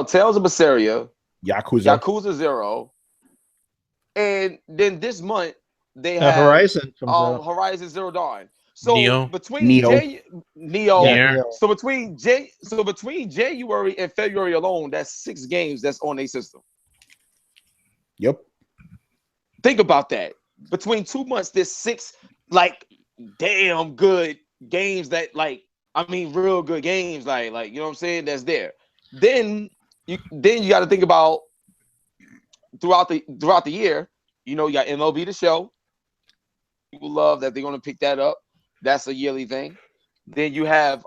Tales of Berseria, Yakuza 0, and then this month they have Horizon comes out. Horizon Zero Dawn. So Neo. between Neo. Nier. So between January and February alone, that's 6 games that's on their system. Yep. Think about that. Between 2 months, there's 6 like damn good games that real good games, like you know what I'm saying, that's there. Then you got to think about throughout the year, you know, you got MLB The Show. People love that they're gonna pick that up. That's a yearly thing. Then you have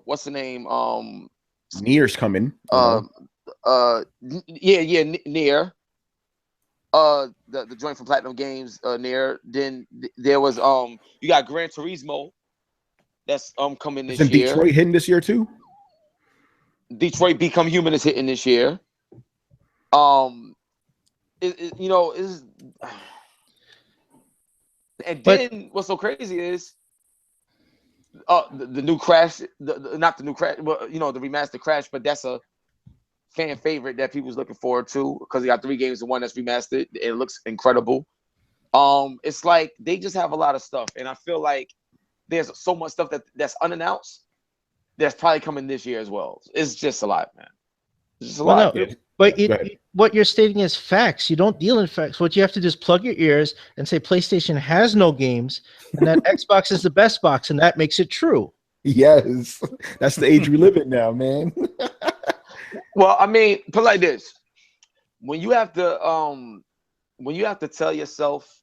what's the name? Nier's coming. Nier. The joint from Platinum Games, Nier. Then there was you got Gran Turismo that's coming this Isn't year. Detroit hitting this year too? Detroit Become Human is hitting this year. And then what's so crazy is the new Crash, not the new Crash, but you know, the remastered Crash, but that's a fan favorite that people's looking forward to because they got 3 games in one that's remastered. It looks incredible. It's like they just have a lot of stuff, and I feel like there's so much stuff that's unannounced that's probably coming this year as well. It's just a lot, man. It's just a lot. No, but what you're stating is facts. You don't deal in facts. What you have to do is plug your ears and say PlayStation has no games, and that Xbox is the best box, and that makes it true. Yes, that's the age we live in now, man. Well, I mean, put it like this: when you have to tell yourself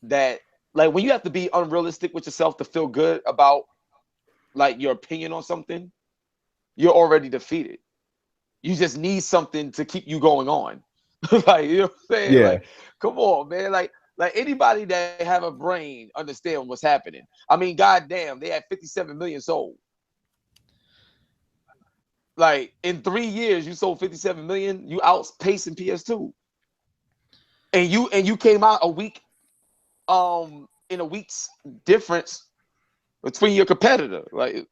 that, like, when you have to be unrealistic with yourself to feel good about, like, your opinion on something, you're already defeated. You just need something to keep you going on. Like, you know what I'm saying? Yeah. Like, come on, man. Like anybody that have a brain understand what's happening. I mean, goddamn, they had 57 million sold. Like, in 3 years, you sold 57 million. You outpacing PS2, and you came out a week, in a week's difference between your competitor. Like,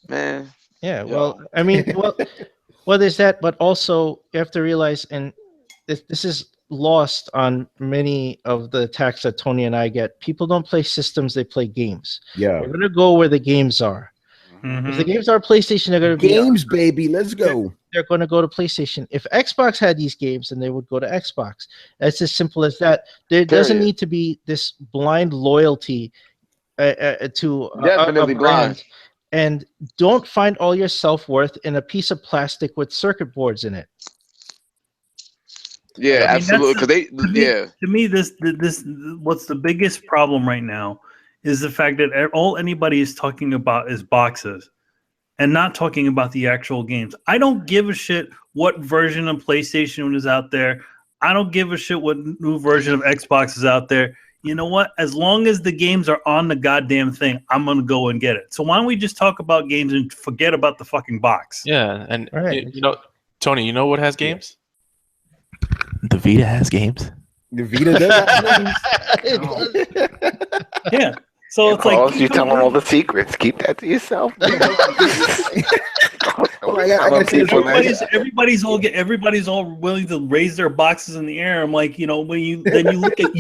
man. Yeah, well, I mean, well, there's that, but also you have to realize, and this is lost on many of the attacks that Tony and I get. People don't play systems; they play games. Yeah, we're gonna go where the games are. Mm-hmm. If the games are PlayStation, they're gonna be games, baby. Let's go. They're going to go to PlayStation. If Xbox had these games, then they would go to Xbox. That's as simple as that. There doesn't need to be this blind loyalty to definitely blind. And don't find all your self-worth in a piece of plastic with circuit boards in it. Yeah, absolutely. To me, this what's the biggest problem right now is the fact that all anybody is talking about is boxes and not talking about the actual games. I don't give a shit what version of PlayStation is out there. I don't give a shit what new version of Xbox is out there. You know what? As long as the games are on the goddamn thing, I'm going to go and get it. So why don't we just talk about games and forget about the fucking box? Yeah, and you know, Tony, you know what has games? The Vita has games. The Vita does have games? Yeah. So it's like you tell them all the secrets. Keep that to yourself. Everybody's all willing to raise their boxes in the air. I'm like, you know, when you look at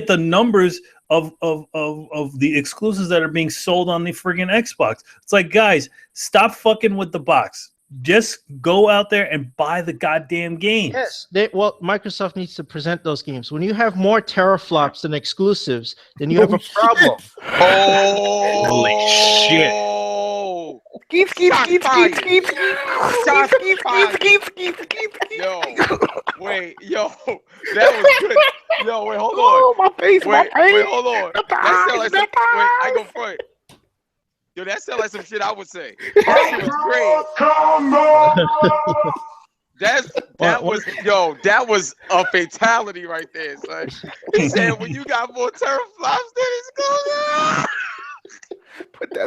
the numbers of the exclusives that are being sold on the friggin' Xbox. It's like, guys, stop fucking with the box. Just go out there and buy the goddamn games. Yes, Microsoft needs to present those games. When you have more teraflops than exclusives, then you have a problem. Holy shit. Yo, wait, that was good. Yo, wait, hold on. Oh, my face, wait, hold on. That sound like some, I go front. Yo, that sounds like some shit I would say. That was great. That was a fatality right there, son. He said when you got more teraflops than it's going on.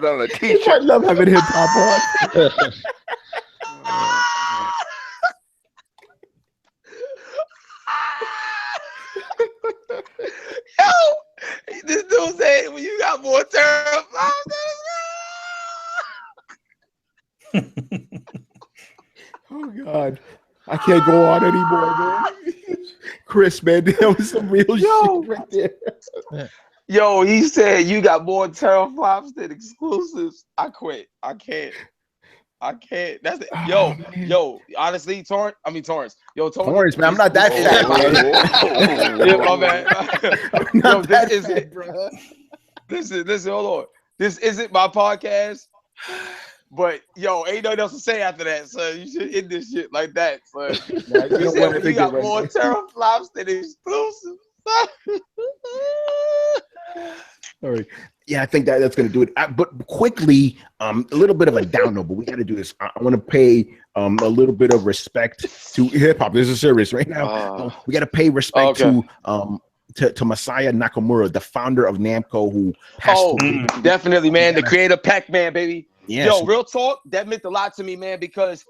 that on a I t-shirt. love having hip hop on. Yo, this dude said when you got more term. Oh God, I can't go on anymore, man. Chris, man, that was some real shit right there. Yo, he said you got more teraflops than exclusives. I quit. I can't. That's it. Yo, yo. Honestly, Torrance. Yo, Torrance, man, I'm not that fat, man. Yeah, my bad. I'm not that fat, bro. Listen, hold on. This isn't my podcast, but yo, ain't nothing else to say after that, so you should end this shit like that. So you said you got more teraflops than exclusives. All right. Yeah, I think that's going to do it. But quickly, a little bit of a down note, but we got to do this. I want to pay a little bit of respect to hip hop. This is serious right now. We got to pay respect to Masaya Nakamura, the founder of Namco, who passed away. Definitely, man. The creator of Pac-Man, baby. Yes. Yo, real talk, that meant a lot to me, man, because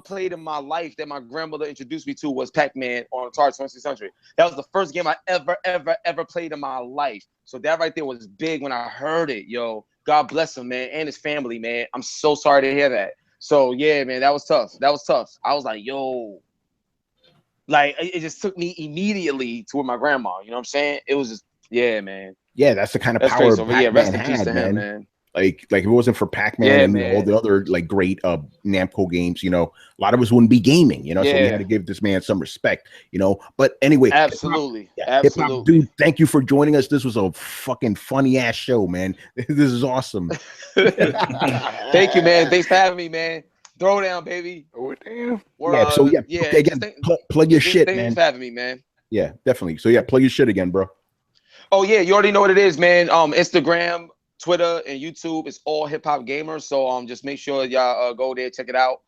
played in my life that my grandmother introduced me to was Pac-Man on Atari 2600. That was the first game I ever played in my life. So that right there was big when I heard it. Yo, God bless him, man, and his family, man. I'm so sorry to hear that. So yeah, man, that was tough. I was like, yo, like it just took me immediately to where my grandma. You know what I'm saying? It was just, yeah, man. Yeah, that's the kind of power Pac-Man rest in had, peace to him, man. Like if it wasn't for Pac-Man and all the other like great Namco games, you know, a lot of us wouldn't be gaming, you know. So we had to give this man some respect, you know. But anyway, absolutely. Hip-hop dude, thank you for joining us. This was a fucking funny ass show, man. This is awesome. Thank you, man. Thanks for having me, man. Throwdown, baby. Oh damn. Okay, again, plug your shit, man. Thanks for having me, man. Yeah, definitely. So yeah, plug your shit again, bro. Oh yeah, you already know what it is, man. Instagram, Twitter, and YouTube. It's all HipHopGamer. So just make sure y'all go there, check it out.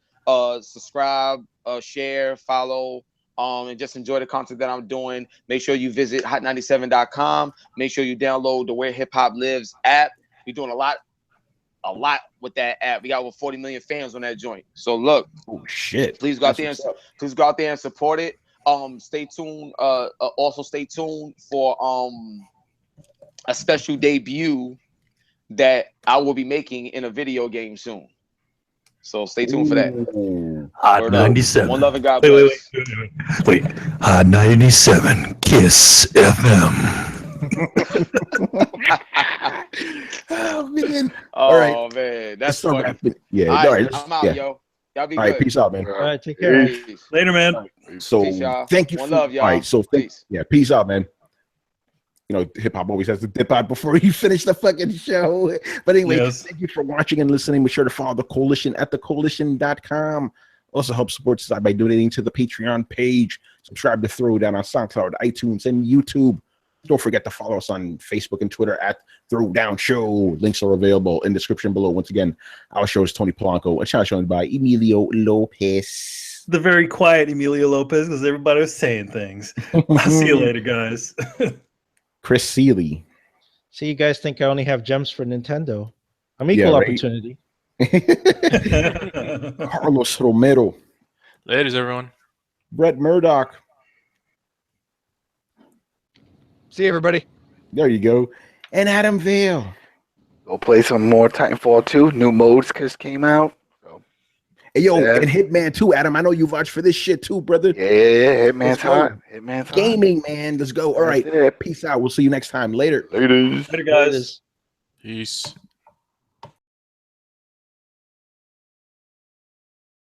Subscribe, share, follow, and just enjoy the content that I'm doing. Make sure you visit hot97.com. Make sure you download the Where Hip Hop Lives app. We're doing a lot with that app. We got over 40 million fans on that joint. So look, please go out there and support it. Stay tuned. Also stay tuned for a special debut that I will be making in a video game soon. So stay tuned for that. Hot 97. One love and God bless. Wait. Hot 97 Kiss FM. Oh man. Oh man, that's funny. Yeah. All right, I'm out, yo. Y'all be good. All right, peace out, man. All right, take care. Peace. Later, man. So Peace, y'all. thank you. One love, y'all. All right, so peace out, man. You know, hip hop always has to dip out before you finish the fucking show. But anyway, thank you for watching and listening. Be sure to follow the Coalition at thecoalition.com. Also help support us by donating to the Patreon page. Subscribe to Throwdown on SoundCloud, iTunes, and YouTube. Don't forget to follow us on Facebook and Twitter at Throwdown Show. Links are available in the description below. Once again, our show is Tony Polanco. A channel shown by Emilio Lopez. The very quiet Emilio Lopez, because everybody was saying things. I'll see you later, guys. Chris Seeley. So you guys think I only have gems for Nintendo? I'm equal opportunity. Carlos Romero. Ladies, everyone. Brett Murdock. See everybody. There you go. And Adam Vale. Go play some more Titanfall 2. New modes just came out. So. Hey, yo, and Hitman 2, Adam. I know you watch for this shit too, brother. Yeah, Hitman's hot. Hitman's hot. Gaming, man. Let's go. All right. Peace out. We'll see you next time. Later. Later, guys. Peace.